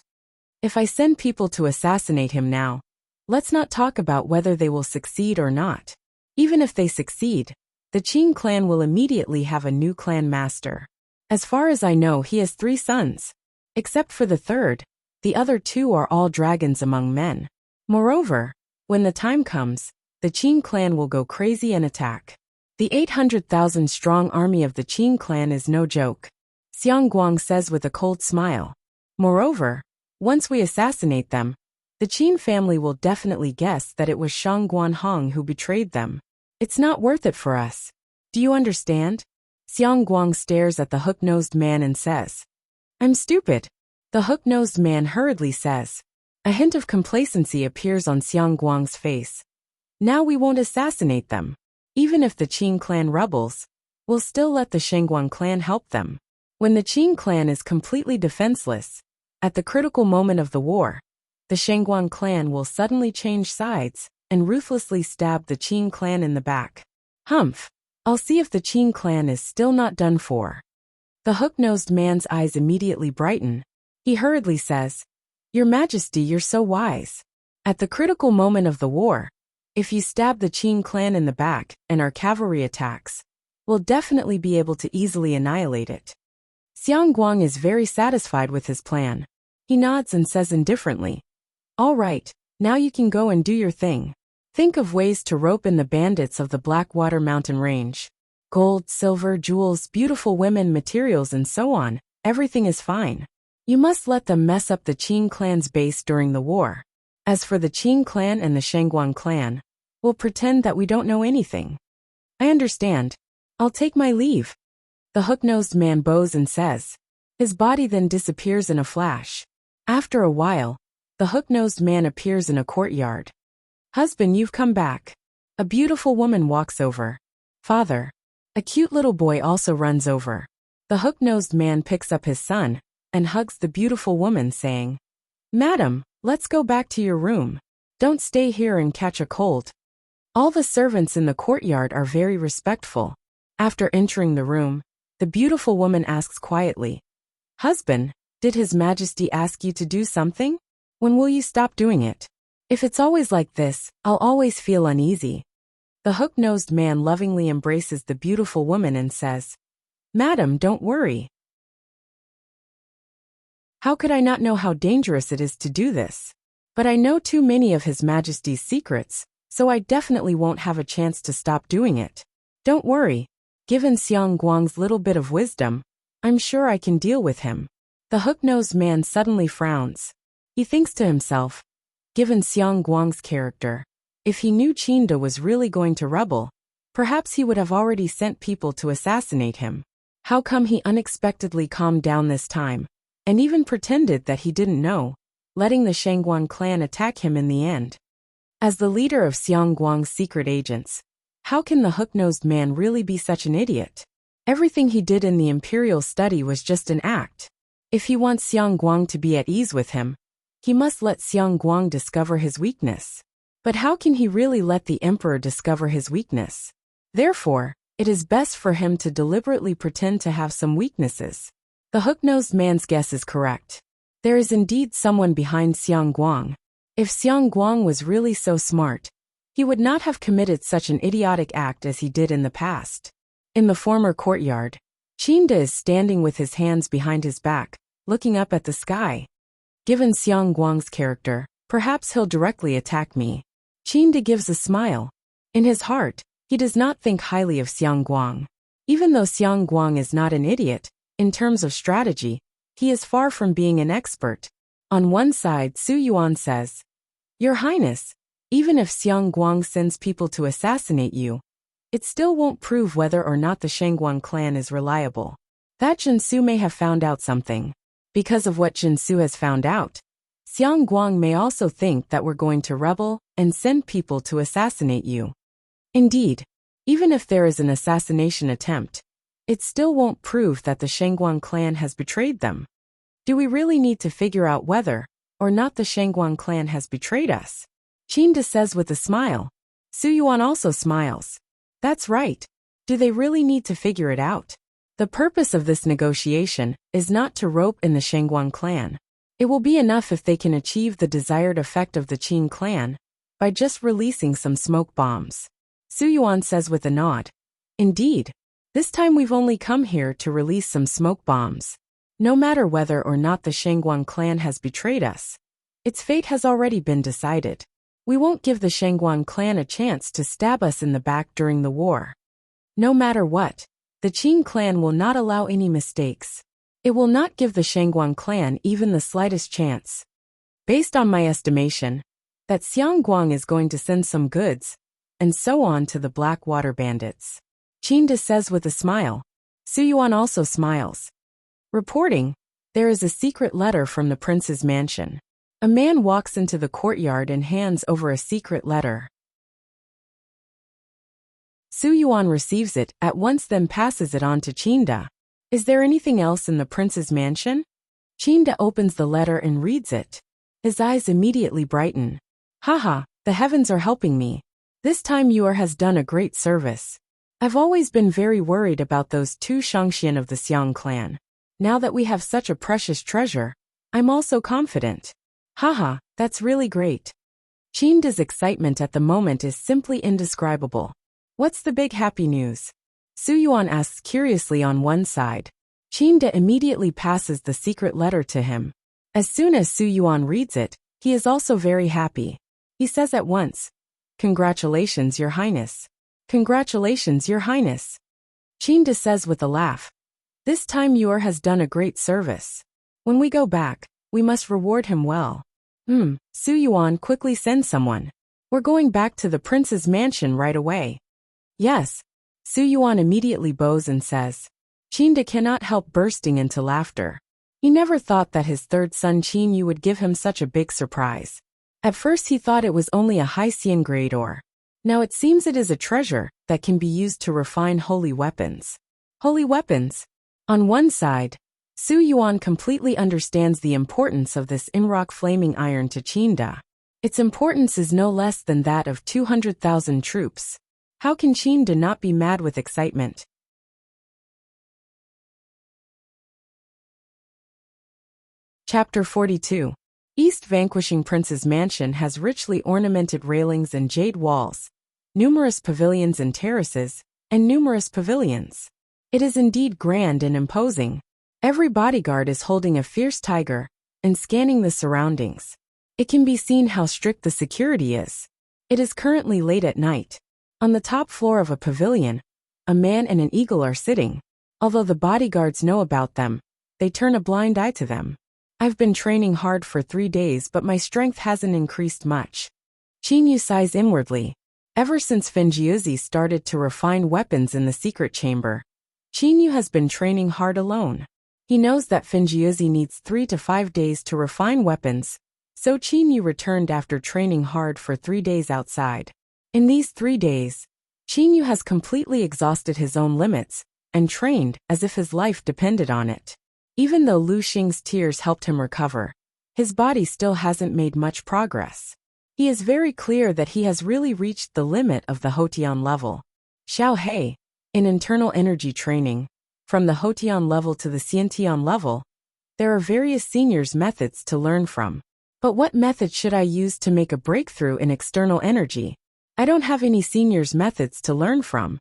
If I send people to assassinate him now, let's not talk about whether they will succeed or not. Even if they succeed, the Qin clan will immediately have a new clan master. As far as I know, he has 3 sons. Except for the third, the other 2 are all dragons among men. Moreover, when the time comes, the Qin clan will go crazy and attack. The 800,000 strong army of the Qin clan is no joke, Xiang Guang says with a cold smile. Moreover, once we assassinate them, the Qin family will definitely guess that it was Shang Guanhong who betrayed them. It's not worth it for us. Do you understand? Xiang Guang stares at the hook-nosed man and says, I'm stupid. The hook-nosed man hurriedly says. A hint of complacency appears on Xiang Guang's face. Now we won't assassinate them. Even if the Qin clan rebels, we'll still let the Shengguan clan help them. When the Qin clan is completely defenseless, at the critical moment of the war, the Shengguan clan will suddenly change sides and ruthlessly stab the Qin clan in the back. Humph! I'll see if the Qin clan is still not done for. The hook-nosed man's eyes immediately brighten. He hurriedly says, Your Majesty, you're so wise. At the critical moment of the war, if you stab the Qin clan in the back and our cavalry attacks, we'll definitely be able to easily annihilate it. Xiang Guang is very satisfied with his plan. He nods and says indifferently, All right, now you can go and do your thing. Think of ways to rope in the bandits of the Blackwater mountain range. Gold, silver, jewels, beautiful women, materials and so on, everything is fine. You must let them mess up the Qin clan's base during the war. As for the Qin clan and the Shengguan clan, we'll pretend that we don't know anything. I understand. I'll take my leave. The hook-nosed man bows and says. His body then disappears in a flash. After a while, the hook-nosed man appears in a courtyard. Husband, you've come back. A beautiful woman walks over. Father. A cute little boy also runs over. The hook-nosed man picks up his son and hugs the beautiful woman saying, Madam, let's go back to your room. Don't stay here and catch a cold. All the servants in the courtyard are very respectful. After entering the room, the beautiful woman asks quietly, Husband, did His Majesty ask you to do something? When will you stop doing it? If it's always like this, I'll always feel uneasy. The hook-nosed man lovingly embraces the beautiful woman and says, Madam, don't worry. How could I not know how dangerous it is to do this? But I know too many of His Majesty's secrets, so I definitely won't have a chance to stop doing it. Don't worry. Given Xiang Guang's little bit of wisdom, I'm sure I can deal with him. The hook-nosed man suddenly frowns. He thinks to himself, given Xiang Guang's character, if he knew Qinda was really going to rebel, perhaps he would have already sent people to assassinate him. How come he unexpectedly calmed down this time, and even pretended that he didn't know, letting the Shangguan clan attack him in the end? As the leader of Xiang Guang's secret agents, how can the hook-nosed man really be such an idiot? Everything he did in the imperial study was just an act. If he wants Xiang Guang to be at ease with him, he must let Xiang Guang discover his weakness. But how can he really let the emperor discover his weakness? Therefore, it is best for him to deliberately pretend to have some weaknesses. The hook-nosed man's guess is correct. There is indeed someone behind Xiang Guang. If Xiang Guang was really so smart, he would not have committed such an idiotic act as he did in the past. In the former courtyard, Qinda is standing with his hands behind his back, looking up at the sky. Given Xiang Guang's character, perhaps he'll directly attack me. Qinda gives a smile. In his heart, he does not think highly of Xiang Guang. Even though Xiang Guang is not an idiot, in terms of strategy, he is far from being an expert. On one side, Su Yuan says, Your Highness, even if Xiang Guang sends people to assassinate you, it still won't prove whether or not the Shangguan clan is reliable. That Jinsu may have found out something. Because of what Jinsu has found out, Xiang Guang may also think that we're going to rebel and send people to assassinate you. Indeed, even if there is an assassination attempt, it still won't prove that the Shangguan clan has betrayed them. Do we really need to figure out whether or not the Shangguan clan has betrayed us? Qinda says with a smile. Su Yuan also smiles. That's right. Do they really need to figure it out? The purpose of this negotiation is not to rope in the Shangguan clan. It will be enough if they can achieve the desired effect of the Qin clan by just releasing some smoke bombs. Su Yuan says with a nod. Indeed, this time we've only come here to release some smoke bombs. No matter whether or not the Shangguan clan has betrayed us, its fate has already been decided. We won't give the Shangguan clan a chance to stab us in the back during the war. No matter what, the Qin clan will not allow any mistakes. It will not give the Shangguan clan even the slightest chance. Based on my estimation, that Xiang Guang is going to send some goods, and so on to the Black Water Bandits. Qinda says with a smile. Su Yuan also smiles. Reporting, there is a secret letter from the prince's mansion. A man walks into the courtyard and hands over a secret letter. Su Yuan receives it at once, then passes it on to Qinda. Is there anything else in the prince's mansion? Qinda opens the letter and reads it. His eyes immediately brighten. Haha, the heavens are helping me. This time Yuer has done a great service. I've always been very worried about those two Shangxian of the Xiang clan. Now that we have such a precious treasure, I'm also confident. Haha, that's really great. Qinda's excitement at the moment is simply indescribable. What's the big happy news? Su Yuan asks curiously on one side. Qinda immediately passes the secret letter to him. As soon as Su Yuan reads it, he is also very happy. He says at once, Congratulations, Your Highness. Congratulations, Your Highness. Qinda says with a laugh. This time Yuer has done a great service. When we go back, we must reward him well. Su Yuan quickly sends someone. We're going back to the prince's mansion right away. Yes. Su Yuan immediately bows and says. Qinda cannot help bursting into laughter. He never thought that his third son Qin Yu would give him such a big surprise. At first he thought it was only a high Xian grade ore. Now it seems it is a treasure that can be used to refine holy weapons. Holy weapons? On one side, Su Yuan completely understands the importance of this Inrock flaming iron to Qinda. Its importance is no less than that of 200,000 troops. How can Qinda not be mad with excitement? Chapter 42. East Vanquishing Prince's mansion has richly ornamented railings and jade walls, numerous pavilions and terraces, and numerous pavilions. It is indeed grand and imposing. Every bodyguard is holding a fierce tiger and scanning the surroundings. It can be seen how strict the security is. It is currently late at night. On the top floor of a pavilion, a man and an eagle are sitting. Although the bodyguards know about them, they turn a blind eye to them. I've been training hard for 3 days, but my strength hasn't increased much. Qin sighs inwardly. Ever since Fengjiuzi started to refine weapons in the secret chamber, Qin has been training hard alone. He knows that Fengjiuzi needs 3 to 5 days to refine weapons, so Qin returned after training hard for 3 days outside. In these 3 days, Qin has completely exhausted his own limits and trained as if his life depended on it. Even though Lu Xing's tears helped him recover, his body still hasn't made much progress. He is very clear that he has really reached the limit of the Hotian level. Xiao He, in internal energy training, from the Hotian level to the Xiantian level, there are various seniors' methods to learn from. But what method should I use to make a breakthrough in external energy? I don't have any seniors' methods to learn from.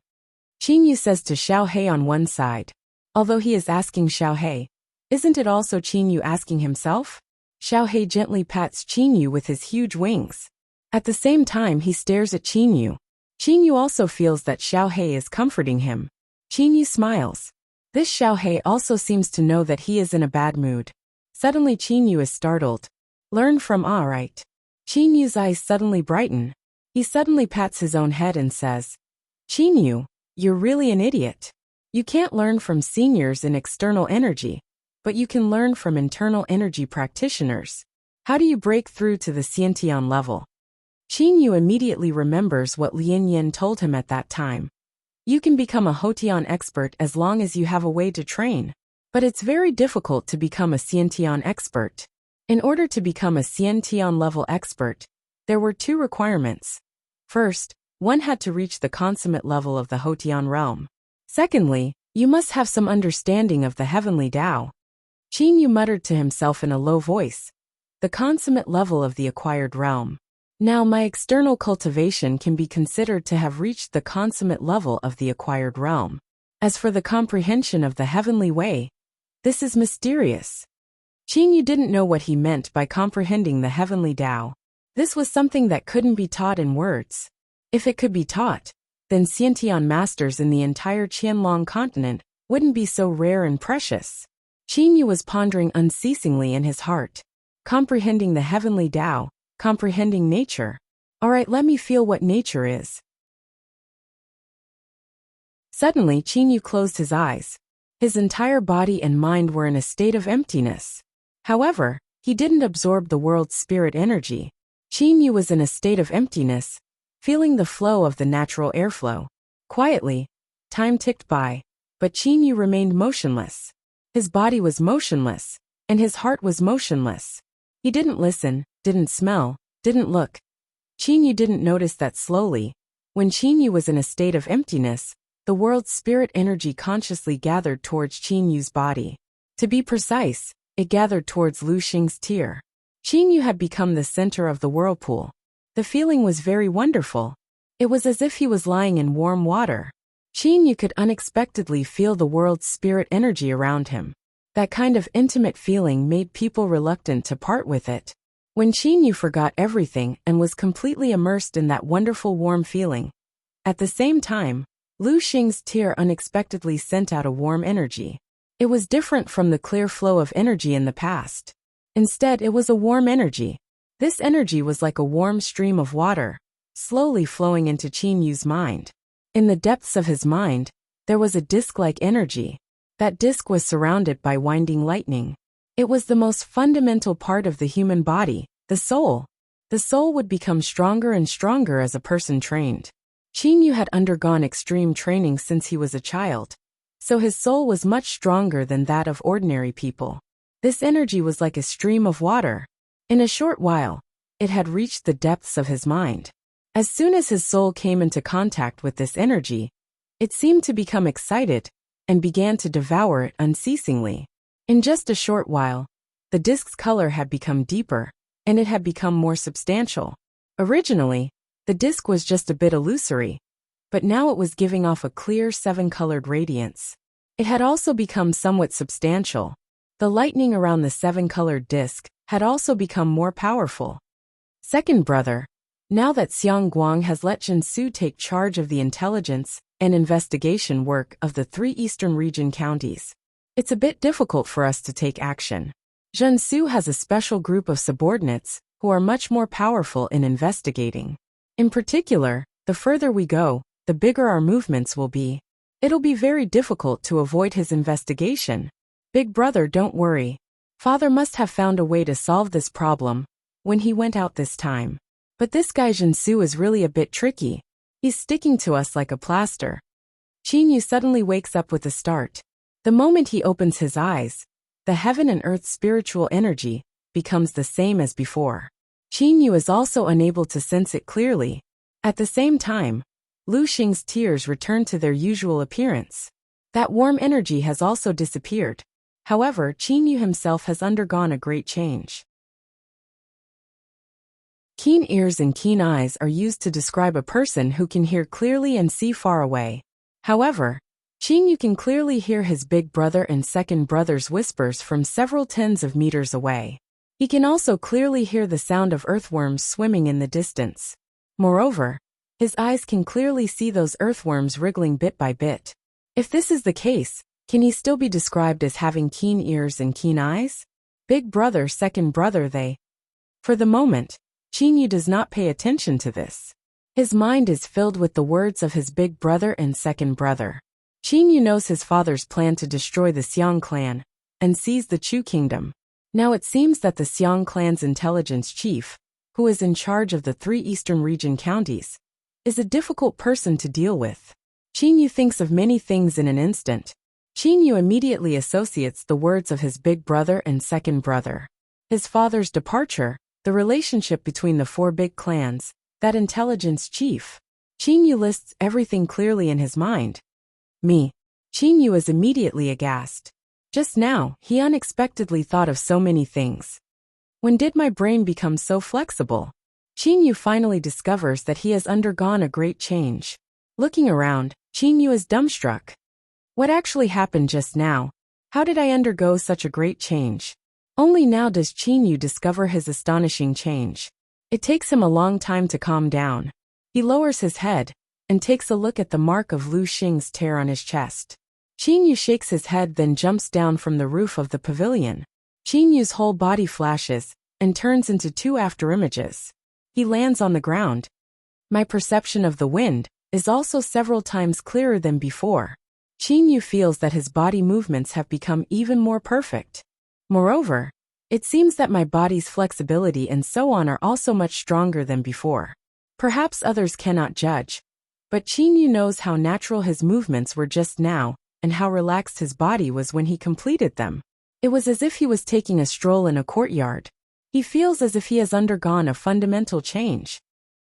Qin says to Xiao He on one side. Although he is asking Xiao He, isn't it also Qin asking himself? Xiao He gently pats Qin with his huge wings. At the same time he stares at Qin. Qin also feels that Xiao He is comforting him. Qin smiles. This Xiao He also seems to know that he is in a bad mood. Suddenly Qin is startled. Learn from right. Qin eyes suddenly brighten. He suddenly pats his own head and says, Qin, you're really an idiot. You can't learn from seniors in external energy, but you can learn from internal energy practitioners. How do you break through to the Xiantian level? Qin immediately remembers what Lin Yin told him at that time. You can become a Hotian expert as long as you have a way to train, but it's very difficult to become a Xiantian expert. In order to become a Xiantian level expert, there were 2 requirements. First, one had to reach the consummate level of the Hotian realm. Secondly, you must have some understanding of the heavenly Tao. Qin muttered to himself in a low voice. The consummate level of the acquired realm. Now my external cultivation can be considered to have reached the consummate level of the acquired realm. As for the comprehension of the heavenly way, this is mysterious. Qin didn't know what he meant by comprehending the heavenly Tao. This was something that couldn't be taught in words. If it could be taught, then Xiantian masters in the entire Qianlong continent wouldn't be so rare and precious. Qin was pondering unceasingly in his heart. Comprehending the heavenly Tao, comprehending nature. Alright, let me feel what nature is. Suddenly Qin closed his eyes. His entire body and mind were in a state of emptiness. However, he didn't absorb the world's spirit energy. Qin was in a state of emptiness, feeling the flow of the natural airflow. Quietly, time ticked by, but Qin remained motionless. His body was motionless, and his heart was motionless. He didn't listen, didn't smell, didn't look. Qin didn't notice that slowly, when Qin was in a state of emptiness, the world's spirit energy consciously gathered towards Qin body. To be precise, it gathered towards Lu Xing's tear. Qin had become the center of the whirlpool. The feeling was very wonderful. It was as if he was lying in warm water. Qin could unexpectedly feel the world's spirit energy around him. That kind of intimate feeling made people reluctant to part with it. When Qin forgot everything and was completely immersed in that wonderful warm feeling. At the same time, Lu Xing's tear unexpectedly sent out a warm energy. It was different from the clear flow of energy in the past. Instead, it was a warm energy. This energy was like a warm stream of water, slowly flowing into Qin mind. In the depths of his mind, there was a disc-like energy. That disc was surrounded by winding lightning. It was the most fundamental part of the human body, the soul. The soul would become stronger and stronger as a person trained. Qin had undergone extreme training since he was a child, so his soul was much stronger than that of ordinary people. This energy was like a stream of water. In a short while, it had reached the depths of his mind. As soon as his soul came into contact with this energy, it seemed to become excited and began to devour it unceasingly. In just a short while, the disc's color had become deeper, and it had become more substantial. Originally, the disc was just a bit illusory, but now it was giving off a clear 7-colored radiance. It had also become somewhat substantial. The lightning around the 7-colored disc had also become more powerful. Second brother, now that Xiang Guang has let Jinsu take charge of the intelligence and investigation work of the 3 eastern region counties. It's a bit difficult for us to take action. Junsu has a special group of subordinates who are much more powerful in investigating. In particular, the further we go, the bigger our movements will be. It'll be very difficult to avoid his investigation. Big brother, don't worry. Father must have found a way to solve this problem when he went out this time. But this guy Junsu is really a bit tricky. He's sticking to us like a plaster. Qinyu suddenly wakes up with a start. The moment he opens his eyes, the heaven and earth's spiritual energy becomes the same as before. Qinyu is also unable to sense it clearly. At the same time, Lu Xing's tears return to their usual appearance. That warm energy has also disappeared. However, Qinyu himself has undergone a great change. Keen ears and keen eyes are used to describe a person who can hear clearly and see far away. However, Qinyu can clearly hear his big brother and second brother's whispers from several tens of meters away. He can also clearly hear the sound of earthworms swimming in the distance. Moreover, his eyes can clearly see those earthworms wriggling bit by bit. If this is the case, can he still be described as having keen ears and keen eyes? Big brother, second brother, they. For the moment, Qinyu does not pay attention to this. His mind is filled with the words of his big brother and second brother. Qinyu knows his father's plan to destroy the Xiang clan and seize the Chu kingdom. Now it seems that the Xiang clan's intelligence chief, who is in charge of the 3 eastern region counties, is a difficult person to deal with. Qinyu thinks of many things in an instant. Qinyu immediately associates the words of his big brother and second brother, his father's departure, the relationship between the 4 big clans, that intelligence chief. Qinyu lists everything clearly in his mind. Me. Qinyu is immediately aghast. Just now, he unexpectedly thought of so many things. When did my brain become so flexible? Qinyu finally discovers that he has undergone a great change. Looking around, Qinyu is dumbstruck. What actually happened just now? How did I undergo such a great change? Only now does Qinyu discover his astonishing change. It takes him a long time to calm down. He lowers his head and takes a look at the mark of Lu Xing's tear on his chest. Qinyu shakes his head, then jumps down from the roof of the pavilion. Qinyu's whole body flashes and turns into 2 afterimages. He lands on the ground. My perception of the wind is also several times clearer than before. Qinyu feels that his body movements have become even more perfect. Moreover, it seems that my body's flexibility and so on are also much stronger than before. Perhaps others cannot judge, but Qinyu knows how natural his movements were just now and how relaxed his body was when he completed them. It was as if he was taking a stroll in a courtyard. He feels as if he has undergone a fundamental change.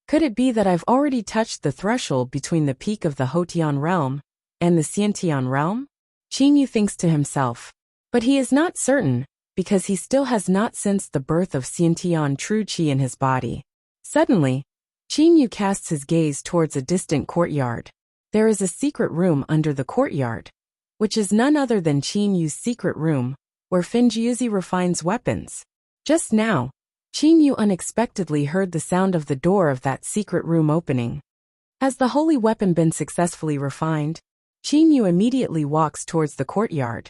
Could it be that I've already touched the threshold between the peak of the Hotian realm and the Xiantian realm? Qinyu thinks to himself. But he is not certain, because he still has not sensed the birth of Xiantian true qi in his body. Suddenly, Qinyu casts his gaze towards a distant courtyard. There is a secret room under the courtyard, which is none other than Qinyu's secret room, where Finjiuzi refines weapons. Just now, Qinyu unexpectedly heard the sound of the door of that secret room opening. Has the holy weapon been successfully refined? Qinyu immediately walks towards the courtyard.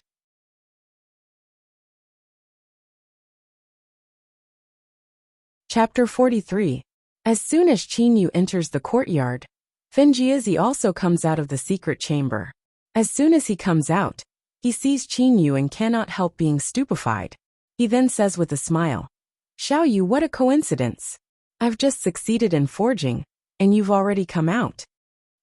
Chapter 43. As soon as Qinyu enters the courtyard, Finjiuzi also comes out of the secret chamber. As soon as he comes out, he sees Qinyu and cannot help being stupefied. He then says with a smile, "Xiaoyu, what a coincidence. I've just succeeded in forging, and you've already come out."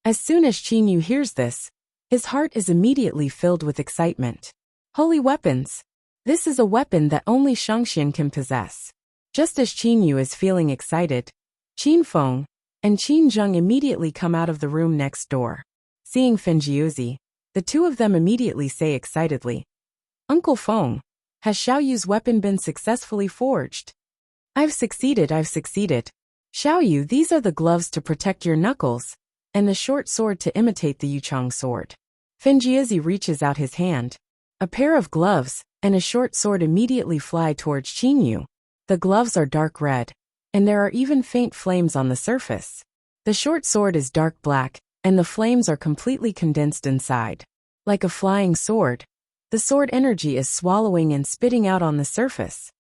As soon as Qinyu hears this, his heart is immediately filled with excitement. Holy weapons! This is a weapon that only Shangxian can possess. Just as Qinyu is feeling excited, Qin Feng and Qin Zheng immediately come out of the room next door. Seeing Finjiuzi, the 2 of them immediately say excitedly, "Uncle Feng, has Xiaoyu's weapon been successfully forged?" I've succeeded. Xiaoyu, these are the gloves to protect your knuckles, and the short sword to imitate the Yuchang sword." Finjiuzi reaches out his hand. A pair of gloves and a short sword immediately fly towards Qinyu. The gloves are dark red, and there are even faint flames on the surface. The short sword is dark black, and the flames are completely condensed inside. Like a flying sword, the sword energy is swallowing and spitting out on the surface.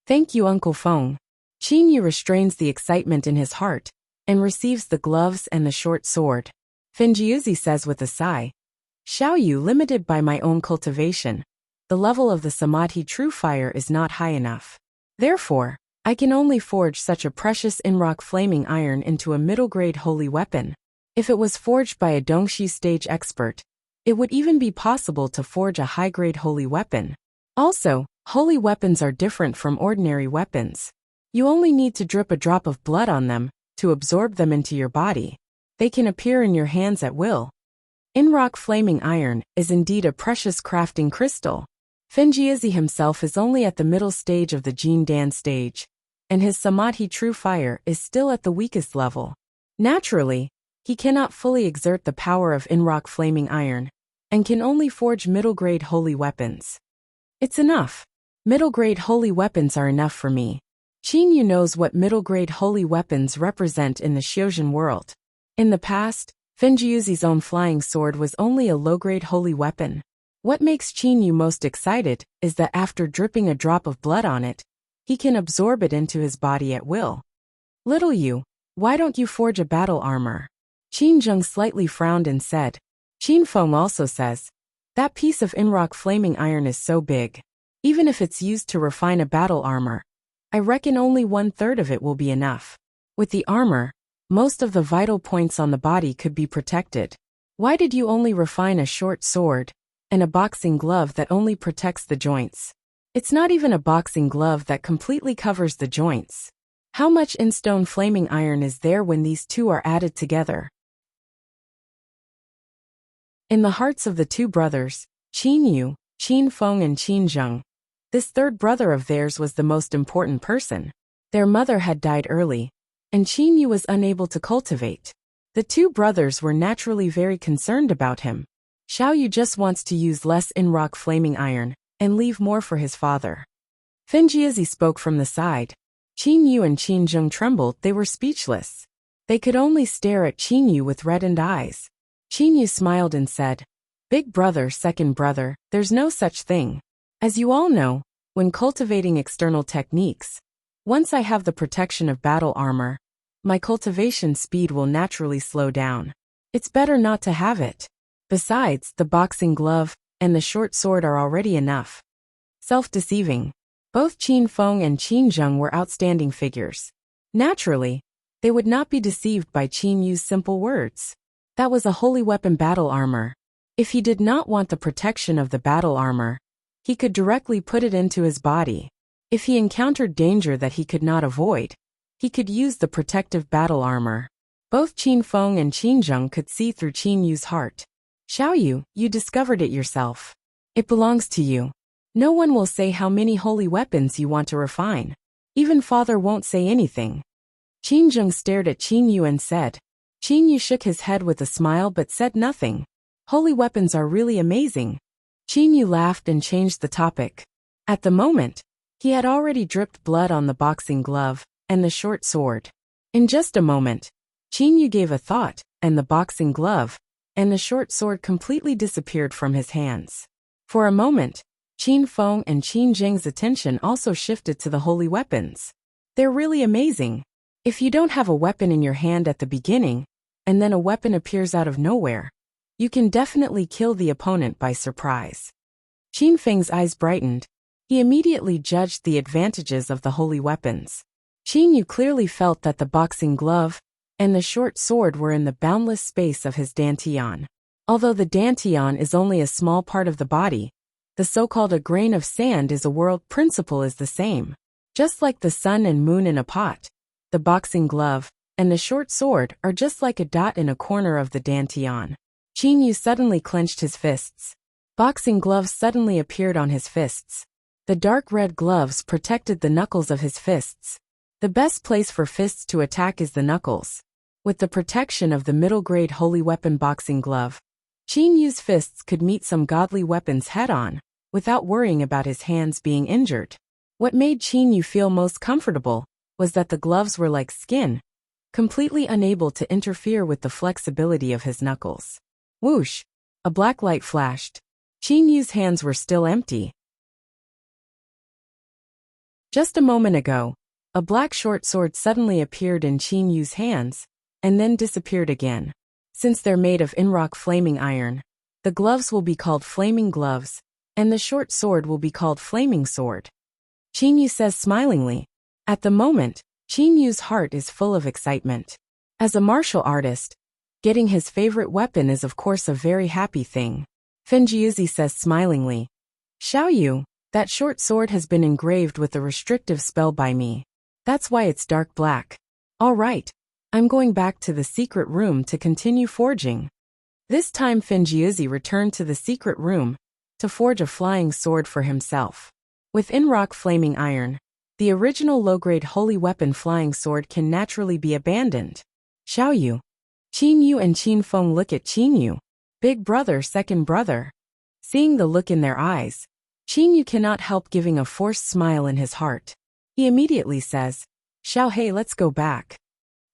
Thank you, Uncle Feng. Qin Yu restrains the excitement in his heart and receives the gloves and the short sword. Fenjiuzi says with a sigh, Xiao Yu, limited by my own cultivation, the level of the Samadhi true fire is not high enough. Therefore, I can only forge such a precious Inrock flaming iron into a middle-grade holy weapon. If it was forged by a Dongxi stage expert, it would even be possible to forge a high-grade holy weapon. Also, holy weapons are different from ordinary weapons. You only need to drip a drop of blood on them to absorb them into your body. They can appear in your hands at will. Inrock flaming iron is indeed a precious crafting crystal. Fenjiuzi himself is only at the middle stage of the Jin Dan stage, and his Samadhi true fire is still at the weakest level. Naturally, he cannot fully exert the power of Inrock flaming iron, and can only forge middle-grade holy weapons. It's enough. Middle-grade holy weapons are enough for me. Qin Yu knows what middle-grade holy weapons represent in the Xiuzhen world. In the past, Fenjiuzi's own flying sword was only a low-grade holy weapon. What makes Qin Yu most excited is that after dripping a drop of blood on it, he can absorb it into his body at will. Little Yu, why don't you forge a battle armor? Qin Zheng slightly frowned and said. Qin Feng also says, that piece of Inrock flaming iron is so big. Even if it's used to refine a battle armor, I reckon only 1/3 of it will be enough. With the armor, most of the vital points on the body could be protected. Why did you only refine a short sword and a boxing glove that only protects the joints? It's not even a boxing glove that completely covers the joints. How much in-stone flaming iron is there when these two are added together? In the hearts of the two brothers, Qin Yu, Qin Feng and Qin Zheng, this third brother of theirs was the most important person. Their mother had died early, and Qin Yu was unable to cultivate. The two brothers were naturally very concerned about him. Xiao Yu just wants to use less Inrock flaming iron and leave more for his father. Fenjiuzi spoke from the side. Qin Yu and Qin Zheng trembled, they were speechless. They could only stare at Qin Yu with reddened eyes. Qin Yu smiled and said, Big brother, second brother, there's no such thing. As you all know, when cultivating external techniques, once I have the protection of battle armor, my cultivation speed will naturally slow down. It's better not to have it. Besides, the boxing glove and the short sword are already enough. Self-deceiving. Both Qin Feng and Qin Zheng were outstanding figures. Naturally, they would not be deceived by Qin Yu's simple words. That was a holy weapon battle armor. If he did not want the protection of the battle armor, he could directly put it into his body. If he encountered danger that he could not avoid, he could use the protective battle armor. Both Qin Feng and Qin Zheng could see through Qin Yu's heart. Xiao Yu, you discovered it yourself. It belongs to you. No one will say how many holy weapons you want to refine. Even father won't say anything. Qin Zheng stared at Qin Yu and said. Qin Yu shook his head with a smile but said nothing. Holy weapons are really amazing. Qin Yu laughed and changed the topic. At the moment, he had already dripped blood on the boxing glove and the short sword. In just a moment, Qin Yu gave a thought, and the boxing glove and the short sword completely disappeared from his hands. For a moment, Qin Feng and Qin Zheng's attention also shifted to the holy weapons. They're really amazing. If you don't have a weapon in your hand at the beginning, and then a weapon appears out of nowhere, you can definitely kill the opponent by surprise. Qin Feng's eyes brightened. He immediately judged the advantages of the holy weapons. Qin Yu clearly felt that the boxing glove and the short sword were in the boundless space of his dantian. Although the dantian is only a small part of the body, the so-called a grain of sand is a world principle is the same. Just like the sun and moon in a pot, the boxing glove and the short sword are just like a dot in a corner of the dantian. Qin Yu suddenly clenched his fists. Boxing gloves suddenly appeared on his fists. The dark red gloves protected the knuckles of his fists. The best place for fists to attack is the knuckles. With the protection of the middle-grade holy weapon boxing glove, Qin Yu's fists could meet some godly weapons head-on, without worrying about his hands being injured. What made Qin Yu feel most comfortable was that the gloves were like skin. completely unable to interfere with the flexibility of his knuckles. Whoosh! A black light flashed. Qin Yu's hands were still empty. Just a moment ago, a black short sword suddenly appeared in Qin Yu's hands, and then disappeared again. Since they're made of in-rock flaming iron, the gloves will be called flaming gloves, and the short sword will be called flaming sword. Qin Yu says smilingly. At the moment, Qin Yu's heart is full of excitement. As a martial artist, getting his favorite weapon is of course a very happy thing. Fenjiuzi says smilingly. Xiao Yu, that short sword has been engraved with a restrictive spell by me. That's why it's dark black. All right, I'm going back to the secret room to continue forging. This time Fenjiuzi returned to the secret room to forge a flying sword for himself. With in-rock flaming iron, the original low-grade holy weapon flying sword can naturally be abandoned. Xiao Yu. Qin Yu and Qin Feng look at Qin Yu. Big brother, second brother. Seeing the look in their eyes, Qin Yu cannot help giving a forced smile in his heart. He immediately says, Xiao Hei, let's go back.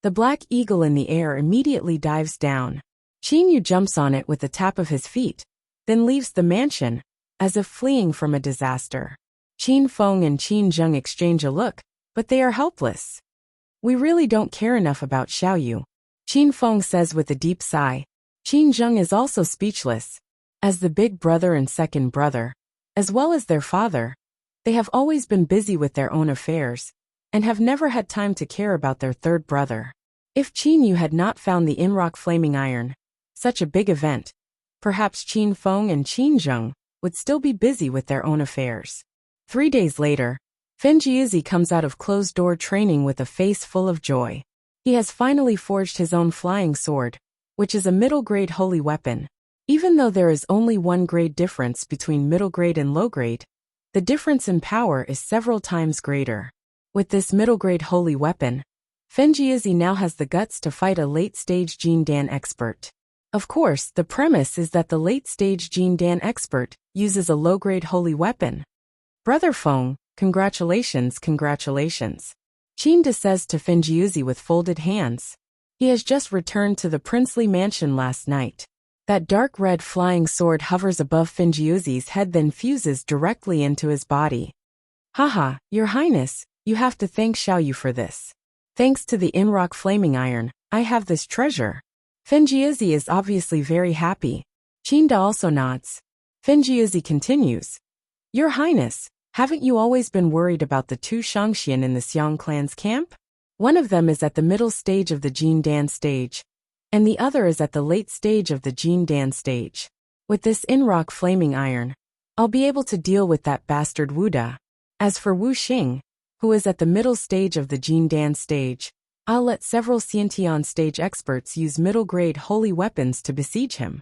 The black eagle in the air immediately dives down. Qin Yu jumps on it with a tap of his feet, then leaves the mansion, as if fleeing from a disaster. Qin Feng and Qin Zheng exchange a look, but they are helpless. We really don't care enough about Xiao Yu, Qin Feng says with a deep sigh. Qin Zheng is also speechless. As the big brother and second brother, as well as their father, they have always been busy with their own affairs, and have never had time to care about their third brother. If Qin Yu had not found the in-rock flaming iron, such a big event, perhaps Qin Feng and Qin Zheng would still be busy with their own affairs. 3 days later, Fenjiuzi comes out of closed-door training with a face full of joy. He has finally forged his own flying sword, which is a middle-grade holy weapon. Even though there is only 1 grade difference between middle grade and low grade, the difference in power is several times greater. With this middle-grade holy weapon, Fenjiuzi now has the guts to fight a late-stage Jin Dan expert. Of course, the premise is that the late-stage Jin Dan expert uses a low-grade holy weapon. Brother Feng, congratulations, congratulations. Qin De says to Fenjiuzi with folded hands. He has just returned to the princely mansion last night. That dark red flying sword hovers above Fenjiuzi's head, then fuses directly into his body. Haha, Your Highness, you have to thank Xiao Yu for this. Thanks to the in-rock flaming iron, I have this treasure. Fenjiuzi is obviously very happy. Qin De also nods. Fenjiuzi continues. Your Highness, haven't you always been worried about the 2 Shangxian in the Xiang clan's camp? One of them is at the middle stage of the Jin Dan stage, and the other is at the late stage of the Jin Dan stage. With this in-rock flaming iron, I'll be able to deal with that bastard Wu Da. As for Wu Xing, who is at the middle stage of the Jin Dan stage, I'll let several Xiantian stage experts use middle-grade holy weapons to besiege him.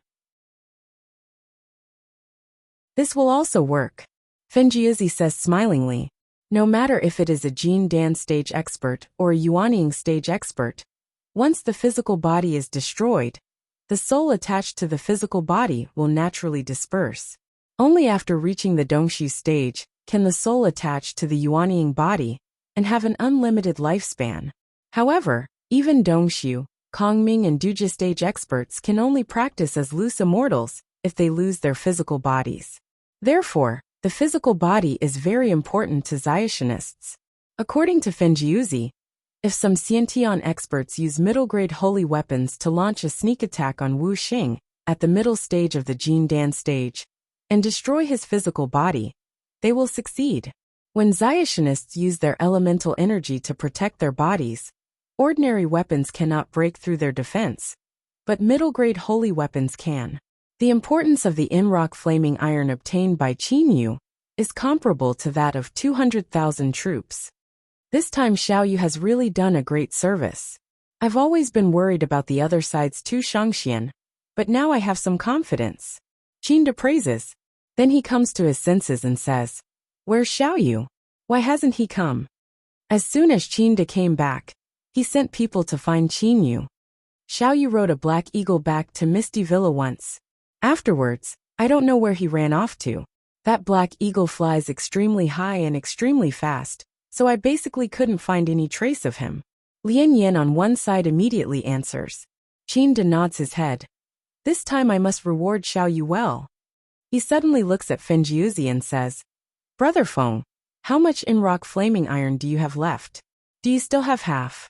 This will also work, Fenjiuzi says smilingly. No matter if it is a Jin Dan stage expert or a Yuanying stage expert, once the physical body is destroyed, the soul attached to the physical body will naturally disperse. Only after reaching the Dongshu stage can the soul attach to the Yuanying body and have an unlimited lifespan. However, even Dongshu, Kongming and Duja stage experts can only practice as loose immortals if they lose their physical bodies. Therefore, the physical body is very important to Zayashinists. According to Fenjiuzi, if some Xiantian experts use middle-grade holy weapons to launch a sneak attack on Wu Xing at the middle stage of the Jin Dan stage and destroy his physical body, they will succeed. When Zayashinists use their elemental energy to protect their bodies, ordinary weapons cannot break through their defense, but middle-grade holy weapons can. The importance of the in-rock flaming iron obtained by Qin Yu is comparable to that of 200,000 troops. This time Xiao Yu has really done a great service. I've always been worried about the other side's 2 Shangxian, but now I have some confidence. Qin De praises. Then he comes to his senses and says, Where's Xiao Yu? Why hasn't he come? As soon as Qin De came back, he sent people to find Qin Yu. Xiao Yu rode a black eagle back to Misty Villa once. Afterwards, I don't know where he ran off to. That black eagle flies extremely high and extremely fast, so I basically couldn't find any trace of him. Lian Yin on one side immediately answers. Qin nods his head. This time I must reward Xiao Yu well. He suddenly looks at Fenjiuzi and says, Brother Feng, how much in-rock flaming iron do you have left? Do you still have half?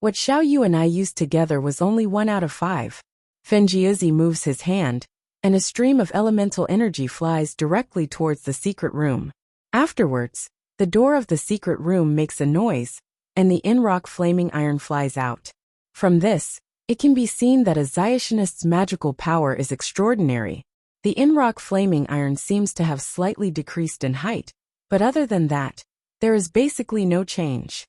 What Xiao Yu and I used together was only 1 out of 5. Fenjiuzi moves his hand, and a stream of elemental energy flies directly towards the secret room. Afterwards, the door of the secret room makes a noise, and the in-rock flaming iron flies out. From this, it can be seen that a Zionist's magical power is extraordinary. The in-rock flaming iron seems to have slightly decreased in height, but other than that, there is basically no change.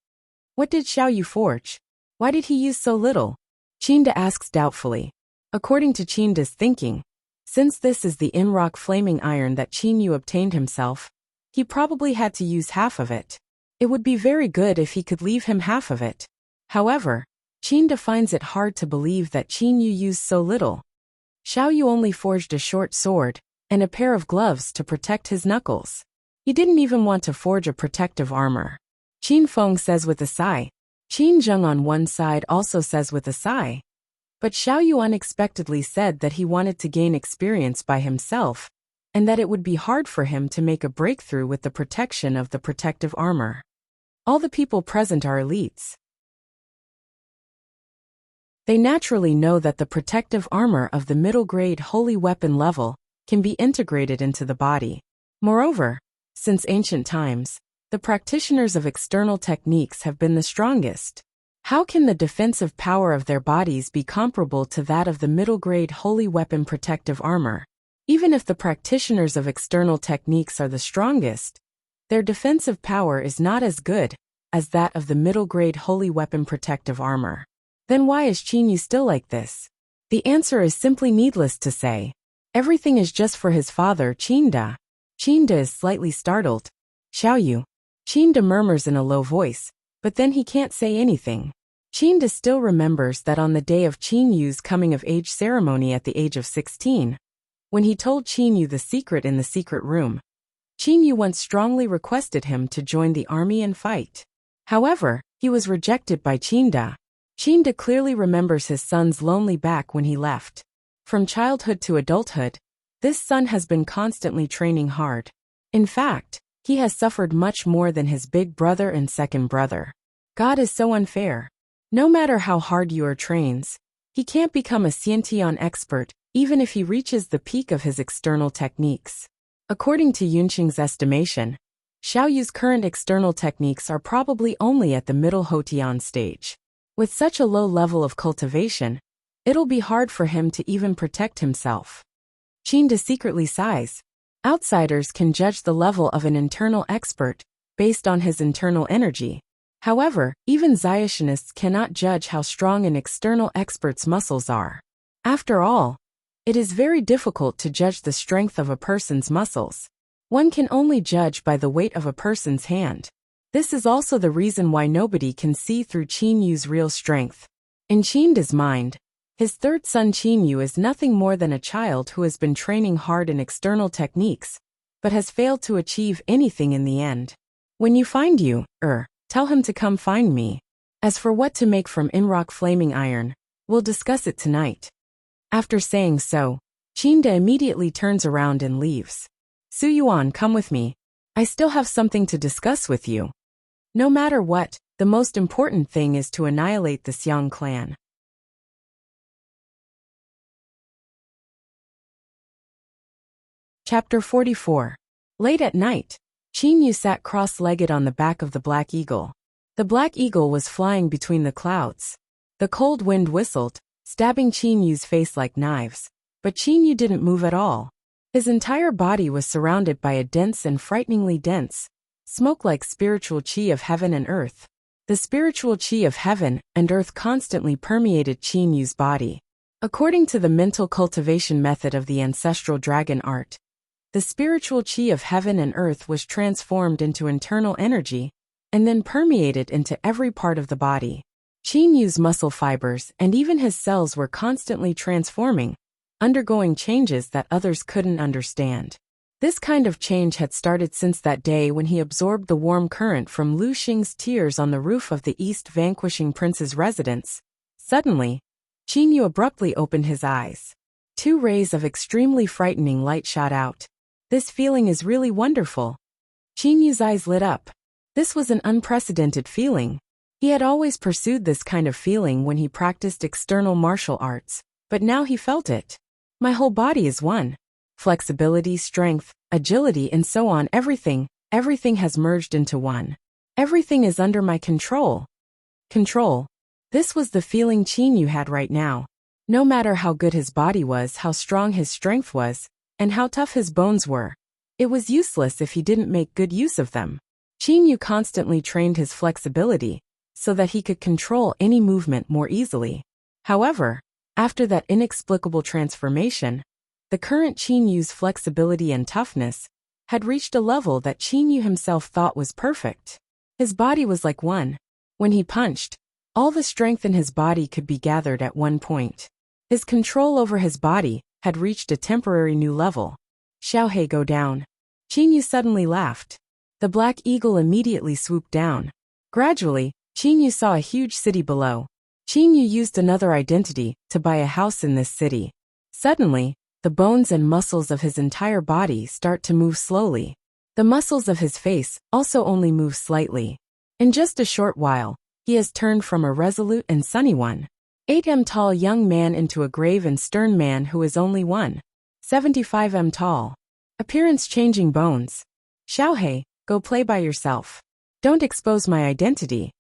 What did Xiao Yu forge? Why did he use so little? Qinda asks doubtfully. According to Qinda's thinking, since this is the in-rock flaming iron that Qin Yu obtained himself, he probably had to use half of it. It would be very good if he could leave him half of it. However, Qinda finds it hard to believe that Qin Yu used so little. Xiao Yu only forged a short sword and a pair of gloves to protect his knuckles. He didn't even want to forge a protective armor. Qin Feng says with a sigh. Qin Zheng on one side also says with a sigh. But Xiao Yu unexpectedly said that he wanted to gain experience by himself, and that it would be hard for him to make a breakthrough with the protection of the protective armor. All the people present are elites. They naturally know that the protective armor of the middle-grade holy weapon level can be integrated into the body. Moreover, since ancient times, the practitioners of external techniques have been the strongest. How can the defensive power of their bodies be comparable to that of the middle-grade holy weapon protective armor? Even if the practitioners of external techniques are the strongest, their defensive power is not as good as that of the middle-grade holy weapon protective armor. Then why is Qin Yu still like this? The answer is simply needless to say. Everything is just for his father, Qinda. Qinda is slightly startled. Xiao Yu. Qinda murmurs in a low voice, but then he can't say anything. Qinda still remembers that on the day of Qin Yu's coming-of-age ceremony at the age of 16, when he told Qin Yu the secret in the secret room, Qin Yu once strongly requested him to join the army and fight. However, he was rejected by Qinda. Qinda clearly remembers his son's lonely back when he left. From childhood to adulthood, this son has been constantly training hard. In fact, he has suffered much more than his big brother and second brother. God is so unfair. No matter how hard you are trains, he can't become a Xiantian expert, even if he reaches the peak of his external techniques. According to Yunqing's estimation, Xiao Yu's current external techniques are probably only at the middle Houtian stage. With such a low level of cultivation, it'll be hard for him to even protect himself. Qinda secretly sighs. Outsiders can judge the level of an internal expert based on his internal energy. However, even Zionists cannot judge how strong an external expert's muscles are. After all, it is very difficult to judge the strength of a person's muscles. One can only judge by the weight of a person's hand. This is also the reason why nobody can see through Qin Yu's real strength. In Qinda's mind, his third son Qin Yu is nothing more than a child who has been training hard in external techniques, but has failed to achieve anything in the end. When you find Yu, tell him to come find me. As for what to make from in-rock flaming iron, we'll discuss it tonight. After saying so, Qinda immediately turns around and leaves. Su Yuan, come with me. I still have something to discuss with you. No matter what, the most important thing is to annihilate the Xiang clan. Chapter 44. Late at night, Qin Yu sat cross-legged on the back of the black eagle. The black eagle was flying between the clouds. The cold wind whistled, stabbing Qin Yu's face like knives, but Qin Yu didn't move at all. His entire body was surrounded by a dense and frighteningly dense, smoke-like spiritual qi of heaven and earth. The spiritual qi of heaven and earth constantly permeated Qin Yu's body. According to the mental cultivation method of the ancestral dragon art, the spiritual qi of heaven and earth was transformed into internal energy and then permeated into every part of the body. Qin Yu's muscle fibers and even his cells were constantly transforming, undergoing changes that others couldn't understand. This kind of change had started since that day when he absorbed the warm current from Lu Xing's tears on the roof of the East Vanquishing Prince's residence. Suddenly, Qin Yu abruptly opened his eyes. 2 rays of extremely frightening light shot out. This feeling is really wonderful. Qin Yu's eyes lit up. This was an unprecedented feeling. He had always pursued this kind of feeling when he practiced external martial arts, but now he felt it. My whole body is one. Flexibility, strength, agility, and so on, everything has merged into one. Everything is under my control. Control. This was the feeling Qin Yu had right now. No matter how good his body was, how strong his strength was, and how tough his bones were, it was useless if he didn't make good use of them. Qin Yu constantly trained his flexibility so that he could control any movement more easily. However, after that inexplicable transformation, the current Qin Yu's flexibility and toughness had reached a level that Qin Yu himself thought was perfect. His body was like one. When he punched, all the strength in his body could be gathered at one point. His control over his body had reached a temporary new level. Xiaohei, go down. Qin Yu suddenly laughed. The black eagle immediately swooped down. Gradually, Qin Yu saw a huge city below. Qin Yu used another identity to buy a house in this city. Suddenly, the bones and muscles of his entire body start to move slowly. The muscles of his face also only move slightly. In just a short while, he has turned from a resolute and sunny 1.8 tall young man into a grave and stern man who is only 1.75 tall. Appearance-changing bones. Xiaohei, go play by yourself. Don't expose my identity.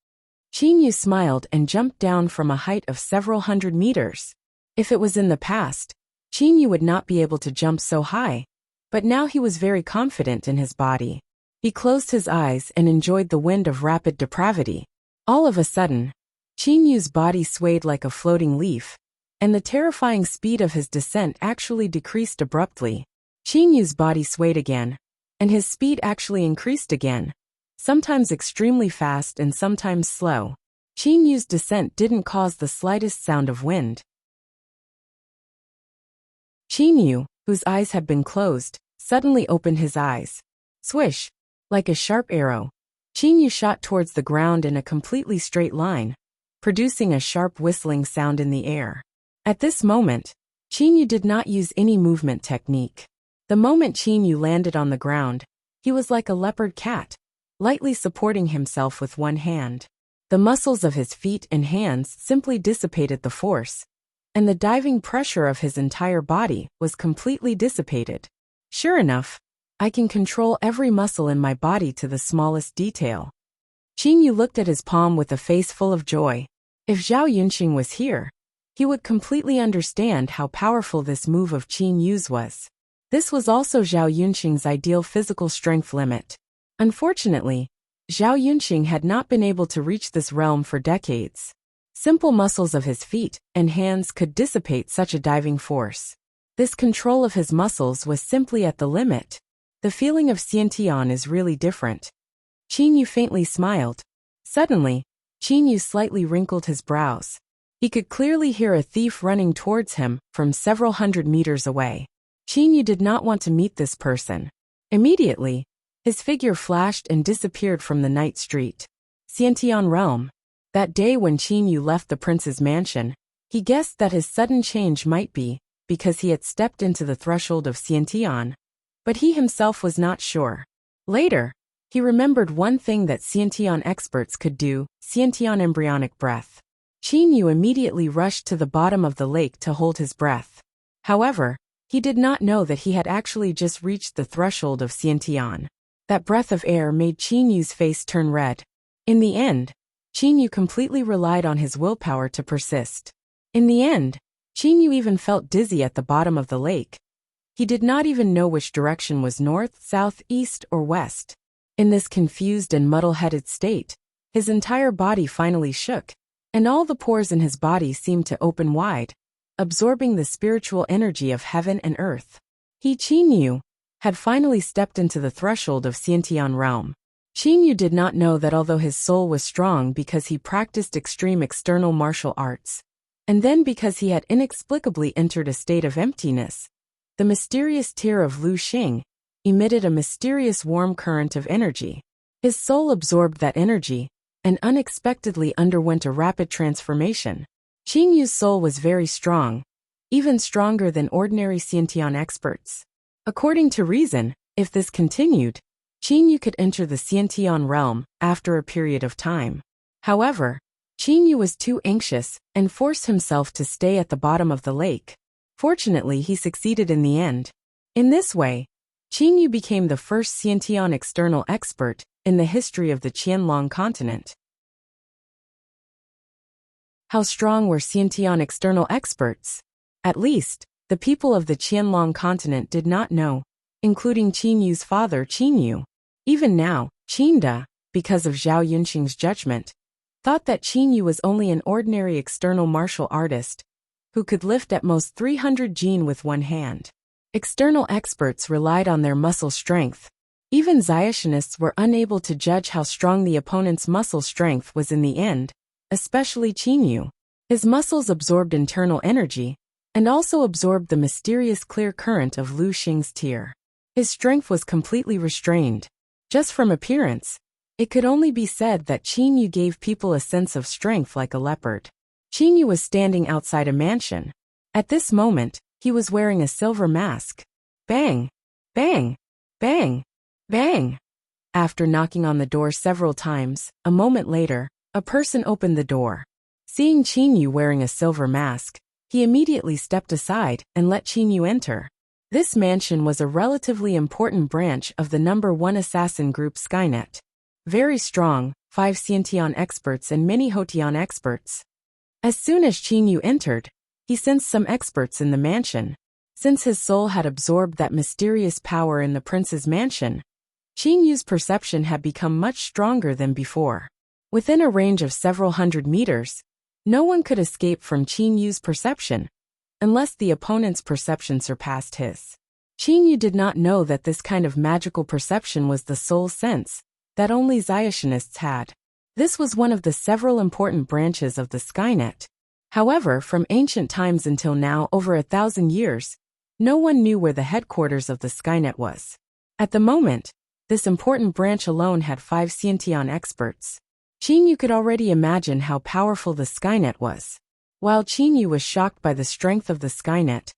Qin Yu smiled and jumped down from a height of several hundred meters. If it was in the past, Qin Yu would not be able to jump so high, but now he was very confident in his body. He closed his eyes and enjoyed the wind of rapid depravity. All of a sudden, Qin Yu's body swayed like a floating leaf, and the terrifying speed of his descent actually decreased abruptly. Qin Yu's body swayed again, and his speed actually increased again, sometimes extremely fast and sometimes slow. Qin Yu's descent didn't cause the slightest sound of wind. Qin Yu, whose eyes had been closed, suddenly opened his eyes. Swish! Like a sharp arrow, Qin Yu shot towards the ground in a completely straight line, producing a sharp whistling sound in the air. At this moment, Qin Yu did not use any movement technique. The moment Qin Yu landed on the ground, he was like a leopard cat, lightly supporting himself with one hand. The muscles of his feet and hands simply dissipated the force, and the diving pressure of his entire body was completely dissipated. Sure enough, I can control every muscle in my body to the smallest detail. Qin Yu looked at his palm with a face full of joy. If Zhao Yunqing was here, he would completely understand how powerful this move of Qin Yu's was. This was also Zhao Yunqing's ideal physical strength limit. Unfortunately, Zhao Yunqing had not been able to reach this realm for decades. Simple muscles of his feet and hands could dissipate such a diving force. This control of his muscles was simply at the limit. The feeling of Xiantian is really different. Qin Yu faintly smiled. Suddenly, Qin Yu slightly wrinkled his brows. He could clearly hear a thief running towards him from several hundred meters away. Qin Yu did not want to meet this person. Immediately, his figure flashed and disappeared from the night street. Xiantian realm. That day when Qin Yu left the prince's mansion, he guessed that his sudden change might be because he had stepped into the threshold of Xiantian, but he himself was not sure. Later, he remembered one thing that Xiantian experts could do: Xiantian embryonic breath. Qin Yu immediately rushed to the bottom of the lake to hold his breath. However, he did not know that he had actually just reached the threshold of Xiantian. That breath of air made Qin Yu's face turn red. In the end, Qin Yu completely relied on his willpower to persist. In the end, Qin Yu even felt dizzy at the bottom of the lake. He did not even know which direction was north, south, east, or west. In this confused and muddle-headed state, his entire body finally shook, and all the pores in his body seemed to open wide, absorbing the spiritual energy of heaven and earth. He, Qin Yu, had finally stepped into the threshold of Xiantian realm. Qin Yu did not know that although his soul was strong because he practiced extreme external martial arts, and then because he had inexplicably entered a state of emptiness, the mysterious tear of Lu Xing emitted a mysterious warm current of energy. His soul absorbed that energy and unexpectedly underwent a rapid transformation. Qin Yu's soul was very strong, even stronger than ordinary Xiantian experts. According to reason, if this continued, Qin Yu could enter the Xiantian realm after a period of time. However, Qin Yu was too anxious and forced himself to stay at the bottom of the lake. Fortunately, he succeeded in the end. In this way, Qin Yu became the first Xiantian external expert in the history of the Qianlong continent. How strong were Xiantian external experts? At least, the people of the Qianlong continent did not know, including Qin Yu's father Qin Yu. Even now, Qin Da, because of Zhao Yunqing's judgment, thought that Qin Yu was only an ordinary external martial artist who could lift at most 300 jin with one hand. External experts relied on their muscle strength. Even Zayashinists were unable to judge how strong the opponent's muscle strength was in the end, especially Qin Yu. His muscles absorbed internal energy and also absorbed the mysterious clear current of Lu Xing's tear. His strength was completely restrained. Just from appearance, it could only be said that Qin Yu gave people a sense of strength like a leopard. Qin Yu was standing outside a mansion. At this moment, he was wearing a silver mask. Bang! Bang! Bang! Bang! After knocking on the door several times, a moment later, a person opened the door. Seeing Qin Yu wearing a silver mask, he immediately stepped aside and let Qin Yu enter. This mansion was a relatively important branch of the #1 assassin group Skynet. Very strong, 5 Xiantian experts and many Hotian experts. As soon as Qin Yu entered, he sensed some experts in the mansion. Since his soul had absorbed that mysterious power in the prince's mansion, Qin Yu's perception had become much stronger than before. Within a range of several hundred meters, no one could escape from Qin Yu's perception, unless the opponent's perception surpassed his. Qin Yu did not know that this kind of magical perception was the soul sense that only Zayashinists had. This was one of the several important branches of the Skynet. However, from ancient times until now, over 1,000 years, no one knew where the headquarters of the Skynet was. At the moment, this important branch alone had 5 Xiantian experts. Qin Yu could already imagine how powerful the Skynet was. While Qin Yu was shocked by the strength of the Skynet,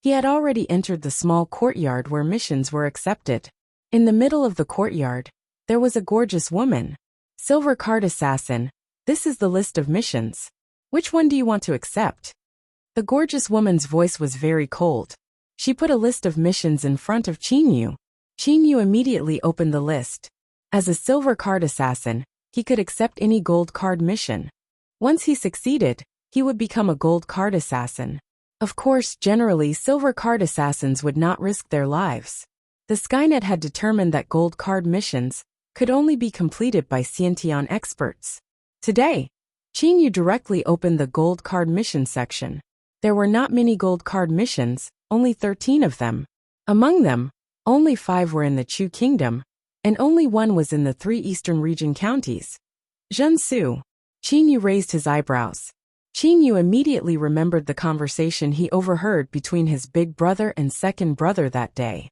he had already entered the small courtyard where missions were accepted. In the middle of the courtyard, there was a gorgeous woman. Silver Card Assassin, this is the list of missions. Which one do you want to accept? The gorgeous woman's voice was very cold. She put a list of missions in front of Qin Yu. Qin Yu immediately opened the list. As a Silver Card Assassin, he could accept any gold card mission. Once he succeeded, he would become a gold card assassin. Of course, generally, Silver Card Assassins would not risk their lives. The Skynet had determined that gold card missions could only be completed by Xiantian experts. Today, Qin Yu directly opened the gold card mission section. There were not many gold card missions, only 13 of them. Among them, only 5 were in the Chu Kingdom, and only 1 was in the 3 eastern region counties. Zhensu. Qin Yu raised his eyebrows. Qin Yu immediately remembered the conversation he overheard between his big brother and second brother that day.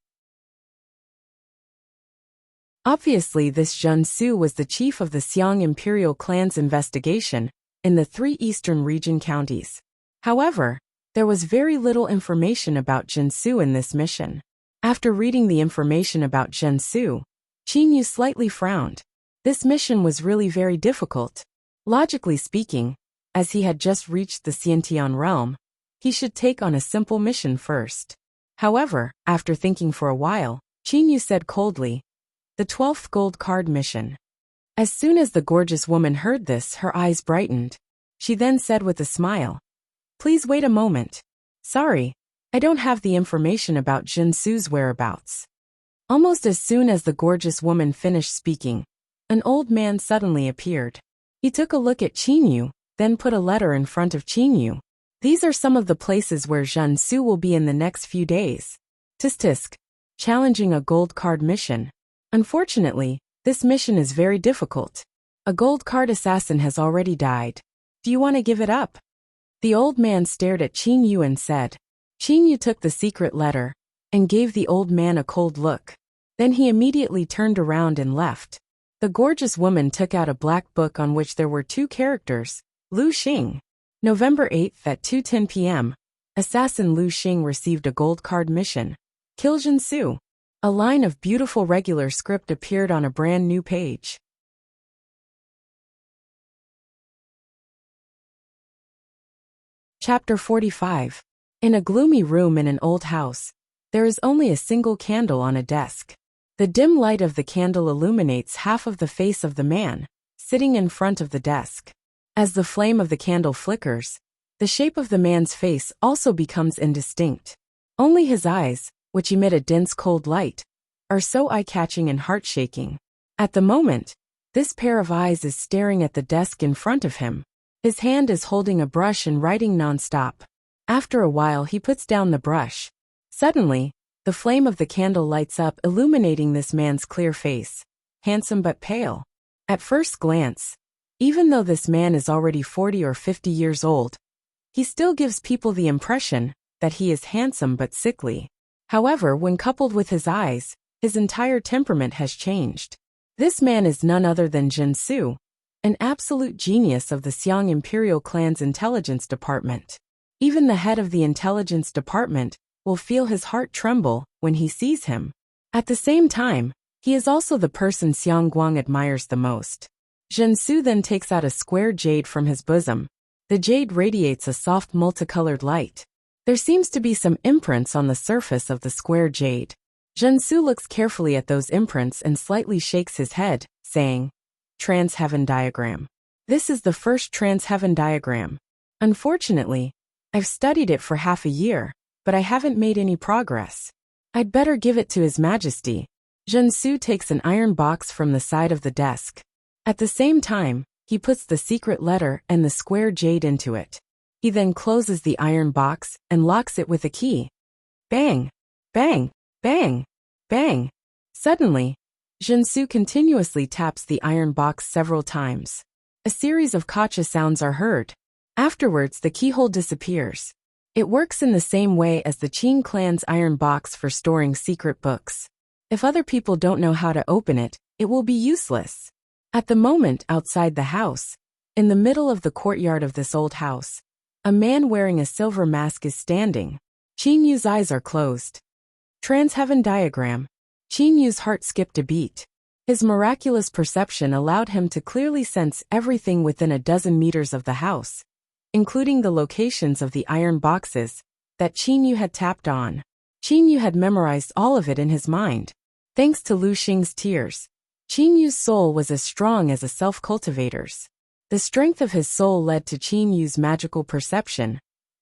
Obviously, this Zhensu was the chief of the Xiang imperial clan's investigation in the 3 eastern region counties. However, there was very little information about Zhensu in this mission. After reading the information about Zhensu, Qin Yu slightly frowned. This mission was really very difficult. Logically speaking, as he had just reached the Xiantian realm, he should take on a simple mission first. However, after thinking for a while, Qin Yu said coldly, "The 12th gold card mission." As soon as the gorgeous woman heard this, her eyes brightened. She then said with a smile, "Please wait a moment. Sorry, I don't have the information about Zhensu's whereabouts." Almost as soon as the gorgeous woman finished speaking, an old man suddenly appeared. He took a look at Qin Yu, then put a letter in front of Qin Yu. "These are some of the places where Zhensu will be in the next few days. Tisk. Challenging a gold card mission. Unfortunately, this mission is very difficult. A gold card assassin has already died. Do you want to give it up?" The old man stared at Qin Yu and said. Qin Yu took the secret letter and gave the old man a cold look. Then he immediately turned around and left. The gorgeous woman took out a black book on which there were 2 characters, Lu Xing. November 8th at 2:10 p.m., assassin Lu Xing received a gold card mission. Kill Jinsu. A line of beautiful regular script appeared on a brand new page. Chapter 45. In a gloomy room in an old house, there is only a single candle on a desk. The dim light of the candle illuminates half of the face of the man, sitting in front of the desk. As the flame of the candle flickers, the shape of the man's face also becomes indistinct. Only his eyes, which emit a dense cold light, are so eye-catching and heart-shaking. At the moment, this pair of eyes is staring at the desk in front of him. His hand is holding a brush and writing non-stop. After a while he puts down the brush. Suddenly, the flame of the candle lights up, illuminating this man's clear face, handsome but pale. At first glance, even though this man is already 40 or 50 years old, he still gives people the impression that he is handsome but sickly. However, when coupled with his eyes, his entire temperament has changed. This man is none other than Jinsu, an absolute genius of the Xiang Imperial clan's intelligence department. Even the head of the intelligence department will feel his heart tremble when he sees him. At the same time, he is also the person Xiang Guang admires the most. Jinsu then takes out a square jade from his bosom. The jade radiates a soft multicolored light. There seems to be some imprints on the surface of the square jade. Jinsu looks carefully at those imprints and slightly shakes his head, saying, "Trans-heaven diagram. This is the first trans-heaven diagram. Unfortunately, I've studied it for half a year, but I haven't made any progress. I'd better give it to His Majesty." Jinsu takes an iron box from the side of the desk. At the same time, he puts the secret letter and the square jade into it. He then closes the iron box and locks it with a key. Bang! Bang! Bang! Bang! Suddenly, Jinsu continuously taps the iron box several times. A series of kacha sounds are heard. Afterwards, the keyhole disappears. It works in the same way as the Qing clan's iron box for storing secret books. If other people don't know how to open it, it will be useless. At the moment outside the house, in the middle of the courtyard of this old house, a man wearing a silver mask is standing. Qin Yu's eyes are closed. Trans-heaven diagram. Qin Yu's heart skipped a beat. His miraculous perception allowed him to clearly sense everything within a dozen meters of the house, including the locations of the iron boxes that Qin Yu had tapped on. Qin Yu had memorized all of it in his mind. Thanks to Lu Xing's tears, Qin Yu's soul was as strong as a self-cultivator's. The strength of his soul led to Qin Yu's magical perception,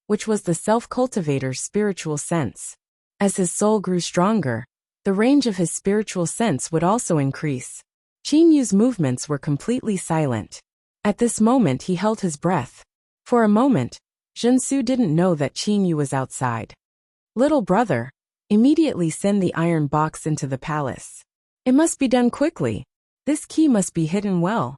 which was the self-cultivator's spiritual sense. As his soul grew stronger, the range of his spiritual sense would also increase. Qin Yu's movements were completely silent. At this moment he held his breath. For a moment, Jinsu didn't know that Qin Yu was outside. "Little brother, immediately send the iron box into the palace. It must be done quickly. This key must be hidden well."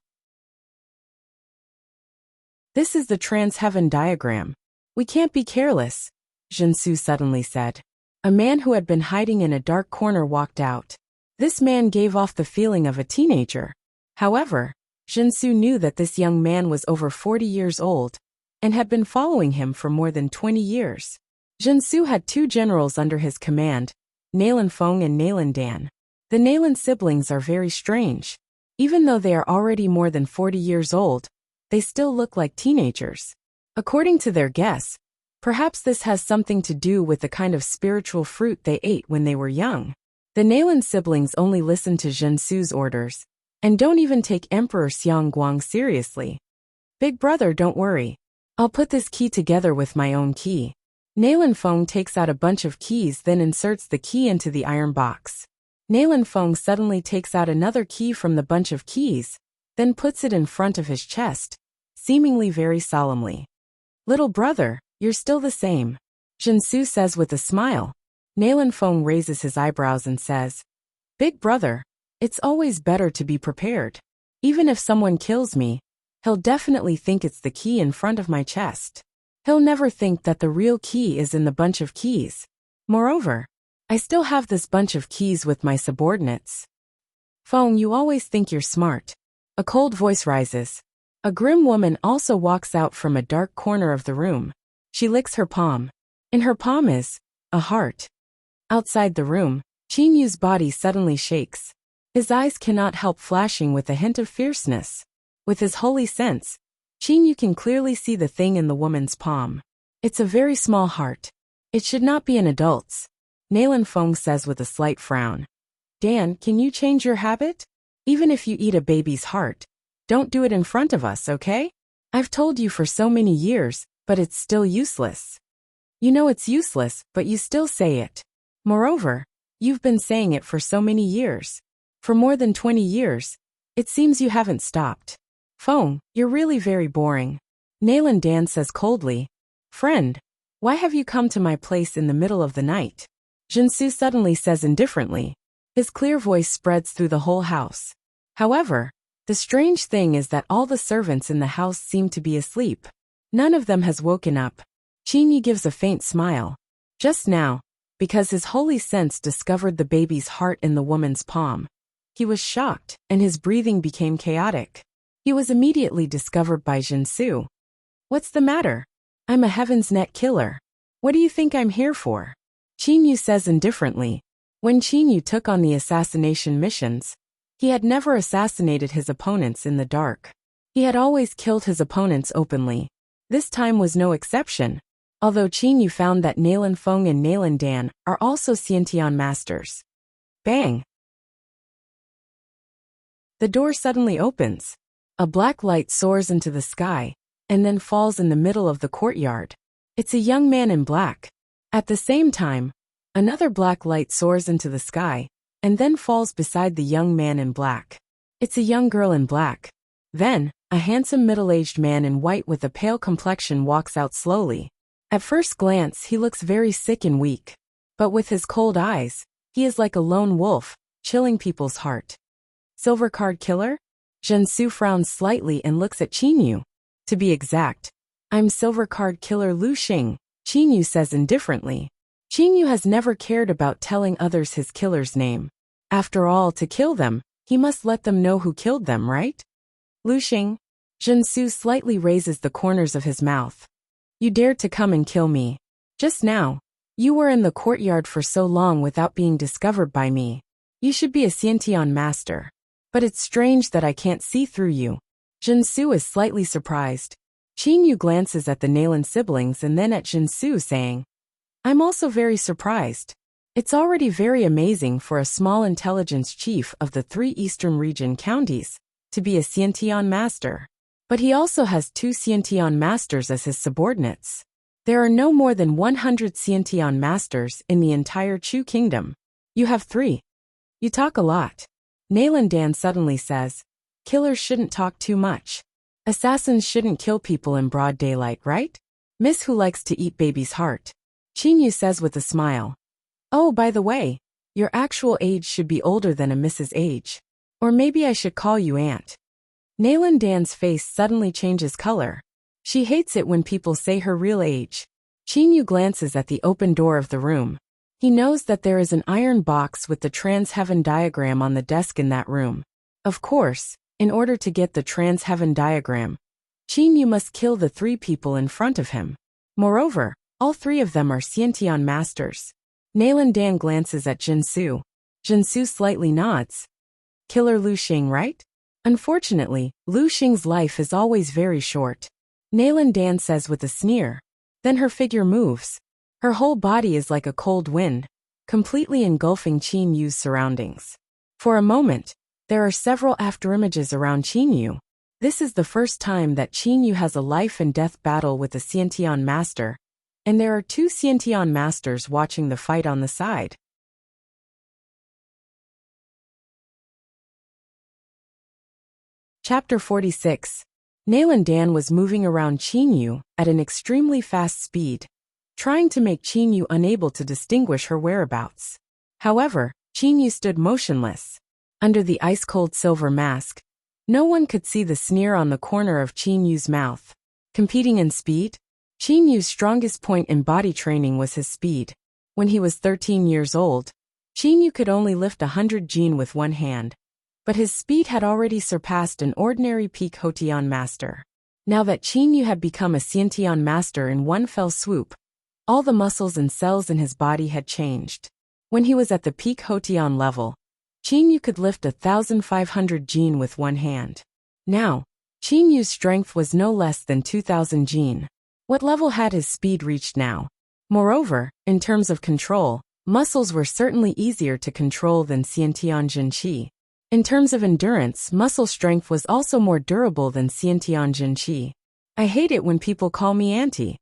"This is the trans-heaven diagram. We can't be careless," Jinsu suddenly said. A man who had been hiding in a dark corner walked out. This man gave off the feeling of a teenager. However, Jinsu knew that this young man was over 40 years old and had been following him for more than 20 years. Jinsu had 2 generals under his command, Nalan Feng and Nalan Dan. The Nalan siblings are very strange. Even though they are already more than 40 years old, they still look like teenagers. According to their guess, perhaps this has something to do with the kind of spiritual fruit they ate when they were young. The Nalan siblings only listen to Jinsu's orders and don't even take Emperor Xiang Guang seriously. "Big brother, don't worry. I'll put this key together with my own key." Nalan Feng takes out a bunch of keys, then inserts the key into the iron box. Nalan Feng suddenly takes out another key from the bunch of keys, then puts it in front of his chest, seemingly very solemnly. "Little brother, you're still the same," Jinsu says with a smile. Nalan Feng raises his eyebrows and says, "Big brother, it's always better to be prepared. Even if someone kills me, he'll definitely think it's the key in front of my chest. He'll never think that the real key is in the bunch of keys. Moreover, I still have this bunch of keys with my subordinates. Feng, you always think you're smart. A cold voice rises. A grim woman also walks out from a dark corner of the room. She licks her palm. In her palm is a heart. Outside the room, Qin Yu's body suddenly shakes. His eyes cannot help flashing with a hint of fierceness. With his holy sense, Qin Yu can clearly see the thing in the woman's palm. It's a very small heart. It should not be an adult's. Nalan Feng says with a slight frown. Dan, can you change your habit? Even if you eat a baby's heart, don't do it in front of us, okay? I've told you for so many years, but it's still useless. You know it's useless, but you still say it. Moreover, you've been saying it for so many years. For more than 20 years. It seems you haven't stopped. Feng, you're really very boring. Nalan Dan says coldly. Friend, why have you come to my place in the middle of the night? Jinsu suddenly says indifferently. His clear voice spreads through the whole house. However, the strange thing is that all the servants in the house seem to be asleep. None of them has woken up. Qin Yu gives a faint smile. Just now, because his holy sense discovered the baby's heart in the woman's palm. He was shocked, and his breathing became chaotic. He was immediately discovered by Jinsu. What's the matter? I'm a Heaven's Net killer. What do you think I'm here for? Qin Yu says indifferently. When Qin Yu took on the assassination missions, he had never assassinated his opponents in the dark. He had always killed his opponents openly. This time was no exception, although Qin Yu found that Nalan Feng and Nalan Dan are also Xiantian masters. Bang! The door suddenly opens. A black light soars into the sky, and then falls in the middle of the courtyard. It's a young man in black. At the same time, another black light soars into the sky, and then falls beside the young man in black. It's a young girl in black. Then, a handsome middle-aged man in white with a pale complexion walks out slowly. At first glance he looks very sick and weak. But with his cold eyes, he is like a lone wolf, chilling people's heart. Silver Card Killer? Jinsu frowns slightly and looks at Qin Yu. To be exact, I'm Silver Card Killer Lu Xing, Qin Yu says indifferently. Qin Yu has never cared about telling others his killer's name. After all, to kill them, he must let them know who killed them, right? Lu Xing. Jinsu slightly raises the corners of his mouth. You dared to come and kill me. Just now, you were in the courtyard for so long without being discovered by me. You should be a Xiantian master. But it's strange that I can't see through you. Jinsu is slightly surprised. Qin Yu glances at the Nalan siblings and then at Jinsu saying, I'm also very surprised. It's already very amazing for a small intelligence chief of the 3 Eastern region counties to be a Xiantian master. But he also has 2 Xiantian masters as his subordinates. There are no more than 100 Xiantian masters in the entire Chu kingdom. You have 3. You talk a lot. Nalan Dan suddenly says, Killers shouldn't talk too much. Assassins shouldn't kill people in broad daylight, right? Miss who likes to eat baby's heart. Qin Yu says with a smile. Oh, by the way, your actual age should be older than a Mrs. age. Or maybe I should call you Aunt. Nalan Dan's face suddenly changes color. She hates it when people say her real age. Qin Yu glances at the open door of the room. He knows that there is an iron box with the trans-heaven diagram on the desk in that room. Of course, in order to get the trans-heaven diagram, Qin Yu must kill the 3 people in front of him. Moreover, all 3 of them are Xiantian masters. Nalan Dan glances at Jinsu. Jinsu slightly nods. Killer Lu Xing, right? Unfortunately, Lu Xing's life is always very short. Nalan Dan says with a sneer. Then her figure moves. Her whole body is like a cold wind, completely engulfing Qin Yu's surroundings. For a moment, there are several afterimages around Qin Yu. This is the first time that Qin Yu has a life and death battle with a Xiantian master, and there are 2 Xiantian masters watching the fight on the side. Chapter 46. Nalan Dan was moving around Qin Yu at an extremely fast speed, trying to make Qin Yu unable to distinguish her whereabouts. However, Qin Yu stood motionless. Under the ice-cold silver mask, no one could see the sneer on the corner of Qin Yu's mouth. Competing in speed? Qin Yu's strongest point in body training was his speed. When he was 13 years old, Qin Yu could only lift 100 jin with one hand, but his speed had already surpassed an ordinary peak Hotian master. Now that Qin Yu had become a Xiantian master in one fell swoop, all the muscles and cells in his body had changed. When he was at the peak Hotian level, Qin Yu could lift 1,500 jin with one hand. Now, Qin Yu's strength was no less than 2,000 jin. What level had his speed reached now? Moreover, in terms of control, muscles were certainly easier to control than Xiantian Jinqi. In terms of endurance, muscle strength was also more durable than Xiantian Jinqi. I hate it when people call me auntie.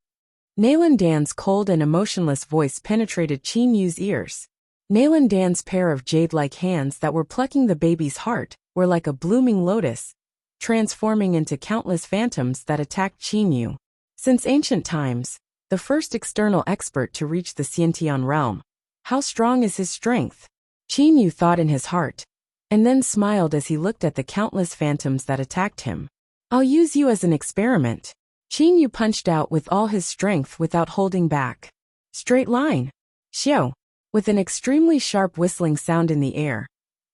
Nalan Dan's cold and emotionless voice penetrated Qin Yu's ears. Nalan Dan's pair of jade-like hands that were plucking the baby's heart were like a blooming lotus, transforming into countless phantoms that attacked Qin Yu. Since ancient times, the first external expert to reach the Xiantian realm. How strong is his strength? Qin Yu thought in his heart, and then smiled as he looked at the countless phantoms that attacked him. I'll use you as an experiment. Qin Yu punched out with all his strength without holding back. Straight line. Xiao. With an extremely sharp whistling sound in the air,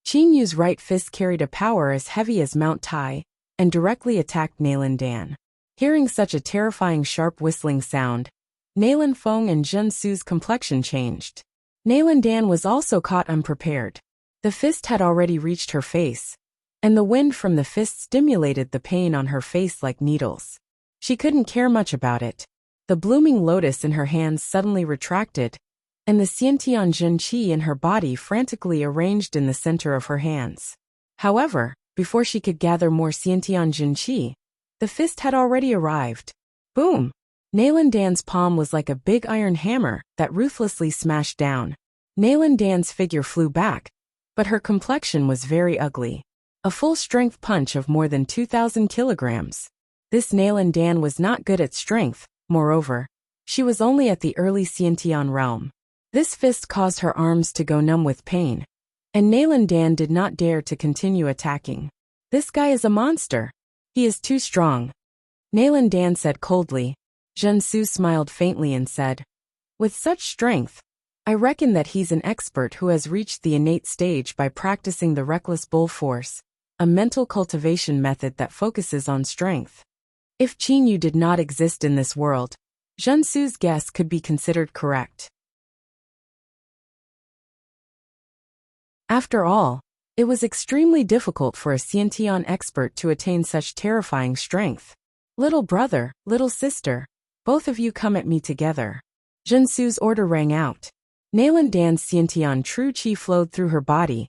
Qin Yu's right fist carried a power as heavy as Mount Tai, and directly attacked Nalan Dan. Hearing such a terrifying sharp whistling sound, Nalan Feng and Zhen Su's complexion changed. Nalan Dan was also caught unprepared. The fist had already reached her face, and the wind from the fist stimulated the pain on her face like needles. She couldn't care much about it. The blooming lotus in her hands suddenly retracted, and the Xiantian Jinqi in her body frantically arranged in the center of her hands. However, before she could gather more Xiantian Jinqi, the fist had already arrived. Boom! Nalan Dan's palm was like a big iron hammer that ruthlessly smashed down. Nalan Dan's figure flew back, but her complexion was very ugly. A full-strength punch of more than 2,000 kilograms. This Nalan Dan was not good at strength, moreover, she was only at the early Xiantian realm. This fist caused her arms to go numb with pain, and Nalan Dan did not dare to continue attacking. This guy is a monster. He is too strong. Nalan Dan said coldly. Zhen Su smiled faintly and said, with such strength, I reckon that he's an expert who has reached the innate stage by practicing the reckless bull force, a mental cultivation method that focuses on strength. If Qin Yu did not exist in this world, Zhen Su's guess could be considered correct. After all, it was extremely difficult for a Xiantian expert to attain such terrifying strength. Little brother, little sister, both of you come at me together. Zhen Su's order rang out. Nalan Dan's Xiantian true qi flowed through her body,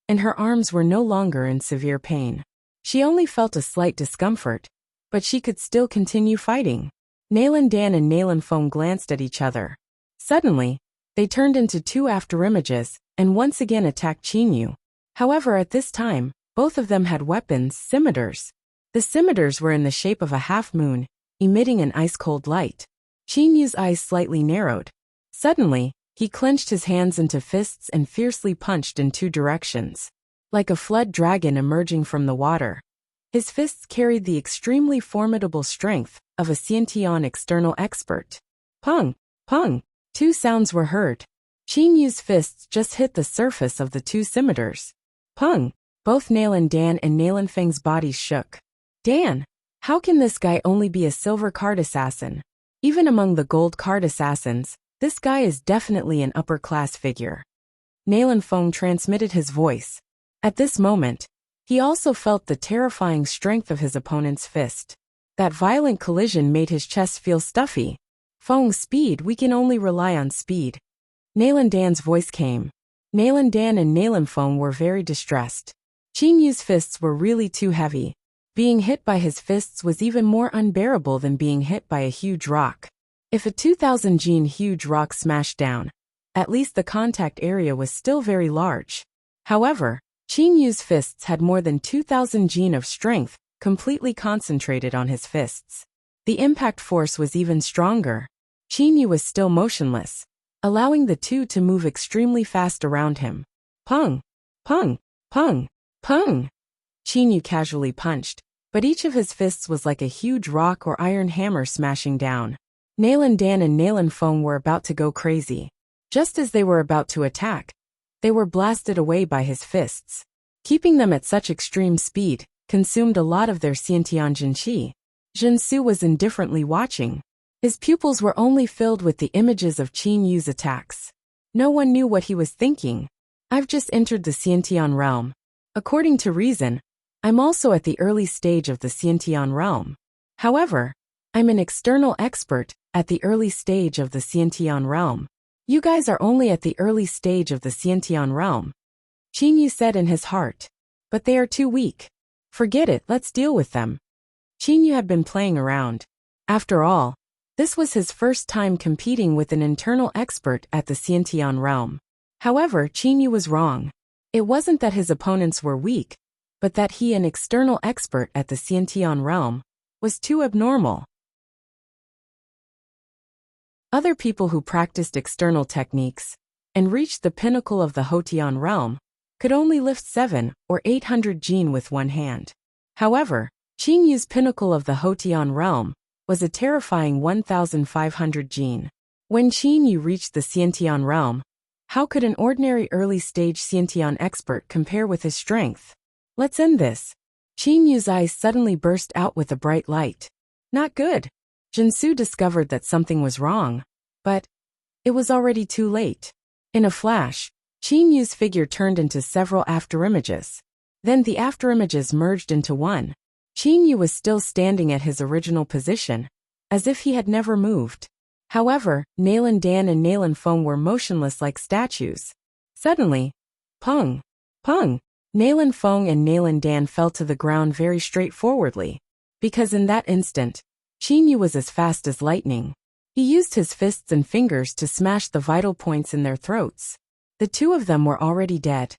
and her arms were no longer in severe pain. She only felt a slight discomfort, but she could still continue fighting. Nalan Dan and Nalan Feng glanced at each other. Suddenly, they turned into two afterimages and once again attacked Qin Yu. However, at this time, both of them had weapons, scimitars. The scimitars were in the shape of a half-moon, emitting an ice-cold light. Qin Yu's eyes slightly narrowed. Suddenly, he clenched his hands into fists and fiercely punched in two directions. Like a flood dragon emerging from the water, his fists carried the extremely formidable strength of a Xiantian external expert. Pung! Pung! Two sounds were heard. Qin Yu's fists just hit the surface of the two scimitars. Pung! Both Nalan Dan and Nalan Feng's bodies shook. Dan! How can this guy only be a silver card assassin? Even among the gold card assassins, this guy is definitely an upper-class figure. Nalan Feng transmitted his voice. At this moment, he also felt the terrifying strength of his opponent's fist. That violent collision made his chest feel stuffy. Feng, speed, we can only rely on speed. Nalan Dan's voice came. Nalan Dan and Nalan Feng were very distressed. Qin Yu's fists were really too heavy. Being hit by his fists was even more unbearable than being hit by a huge rock. If a 2,000 jin huge rock smashed down, at least the contact area was still very large. However, Qin Yu's fists had more than 2,000 jin of strength, completely concentrated on his fists. The impact force was even stronger. Qin Yu was still motionless, allowing the two to move extremely fast around him. Pung! Pung! Pung! Pung! Qin Yu casually punched, but each of his fists was like a huge rock or iron hammer smashing down. Nalan Dan and Nalan Feng were about to go crazy. Just as they were about to attack, they were blasted away by his fists. Keeping them at such extreme speed consumed a lot of their Xiantian Jinqi. Jinsu was indifferently watching. His pupils were only filled with the images of Qin Yu's attacks. No one knew what he was thinking. I've just entered the Xiantian realm. According to reason, I'm also at the early stage of the Xiantian realm. However, I'm an external expert at the early stage of the Xiantian realm. You guys are only at the early stage of the Xiantian realm. Qin Yu said in his heart. But they are too weak. Forget it, let's deal with them. Qin Yu had been playing around. After all, this was his first time competing with an internal expert at the Xiantian realm. However, Qin Yu was wrong. It wasn't that his opponents were weak, but that he, an external expert at the Xiantian realm, was too abnormal. Other people who practiced external techniques and reached the pinnacle of the Hotian realm could only lift 700 or 800 jin with one hand. However, Qin Yu's pinnacle of the Hotian realm was a terrifying 1,500 jin. When Qin Yu reached the Xiantian realm, how could an ordinary early-stage Xiantian expert compare with his strength? Let's end this. Qin Yu's eyes suddenly burst out with a bright light. Not good. Jinsu discovered that something was wrong, but it was already too late. In a flash, Qin Yu's figure turned into several afterimages. Then the afterimages merged into one. Qin Yu was still standing at his original position, as if he had never moved. However, Nalan Dan and Nalan Feng were motionless like statues. Suddenly, pung, pung, Nalan Feng and Nalan Dan fell to the ground very straightforwardly, because in that instant, Qin Yu was as fast as lightning. He used his fists and fingers to smash the vital points in their throats. The two of them were already dead.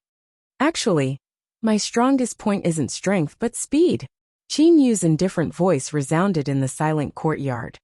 Actually, my strongest point isn't strength but speed. Qin Yu's indifferent voice resounded in the silent courtyard.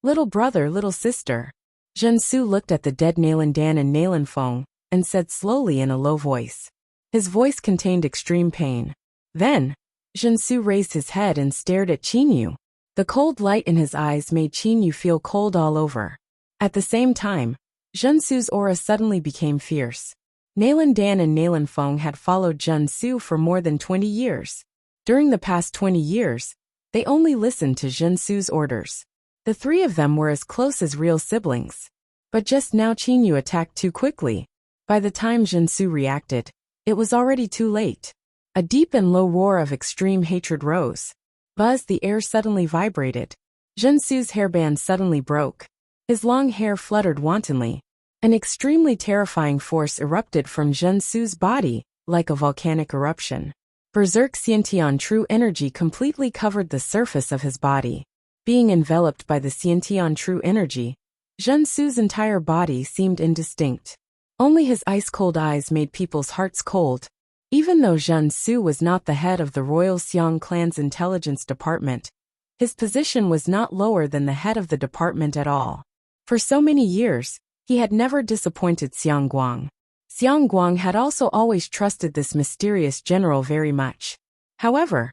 Little brother, little sister. Jinsu looked at the dead Nalan Dan and Nalan Feng and said slowly in a low voice. His voice contained extreme pain. Then, Jinsu raised his head and stared at Qin Yu. The cold light in his eyes made Qin Yu feel cold all over. At the same time, Jinsu's aura suddenly became fierce. Nalan Dan and Nalan Feng had followed Jinsu for more than 20 years. During the past 20 years, they only listened to Jinsu's orders. The three of them were as close as real siblings. But just now Qin Yu attacked too quickly. By the time Jinsu reacted, it was already too late. A deep and low roar of extreme hatred rose. Buzz, the air suddenly vibrated. Jinsu's hairband suddenly broke. His long hair fluttered wantonly. An extremely terrifying force erupted from Jinsu's body, like a volcanic eruption. Berserk Xiantian true energy completely covered the surface of his body. Being enveloped by the Xiantian true energy, Jinsu's entire body seemed indistinct. Only his ice-cold eyes made people's hearts cold. Even though Jinsu was not the head of the Royal Xiang clan's intelligence department, his position was not lower than the head of the department at all. For so many years, he had never disappointed Xiang Guang. Xiang Guang had also always trusted this mysterious general very much. However,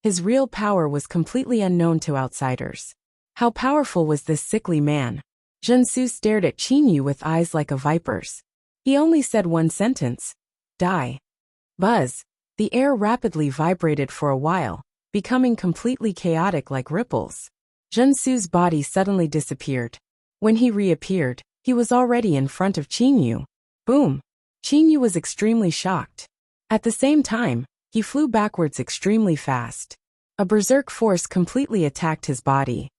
his real power was completely unknown to outsiders. How powerful was this sickly man? Jinsu stared at Qin Yu with eyes like a viper's. He only said one sentence. Die. Buzz. The air rapidly vibrated for a while, becoming completely chaotic like ripples. Jinsu's body suddenly disappeared. When he reappeared, he was already in front of Qin Yu. Boom. Qin Yu was extremely shocked. At the same time, he flew backwards extremely fast. A berserk force completely attacked his body.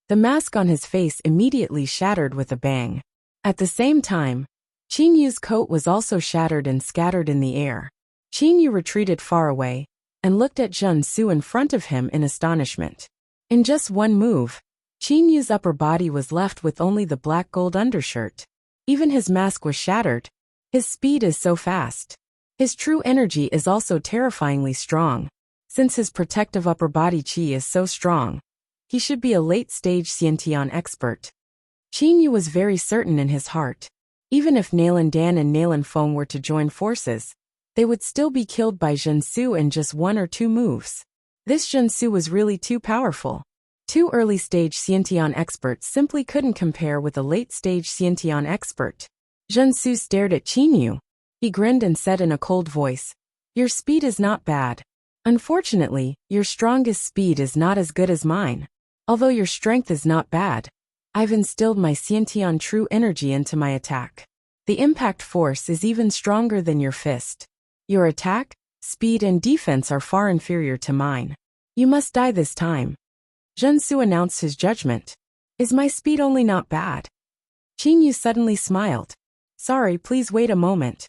The mask on his face immediately shattered with a bang. At the same time, Qin Yu's coat was also shattered and scattered in the air. Qin Yu retreated far away and looked at Jinsu in front of him in astonishment. In just one move, Qin Yu's upper body was left with only the black gold undershirt. Even his mask was shattered. His speed is so fast. His true energy is also terrifyingly strong. Since his protective upper body qi is so strong, he should be a late-stage Xiantian expert. Qin Yu was very certain in his heart. Even if Nalan Dan and Nalan Feng were to join forces, they would still be killed by Jinsu in just 1 or 2 moves. This Jinsu was really too powerful. Two early-stage Xiantian experts simply couldn't compare with a late-stage Xiantian expert. Zhensu stared at Qinyu. He grinned and said in a cold voice, "Your speed is not bad. Unfortunately, your strongest speed is not as good as mine. Although your strength is not bad, I've instilled my Xiantian true energy into my attack. The impact force is even stronger than your fist. Your attack, speed and defense are far inferior to mine. You must die this time." Zhensu announced his judgment. "Is my speed only not bad?" Qinyu suddenly smiled. "Sorry, please wait a moment."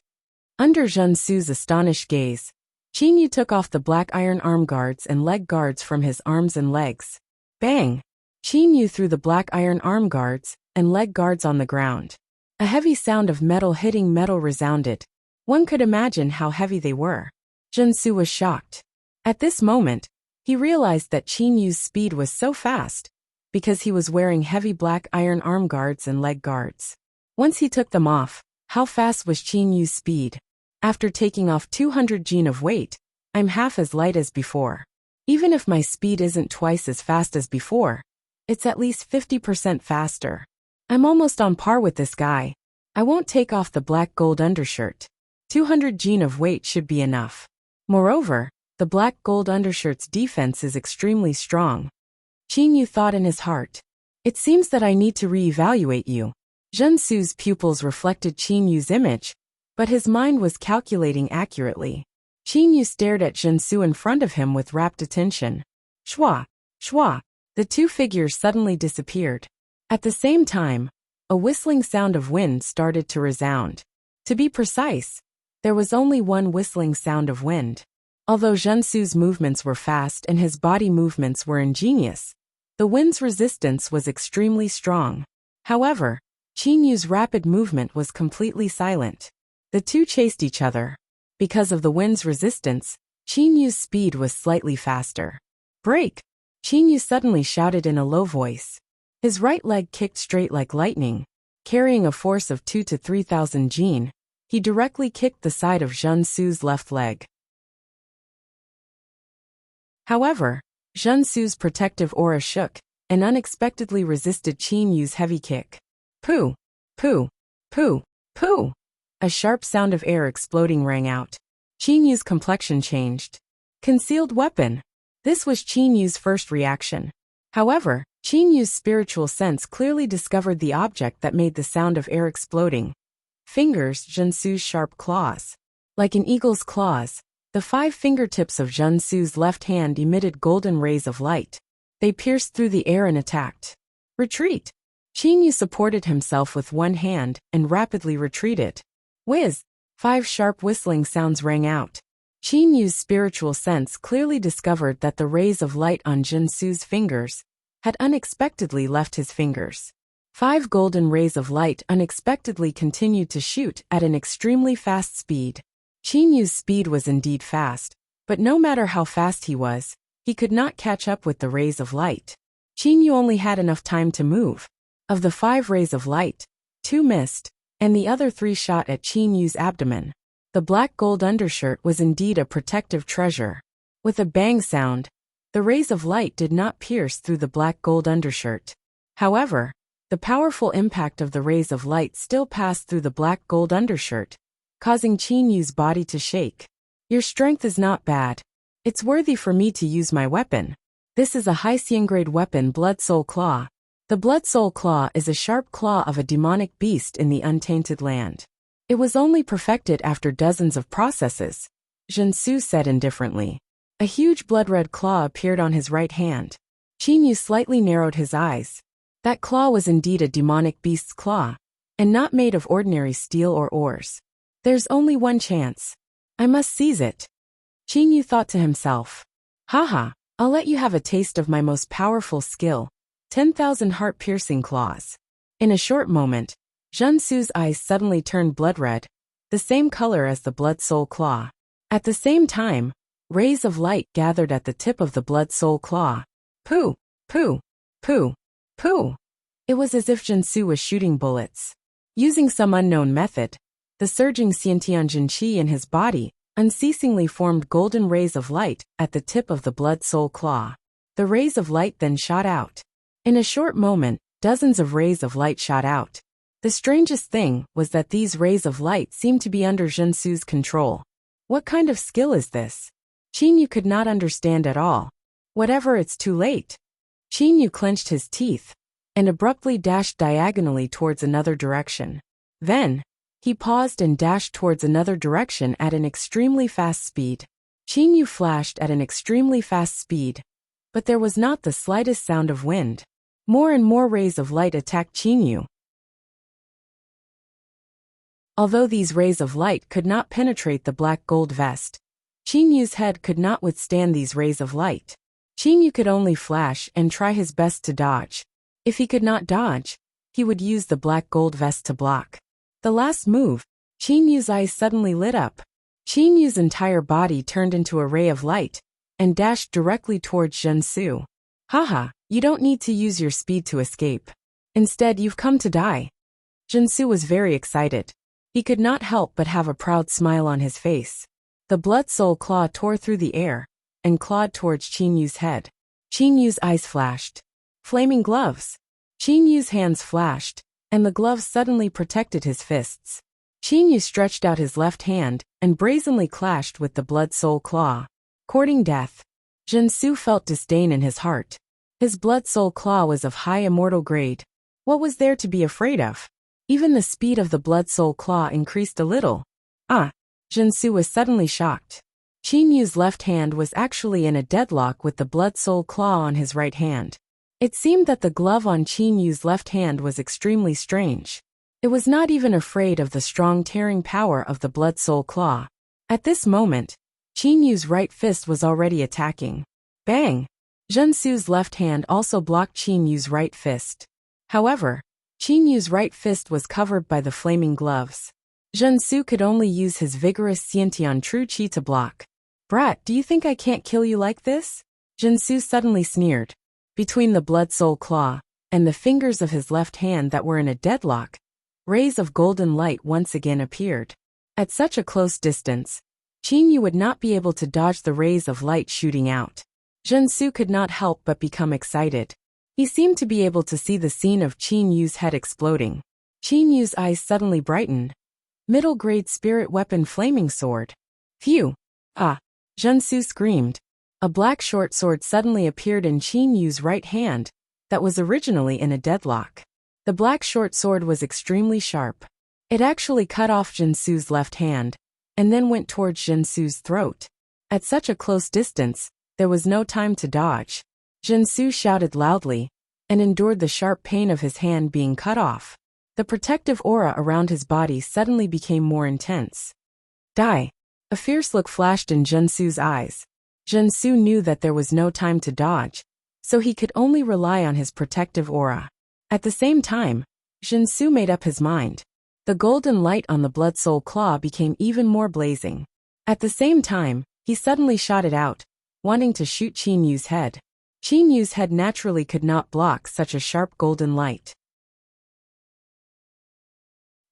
Under Zhensu's astonished gaze, Qinyu took off the black iron arm guards and leg guards from his arms and legs. Bang! Qinyu threw the black iron arm guards and leg guards on the ground. A heavy sound of metal hitting metal resounded. One could imagine how heavy they were. Zhensu was shocked. At this moment, he realized that Qinyu's speed was so fast because he was wearing heavy black iron arm guards and leg guards. Once he took them off, how fast was Qinyu's speed? After taking off 200 jin of weight, I'm half as light as before. Even if my speed isn't twice as fast as before, it's at least 50% faster. I'm almost on par with this guy. I won't take off the black gold undershirt. 200 jin of weight should be enough. Moreover, the black gold undershirt's defense is extremely strong. Qinyu thought in his heart. It seems that I need to re-evaluate you. Zhensu's pupils reflected Qinyu's image, but his mind was calculating accurately. Qinyu stared at Zhensu in front of him with rapt attention. Shwa, shwa, the two figures suddenly disappeared. At the same time, a whistling sound of wind started to resound. To be precise, there was only one whistling sound of wind. Although Zhensu's movements were fast and his body movements were ingenious, the wind's resistance was extremely strong. However, Qinyu's rapid movement was completely silent. The two chased each other. Because of the wind's resistance, Qinyu's speed was slightly faster. "Break!" Qinyu suddenly shouted in a low voice. His right leg kicked straight like lightning. Carrying a force of 2,000 to 3,000 jin, he directly kicked the side of Zhensu's left leg. However, Zhensu's protective aura shook and unexpectedly resisted Qinyu's heavy kick. Pooh! Pooh! Pooh! Pooh! A sharp sound of air exploding rang out. Qinyu's complexion changed. Concealed weapon! This was Qinyu's first reaction. However, Qinyu's spiritual sense clearly discovered the object that made the sound of air exploding. Fingers, Zhensu's sharp claws. Like an eagle's claws, the 5 fingertips of Zhensu's left hand emitted golden rays of light. They pierced through the air and attacked. Retreat! Qinyu supported himself with one hand and rapidly retreated. Whiz! 5 sharp whistling sounds rang out. Qinyu's spiritual sense clearly discovered that the rays of light on Zhensu's fingers had unexpectedly left his fingers. 5 golden rays of light unexpectedly continued to shoot at an extremely fast speed. Qinyu's speed was indeed fast, but no matter how fast he could not catch up with the rays of light. Qinyu only had enough time to move. Of the 5 rays of light, 2 missed, and the other 3 shot at Qinyu's abdomen. The black gold undershirt was indeed a protective treasure. With a bang sound, the rays of light did not pierce through the black gold undershirt. However, the powerful impact of the rays of light still passed through the black gold undershirt, causing Qinyu's body to shake. Your strength is not bad. It's worthy for me to use my weapon. This is a high Xian-grade weapon, Blood Soul Claw. The Blood Soul Claw is a sharp claw of a demonic beast in the untainted land. It was only perfected after dozens of processes, Zhensu said indifferently. A huge blood-red claw appeared on his right hand. Qinyu slightly narrowed his eyes. That claw was indeed a demonic beast's claw, and not made of ordinary steel or ores. There's only one chance. I must seize it. Qinyu thought to himself. Haha, I'll let you have a taste of my most powerful skill, 10,000 heart-piercing claws. In a short moment, Zhensu's eyes suddenly turned blood-red, the same color as the Blood Soul Claw. At the same time, rays of light gathered at the tip of the Blood Soul Claw. Pooh! Pooh! Pooh! Pooh! It was as if Zhensu was shooting bullets. Using some unknown method, the surging Xiantian Qi in his body unceasingly formed golden rays of light at the tip of the Blood Soul Claw. The rays of light then shot out. In a short moment, dozens of rays of light shot out. The strangest thing was that these rays of light seemed to be under Jinsu's control. What kind of skill is this? Qinyu could not understand at all. Whatever, it's too late. Qinyu clenched his teeth and abruptly dashed diagonally towards another direction. Then, he paused and dashed towards another direction at an extremely fast speed. Qinyu flashed at an extremely fast speed, but there was not the slightest sound of wind. More and more rays of light attacked Qinyu. Although these rays of light could not penetrate the black gold vest, Qinyu's head could not withstand these rays of light. Qinyu could only flash and try his best to dodge. If he could not dodge, he would use the black gold vest to block. The last move, Qinyu's eyes suddenly lit up. Qinyu's entire body turned into a ray of light and dashed directly towards Jinsu. Haha, you don't need to use your speed to escape. Instead, you've come to die. Jinsu was very excited. He could not help but have a proud smile on his face. The blood soul claw tore through the air and clawed towards Qinyu's head. Qinyu's eyes flashed. Flaming gloves. Qinyu's hands flashed, and the gloves suddenly protected his fists. Qinyu stretched out his left hand and brazenly clashed with the blood soul claw. Courting death. Jinsu felt disdain in his heart. His blood soul claw was of high immortal grade. What was there to be afraid of? Even the speed of the blood soul claw increased a little. Jinsu was suddenly shocked. Qinyu's left hand was actually in a deadlock with the blood soul claw on his right hand. It seemed that the glove on Qinyu's left hand was extremely strange. It was not even afraid of the strong tearing power of the blood soul claw. At this moment, Qinyu's right fist was already attacking. Bang! Jinsu's left hand also blocked Qinyu's right fist. However, Qinyu's right fist was covered by the flaming gloves. Jinsu could only use his vigorous Xiantian True Qi to block. Brat, do you think I can't kill you like this? Jinsu suddenly sneered. Between the blood soul claw and the fingers of his left hand that were in a deadlock, rays of golden light once again appeared. At such a close distance, Qinyu would not be able to dodge the rays of light shooting out. Jinsu could not help but become excited. He seemed to be able to see the scene of Qinyu's head exploding. Qinyu's eyes suddenly brightened. Middle grade spirit weapon flaming sword. Phew! Jinsu screamed. A black short sword suddenly appeared in Qinyu's right hand that was originally in a deadlock. The black short sword was extremely sharp. It actually cut off Jinsu's left hand and then went towards Jinsu's throat. At such a close distance, there was no time to dodge. Jinsu shouted loudly and endured the sharp pain of his hand being cut off. The protective aura around his body suddenly became more intense. Die! A fierce look flashed in Jinsu's eyes. Jinsu knew that there was no time to dodge, so he could only rely on his protective aura. At the same time, Jinsu made up his mind. The golden light on the blood soul claw became even more blazing. At the same time, he suddenly shot it out, wanting to shoot Qinyu's head. Qinyu's head naturally could not block such a sharp golden light.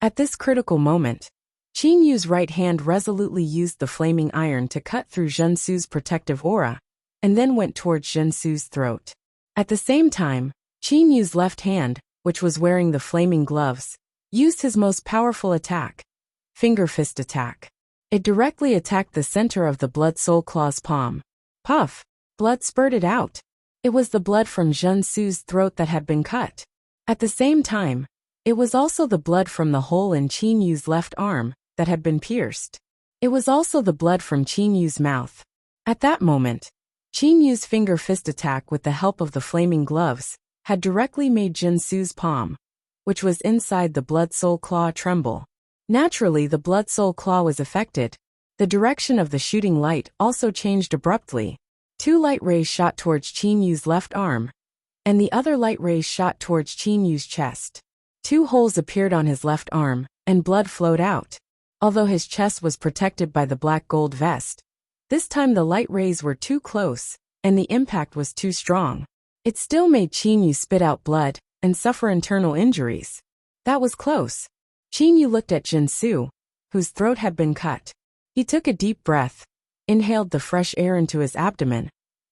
At this critical moment, Qinyu's right hand resolutely used the flaming iron to cut through Jinsu's protective aura, and then went towards Jinsu's throat. At the same time, Qinyu's left hand, which was wearing the flaming gloves, used his most powerful attack, finger fist attack. It directly attacked the center of the blood soul claw's palm. Puff! Blood spurted out. It was the blood from Jinsu's throat that had been cut. At the same time, it was also the blood from the hole in Qinyu's left arm that had been pierced. It was also the blood from Qinyu's mouth. At that moment, Qinyu's finger fist attack with the help of the flaming gloves had directly made Jinsu's palm, which was inside the blood soul claw, tremble. Naturally, the blood soul claw was affected. The direction of the shooting light also changed abruptly. 2 light rays shot towards Qinyu's left arm, and the other light rays shot towards Qinyu's chest. 2 holes appeared on his left arm, and blood flowed out. Although his chest was protected by the black gold vest, this time the light rays were too close, and the impact was too strong. It still made Qinyu spit out blood and suffer internal injuries. That was close. Qinyu looked at Jinsu, whose throat had been cut. He took a deep breath, inhaled the fresh air into his abdomen,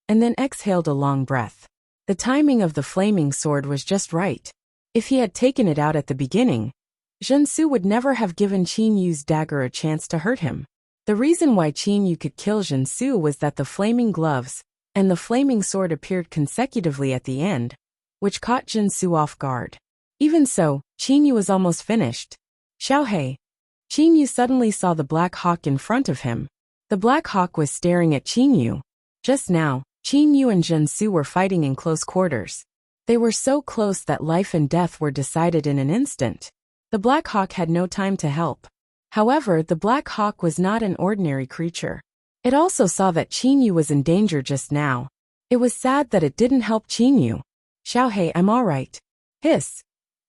and then exhaled a long breath. The timing of the flaming sword was just right. If he had taken it out at the beginning, Jinsu would never have given Qin Yu's dagger a chance to hurt him. The reason why Qin Yu could kill Jinsu was that the flaming gloves and the flaming sword appeared consecutively at the end, which caught Jinsu off guard. Even so, Qin Yu was almost finished. Xiaohei. Qin Yu suddenly saw the Black Hawk in front of him. The Black Hawk was staring at Qin Yu. Just now, Qin Yu and Jinsu were fighting in close quarters. They were so close that life and death were decided in an instant. The Black Hawk had no time to help. However, the Black Hawk was not an ordinary creature. It also saw that Qin Yu was in danger just now. It was sad that it didn't help Qin Yu. Xiaohei, I'm all right. Hiss.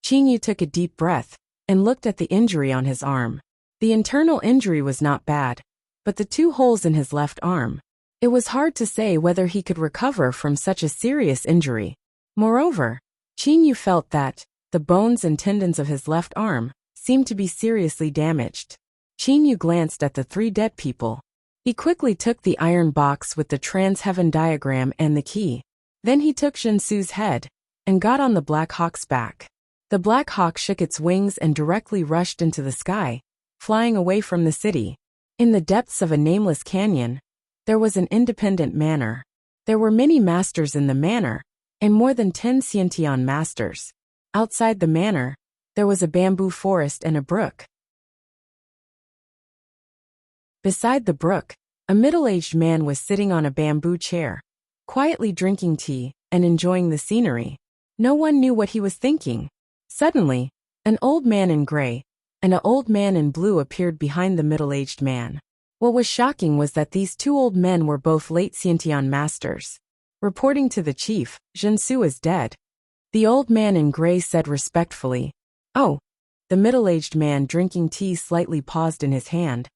Qin Yu took a deep breath and looked at the injury on his arm. The internal injury was not bad, but the 2 holes in his left arm. It was hard to say whether he could recover from such a serious injury. Moreover, Qin Yu felt that the bones and tendons of his left arm seemed to be seriously damaged. Qin Yu glanced at the 3 dead people. He quickly took the iron box with the trans-heaven diagram and the key. Then he took Jinsu's head and got on the Black Hawk's back. The Black Hawk shook its wings and directly rushed into the sky, flying away from the city. In the depths of a nameless canyon, there was an independent manor. There were many masters in the manor, and more than 10 Xiantian masters. Outside the manor, there was a bamboo forest and a brook. Beside the brook, a middle-aged man was sitting on a bamboo chair, quietly drinking tea and enjoying the scenery. No one knew what he was thinking. Suddenly, an old man in gray and an old man in blue appeared behind the middle-aged man. What was shocking was that these 2 old men were both late Xiantian masters. Reporting to the chief, Jinsu is dead. The old man in gray said respectfully. Oh. The middle-aged man drinking tea slightly paused in his hand.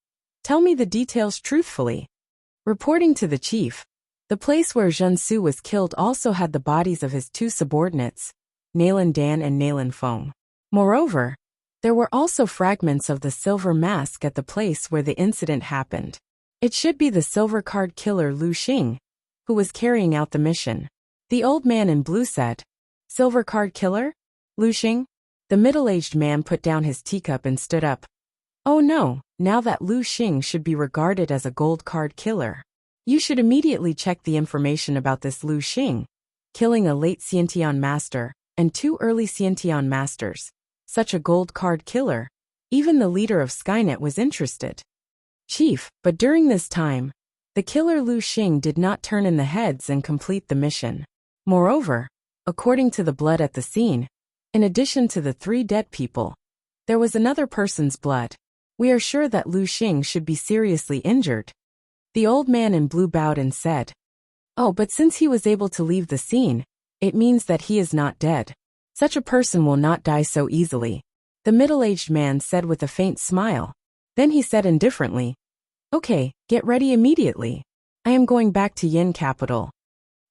Tell me the details truthfully. Reporting to the chief, the place where Jinsu was killed also had the bodies of his 2 subordinates, Nalan Dan and Nalan Feng. Moreover, there were also fragments of the silver mask at the place where the incident happened. It should be the silver card killer Lu Xing, who was carrying out the mission. The old man in blue said, Silver card killer? Lu Xing? The middle-aged man put down his teacup and stood up. Oh no, now that Lu Xing should be regarded as a gold card killer. You should immediately check the information about this Lu Xing, killing a late Xiantian master and 2 early Xiantian masters. Such a gold card killer. Even the leader of Skynet was interested. Chief, but during this time, the killer Lu Xing did not turn in the heads and complete the mission. Moreover, according to the blood at the scene, in addition to the 3 dead people, there was another person's blood. We are sure that Lu Xing should be seriously injured. The old man in blue bowed and said, Oh, but since he was able to leave the scene, it means that he is not dead. Such a person will not die so easily. The middle-aged man said with a faint smile. Then he said indifferently, Okay, get ready immediately. I am going back to Yin capital.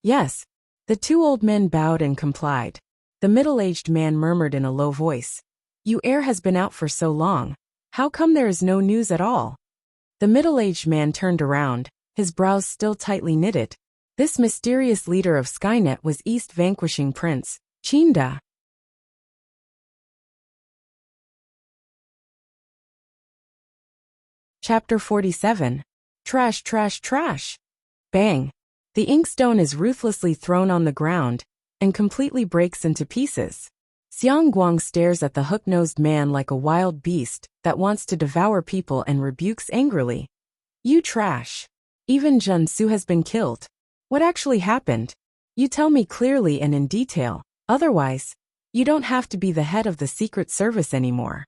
Yes. The 2 old men bowed and complied. The middle-aged man murmured in a low voice, Your heir has been out for so long. How come there is no news at all? The middle-aged man turned around, his brows still tightly knitted. This mysterious leader of Skynet was East vanquishing Prince Chinda. Chapter 47. Trash, trash, trash. Bang. The inkstone is ruthlessly thrown on the ground and completely breaks into pieces. Xiang Guang stares at the hook-nosed man like a wild beast that wants to devour people and rebukes angrily. You trash. Even Jinsu has been killed. What actually happened? You tell me clearly and in detail, otherwise, you don't have to be the head of the Secret Service anymore.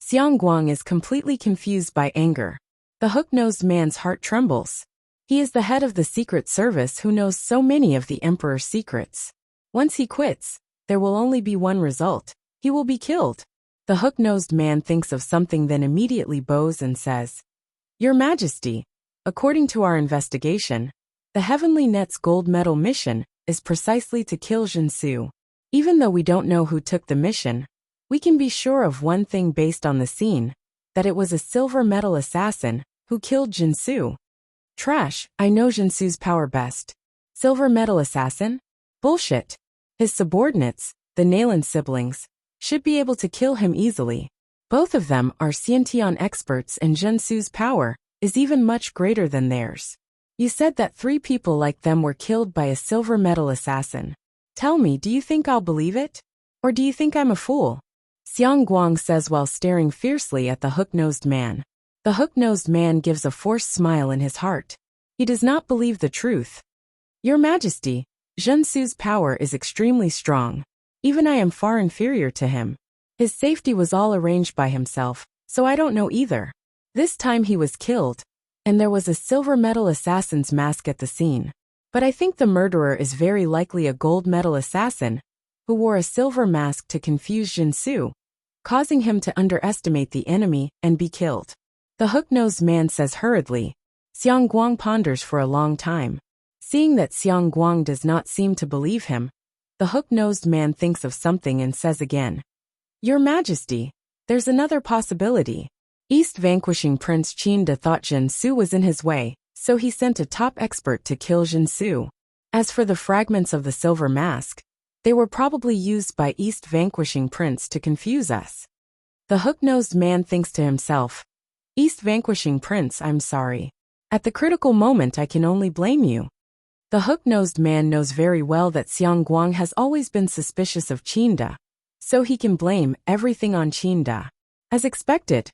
Xiang Guang is completely confused by anger. The hook-nosed man's heart trembles. He is the head of the Secret Service who knows so many of the Emperor's secrets. Once he quits, there will only be one result. He will be killed. The hook-nosed man thinks of something, then immediately bows and says, Your Majesty, according to our investigation, the Heavenly Net's gold medal mission is precisely to kill Jinsu. Even though we don't know who took the mission, we can be sure of one thing based on the scene, that it was a silver medal assassin who killed Jinsu. Trash, I know Jinsu's power best. Silver metal assassin? Bullshit. His subordinates, the Nalan siblings, should be able to kill him easily. Both of them are Xiantian experts and Jinsu's power is even much greater than theirs. You said that 3 people like them were killed by a silver metal assassin. Tell me, do you think I'll believe it? Or do you think I'm a fool? Xiang Guang says while staring fiercely at the hook-nosed man. The hook-nosed man gives a forced smile in his heart. He does not believe the truth. Your Majesty, Jinsu's power is extremely strong. Even I am far inferior to him. His safety was all arranged by himself, so I don't know either. This time he was killed, and there was a silver metal assassin's mask at the scene. But I think the murderer is very likely a gold metal assassin who wore a silver mask to confuse Jinsu, causing him to underestimate the enemy and be killed. The hook-nosed man says hurriedly. Xiang Guang ponders for a long time. Seeing that Xiang Guang does not seem to believe him, the hook-nosed man thinks of something and says again, Your Majesty, there's another possibility. East vanquishing Prince Qinda thought Jinsu was in his way, so he sent a top expert to kill Jinsu. As for the fragments of the silver mask, they were probably used by East vanquishing Prince to confuse us. The hook-nosed man thinks to himself, East vanquishing Prince, I'm sorry. At the critical moment I can only blame you. The hook-nosed man knows very well that Xiang Guang has always been suspicious of Qinda, so he can blame everything on Qinda. As expected.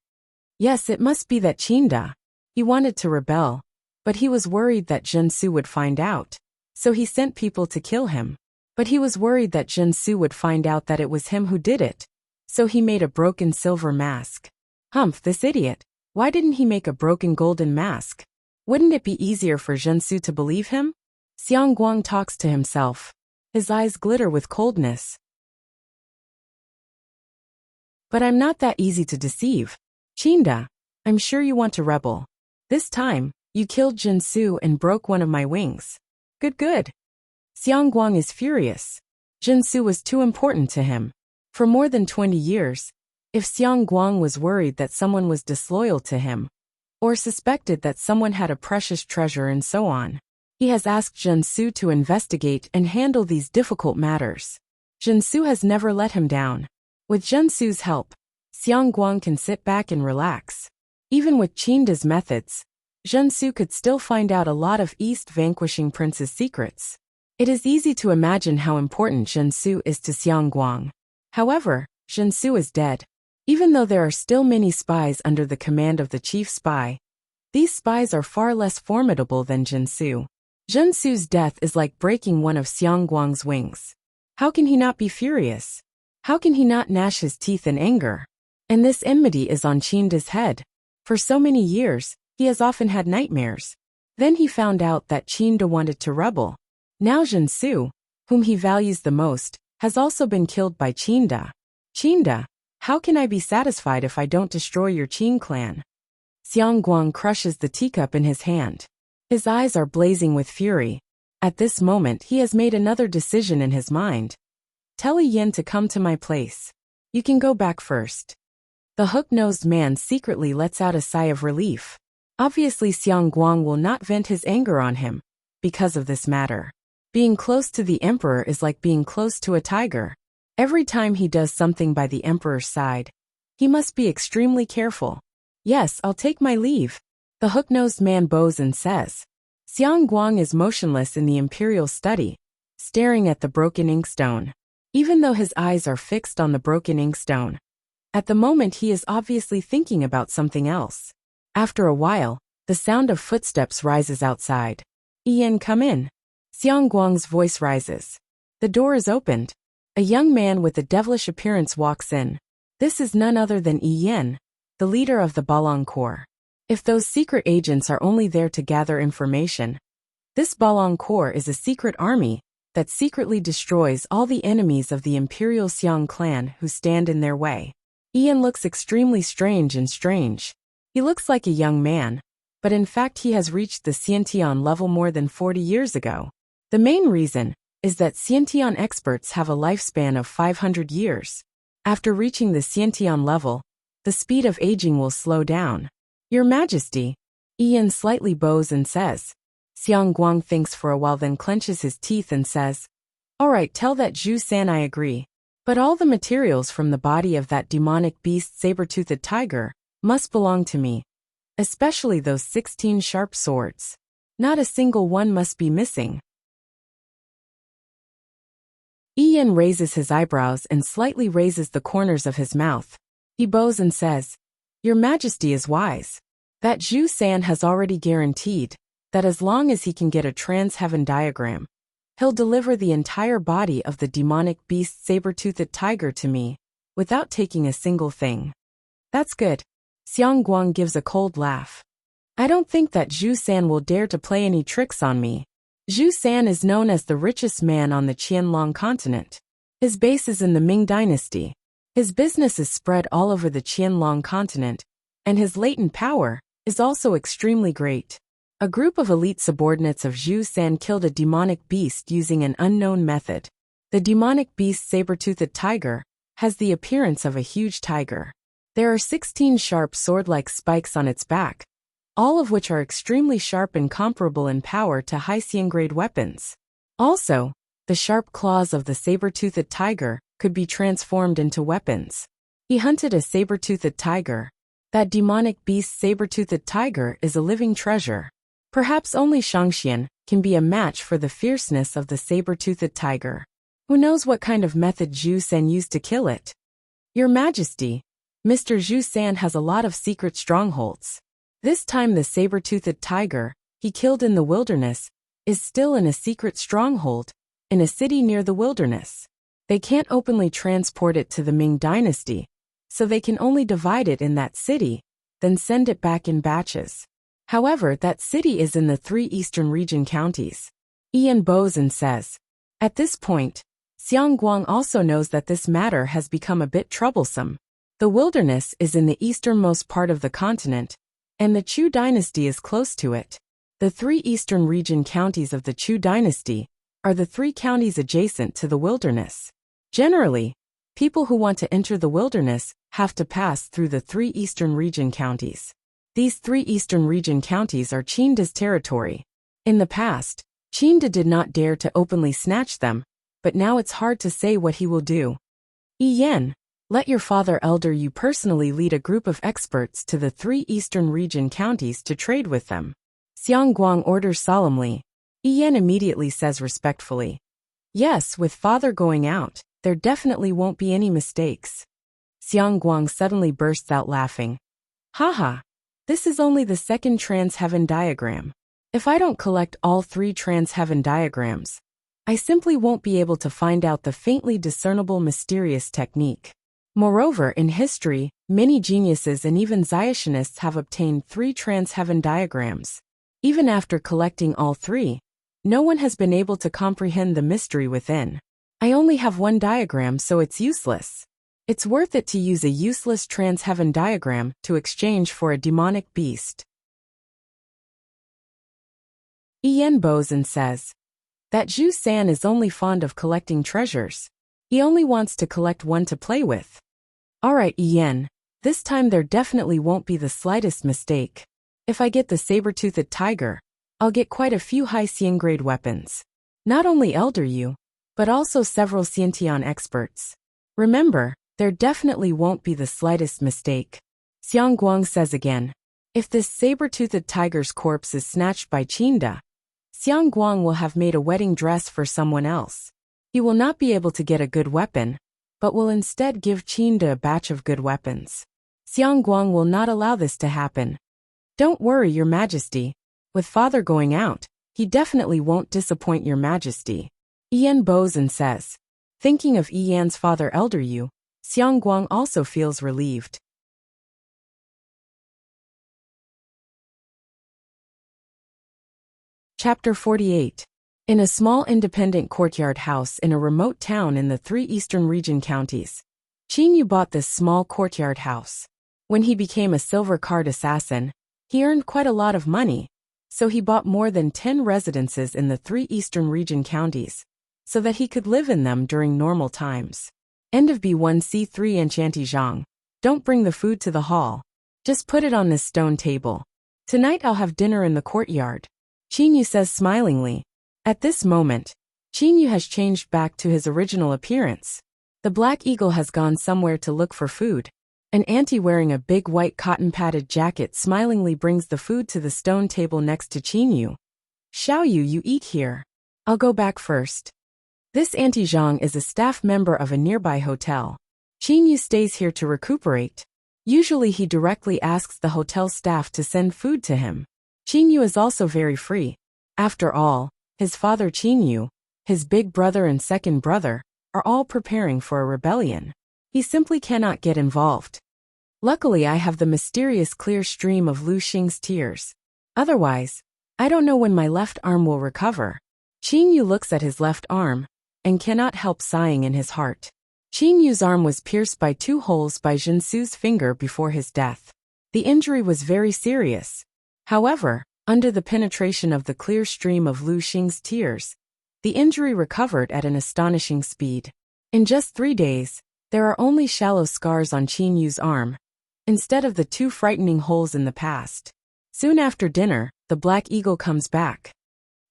Yes, it must be that Qinda. He wanted to rebel, but he was worried that Jinsu would find out, so he sent people to kill him. But he was worried that Jinsu would find out that it was him who did it, so he made a broken silver mask. Humph, this idiot. Why didn't he make a broken golden mask? Wouldn't it be easier for Jinsu to believe him? Xiang Guang talks to himself. His eyes glitter with coldness. But I'm not that easy to deceive. Qinda, I'm sure you want to rebel. This time, you killed Jinsu and broke one of my wings. Good. Xiang Guang is furious. Jinsu was too important to him. For more than 20 years, if Xiang Guang was worried that someone was disloyal to him, or suspected that someone had a precious treasure and so on, he has asked Jinsu to investigate and handle these difficult matters. Jinsu has never let him down. With Jinsu's help, Xiang Guang can sit back and relax. Even with Qinda's methods, Jinsu could still find out a lot of East vanquishing Prince's secrets. It is easy to imagine how important Jinsu is to Xiang Guang. However, Jinsu is dead. Even though there are still many spies under the command of the chief spy, these spies are far less formidable than Jinsu. Jinsu's death is like breaking one of Xiang Guang's wings. How can he not be furious? How can he not gnash his teeth in anger? And this enmity is on Qinda's head. For so many years, he has often had nightmares. Then he found out that Qinda wanted to rebel. Now Jinsu, whom he values the most, has also been killed by Qinda. Qinda, how can I be satisfied if I don't destroy your Qin clan? Xiang Guang crushes the teacup in his hand. His eyes are blazing with fury. At this moment he has made another decision in his mind. Tell Yin to come to my place. You can go back first. The hook-nosed man secretly lets out a sigh of relief. Obviously Xiang Guang will not vent his anger on him because of this matter. Being close to the emperor is like being close to a tiger. Every time he does something by the emperor's side, he must be extremely careful. Yes, I'll take my leave. The hook-nosed man bows and says. Xiang Guang is motionless in the imperial study, staring at the broken inkstone. Even though his eyes are fixed on the broken inkstone, at the moment he is obviously thinking about something else. After a while, the sound of footsteps rises outside. Ian, come in. Xiang Guang's voice rises. The door is opened. A young man with a devilish appearance walks in. This is none other than Ian, the leader of the Balong Corps. If those secret agents are only there to gather information, this Balong Corps is a secret army that secretly destroys all the enemies of the Imperial Xiang clan who stand in their way. Ian looks extremely strange. He looks like a young man, but in fact he has reached the Xiantian level more than 40 years ago. The main reason is that Xiantian experts have a lifespan of 500 years. After reaching the Xiantian level, the speed of aging will slow down. Your Majesty, Ian slightly bows and says. Xiang Guang thinks for a while, then clenches his teeth and says, "All right, tell that Zhu-san I agree. But all the materials from the body of that demonic beast saber-toothed tiger must belong to me. Especially those 16 sharp swords. Not a single one must be missing." Ian raises his eyebrows and slightly raises the corners of his mouth. He bows and says, "Your Majesty is wise. That Zhu-san has already guaranteed that as long as he can get a trans-heaven diagram, he'll deliver the entire body of the demonic beast saber-toothed tiger to me, without taking a single thing." "That's good." Xiang Guang gives a cold laugh. "I don't think that Zhu-san will dare to play any tricks on me. Zhu-san is known as the richest man on the Qianlong continent. His base is in the Ming dynasty. His business is spread all over the Qianlong continent, and his latent power is also extremely great. A group of elite subordinates of Zhu-san killed a demonic beast using an unknown method. The demonic beast saber-toothed tiger has the appearance of a huge tiger. There are 16 sharp sword-like spikes on its back, all of which are extremely sharp and comparable in power to high-grade weapons. Also, the sharp claws of the saber-toothed tiger could be transformed into weapons. He hunted a saber-toothed tiger. That demonic beast saber-toothed tiger is a living treasure. Perhaps only Shangxian can be a match for the fierceness of the saber-toothed tiger. Who knows what kind of method Zhu-san used to kill it? Your Majesty, Mr. Zhu-san has a lot of secret strongholds. This time the saber-toothed tiger he killed in the wilderness is still in a secret stronghold in a city near the wilderness. They can't openly transport it to the Ming dynasty, so they can only divide it in that city, then send it back in batches. However, that city is in the 3 eastern region counties. Ian bows and says, at this point, Xiang Guang also knows that this matter has become a bit troublesome. The wilderness is in the easternmost part of the continent, and the Chu dynasty is close to it. The 3 eastern region counties of the Chu dynasty are the 3 counties adjacent to the wilderness. Generally, people who want to enter the wilderness have to pass through the 3 eastern region counties. These 3 eastern region counties are Qinda's territory. In the past, Qinda did not dare to openly snatch them, but now it's hard to say what he will do. Yan, let your father elder you personally lead a group of experts to the 3 eastern region counties to trade with them. Xiang Guang orders solemnly. Yan immediately says respectfully, yes, with father going out, there definitely won't be any mistakes. Xiang Guang suddenly bursts out laughing. Haha. This is only the 2nd trans-heaven diagram. If I don't collect all 3 trans-heaven diagrams, I simply won't be able to find out the faintly discernible mysterious technique. Moreover, in history, many geniuses and even Zionist have obtained 3 trans-heaven diagrams. Even after collecting all 3, no one has been able to comprehend the mystery within. I only have 1 diagram, so it's useless. It's worth it to use a useless trans-heaven diagram to exchange for a demonic beast. Ian bows and says, that Zhu-san is only fond of collecting treasures. He only wants to collect one to play with. Alright Ian, this time there definitely won't be the slightest mistake. If I get the saber-toothed tiger, I'll get quite a few high-grade weapons. Not only elder you, but also several Xiantian experts. Remember, there definitely won't be the slightest mistake. Xiang Guang says again, if this saber-toothed tiger's corpse is snatched by Qinda, Xiang Guang will have made a wedding dress for someone else. He will not be able to get a good weapon, but will instead give Qinda a batch of good weapons. Xiang Guang will not allow this to happen. Don't worry, Your Majesty. With father going out, he definitely won't disappoint Your Majesty. Ian bows and says, thinking of Ian's father elder you, Xiang Guang also feels relieved. Chapter 48. In a small independent courtyard house in a remote town in the 3 eastern region counties, Qin Yu bought this small courtyard house. When he became a silver card assassin, he earned quite a lot of money, so he bought more than 10 residences in the 3 eastern region counties, so that he could live in them during normal times. End of B1C3 Enchanty Zhang. Don't bring the food to the hall. Just put it on this stone table. Tonight I'll have dinner in the courtyard. Qinyu says smilingly. At this moment, Qinyu has changed back to his original appearance. The black eagle has gone somewhere to look for food. An auntie wearing a big white cotton-padded jacket smilingly brings the food to the stone table next to Qinyu. Xiaoyu, you eat here. I'll go back first. This Auntie Zhang is a staff member of a nearby hotel. Qinyu stays here to recuperate. Usually he directly asks the hotel staff to send food to him. Qinyu is also very free. After all, his father Qinyu, his big brother and second brother, are all preparing for a rebellion. He simply cannot get involved. Luckily I have the mysterious clear stream of Lu Xing's tears. Otherwise, I don't know when my left arm will recover. Qinyu looks at his left arm and cannot help sighing in his heart. Qinyu's arm was pierced by 2 holes by Jinsu's finger before his death. The injury was very serious. However, under the penetration of the clear stream of Lu Xing's tears, the injury recovered at an astonishing speed. In just 3 days, there are only shallow scars on Qinyu's arm, instead of the 2 frightening holes in the past. Soon after dinner, the black eagle comes back.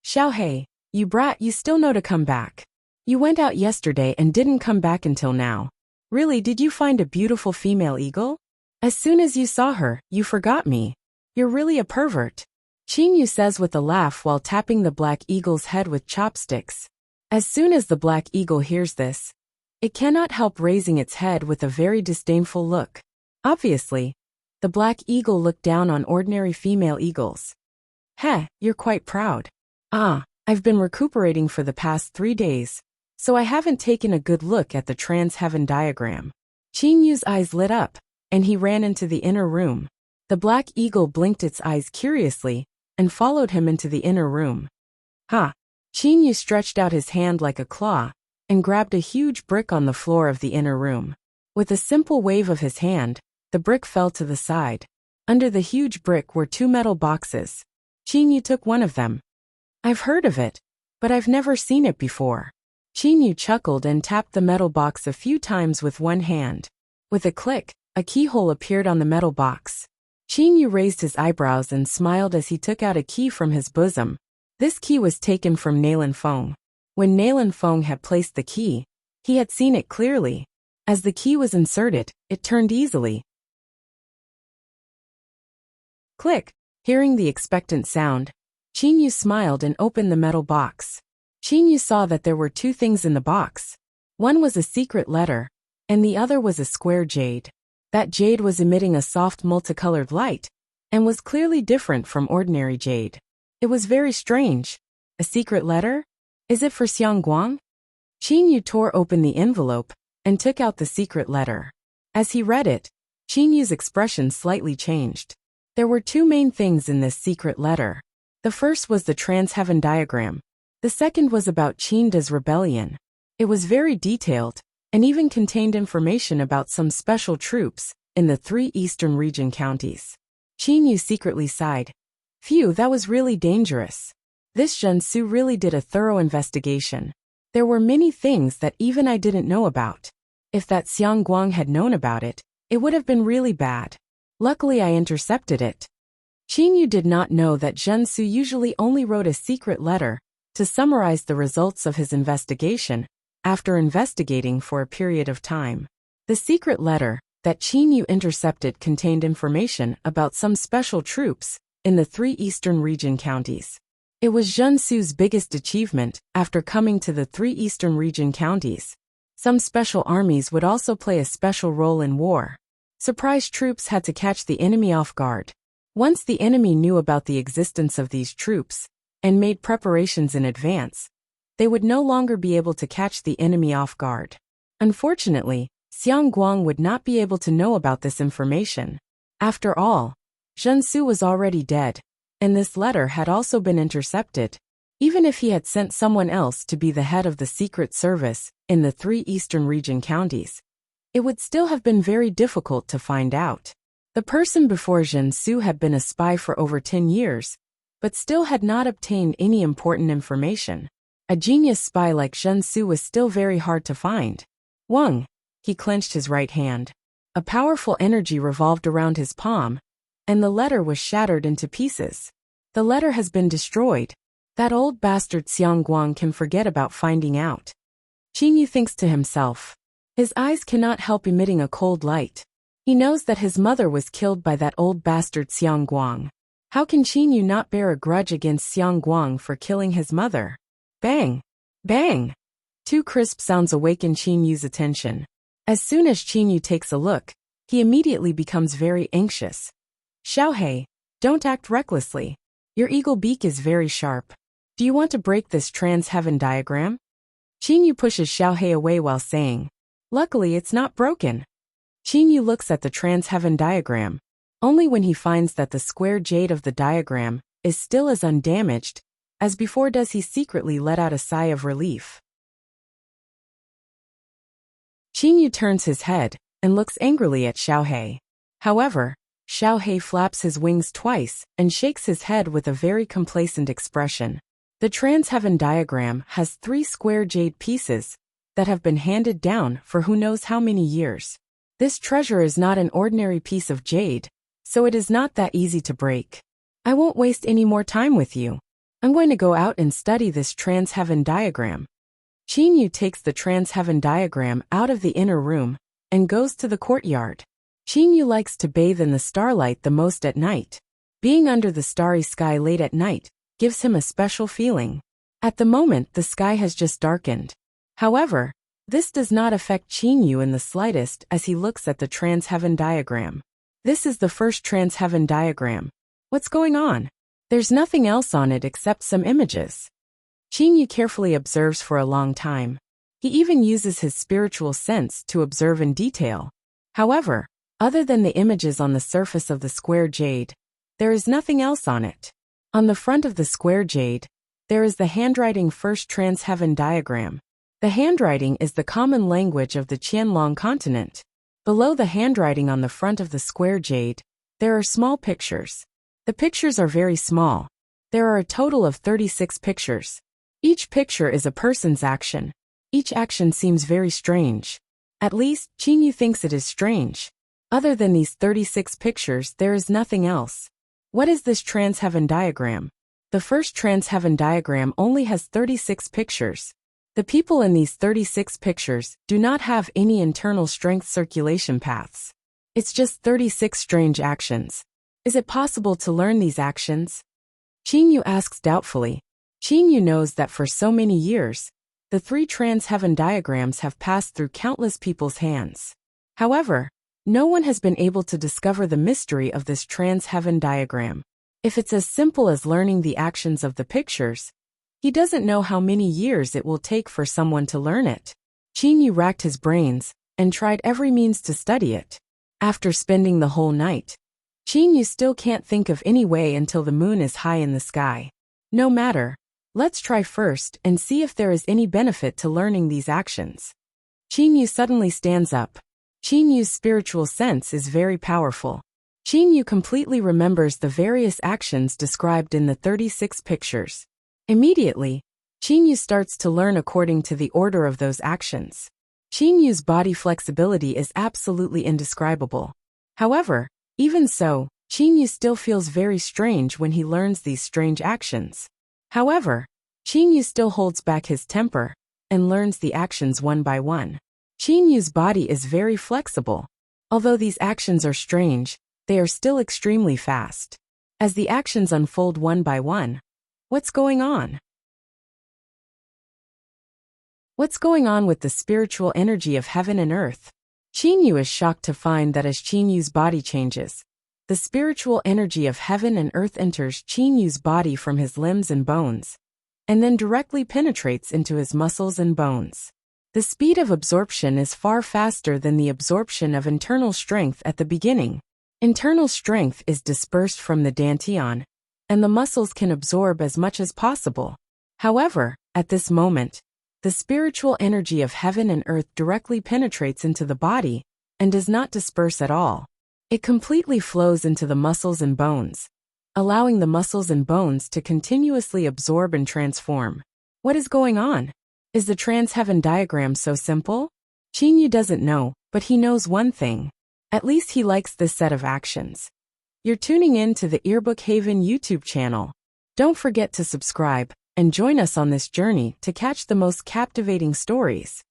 Xiaohei, you brat, you still know to come back. You went out yesterday and didn't come back until now. Really, did you find a beautiful female eagle? As soon as you saw her, you forgot me. You're really a pervert. Qinyu says with a laugh while tapping the black eagle's head with chopsticks. As soon as the black eagle hears this, it cannot help raising its head with a very disdainful look. Obviously, the black eagle looked down on ordinary female eagles. Heh, you're quite proud. I've been recuperating for the past 3 days, so I haven't taken a good look at the trans-heaven diagram. Qinyu's eyes lit up, and he ran into the inner room. The black eagle blinked its eyes curiously, and followed him into the inner room. Qinyu stretched out his hand like a claw, and grabbed a huge brick on the floor of the inner room. With a simple wave of his hand, the brick fell to the side. Under the huge brick were 2 metal boxes. Qinyu took one of them. I've heard of it, but I've never seen it before. Qinyu chuckled and tapped the metal box a few times with one hand. With a click, a keyhole appeared on the metal box. Qinyu raised his eyebrows and smiled as he took out a key from his bosom. This key was taken from Nailan Feng. When Nailan Feng had placed the key, he had seen it clearly. As the key was inserted, it turned easily. Click! Hearing the expectant sound, Qinyu smiled and opened the metal box. Qinyu saw that there were 2 things in the box. One was a secret letter, and the other was a square jade. That jade was emitting a soft multicolored light, and was clearly different from ordinary jade. It was very strange. A secret letter? Is it for Xiang Guang? Qinyu tore open the envelope, and took out the secret letter. As he read it, Qinyu's expression slightly changed. There were 2 main things in this secret letter. The first was the trans-heaven diagram. The second was about Qinda's rebellion. It was very detailed, and even contained information about some special troops in the 3 eastern region counties. Qinyu secretly sighed. Phew, that was really dangerous. This Zhensu really did a thorough investigation. There were many things that even I didn't know about. If that Xiang Guang had known about it, it would have been really bad. Luckily I intercepted it. Qinyu did not know that Zhensu usually only wrote a secret letter to summarize the results of his investigation after investigating for a period of time. The secret letter that Qinyu intercepted contained information about some special troops in the 3 eastern region counties. It was Zhensu's biggest achievement after coming to the 3 eastern region counties. Some special armies would also play a special role in war. Surprise troops had to catch the enemy off guard. Once the enemy knew about the existence of these troops and made preparations in advance, they would no longer be able to catch the enemy off guard. Unfortunately, Xiang Guang would not be able to know about this information. After all, Zhensu was already dead, and this letter had also been intercepted. Even if he had sent someone else to be the head of the secret service in the 3 eastern region counties, it would still have been very difficult to find out. The person before Zhensu had been a spy for over 10 years, but still had not obtained any important information. A genius spy like Zhensu was still very hard to find. Wang, he clenched his right hand. A powerful energy revolved around his palm, and the letter was shattered into pieces. The letter has been destroyed. That old bastard Xiang Guang can forget about finding out. Qin Yu thinks to himself. His eyes cannot help emitting a cold light. He knows that his mother was killed by that old bastard Xiang Guang. How can Qin Yu not bear a grudge against Xiang Guang for killing his mother? Bang! Bang! Two crisp sounds awaken Qin Yu's attention. As soon as Qin Yu takes a look, he immediately becomes very anxious. Xiaohei, don't act recklessly. Your eagle beak is very sharp. Do you want to break this trans-heaven diagram? Qin Yu pushes Xiaohei away while saying, luckily it's not broken. Qin Yu looks at the trans-heaven diagram. Only when he finds that the square jade of the diagram is still as undamaged as before does he secretly let out a sigh of relief. Qin Yu turns his head and looks angrily at Xiaohei. However, Xiaohei flaps his wings twice and shakes his head with a very complacent expression. The trans-heaven diagram has 3 square jade pieces that have been handed down for who knows how many years. This treasure is not an ordinary piece of jade, so it is not that easy to break. I won't waste any more time with you. I'm going to go out and study this trans-heaven diagram. Qin Yu takes the trans-heaven diagram out of the inner room and goes to the courtyard. Qin Yu likes to bathe in the starlight the most at night. Being under the starry sky late at night gives him a special feeling. At the moment, the sky has just darkened. However, this does not affect Qin Yu in the slightest as he looks at the trans-heaven diagram. This is the first trans-heaven diagram. What's going on? There's nothing else on it except some images. Qin Yu carefully observes for a long time. He even uses his spiritual sense to observe in detail. However, other than the images on the surface of the square jade, there is nothing else on it. On the front of the square jade, there is the handwriting first trans-heaven diagram. The handwriting is the common language of the Qianlong continent. Below the handwriting on the front of the square jade, there are small pictures. The pictures are very small. There are a total of 36 pictures. Each picture is a person's action. Each action seems very strange. At least, Qin Yu thinks it is strange. Other than these 36 pictures, there is nothing else. What is this trans-heaven diagram? The first trans-heaven diagram only has 36 pictures. The people in these 36 pictures do not have any internal strength circulation paths. It's just 36 strange actions. Is it possible to learn these actions? Qin Yu asks doubtfully. Qin Yu knows that for so many years, the 3 trans-heaven diagrams have passed through countless people's hands. However, no one has been able to discover the mystery of this trans-heaven diagram. If it's as simple as learning the actions of the pictures, he doesn't know how many years it will take for someone to learn it. Qin Yu racked his brains and tried every means to study it. After spending the whole night, Qin Yu still can't think of any way until the moon is high in the sky. No matter, let's try first and see if there is any benefit to learning these actions. Qin Yu suddenly stands up. Qin Yu's spiritual sense is very powerful. Qin Yu completely remembers the various actions described in the 36 pictures. Immediately, Qin Yu starts to learn according to the order of those actions. Qin Yu's body flexibility is absolutely indescribable. However, even so, Qin Yu still feels very strange when he learns these strange actions. However, Qin Yu still holds back his temper and learns the actions one by one. Qin Yu's body is very flexible. Although these actions are strange, they are still extremely fast. As the actions unfold one by one, what's going on? What's going on with the spiritual energy of heaven and earth? Qin Yu is shocked to find that as Qin Yu's body changes, the spiritual energy of heaven and earth enters Qin Yu's body from his limbs and bones, and then directly penetrates into his muscles and bones. The speed of absorption is far faster than the absorption of internal strength at the beginning. Internal strength is dispersed from the dantian, and the muscles can absorb as much as possible. However, at this moment, the spiritual energy of heaven and earth directly penetrates into the body and does not disperse at all. It completely flows into the muscles and bones, allowing the muscles and bones to continuously absorb and transform. What is going on? Is the trans-heaven diagram so simple? Qin Yu doesn't know, but he knows one thing. At least he likes this set of actions. You're tuning in to the Earbook Haven YouTube channel. Don't forget to subscribe and join us on this journey to catch the most captivating stories.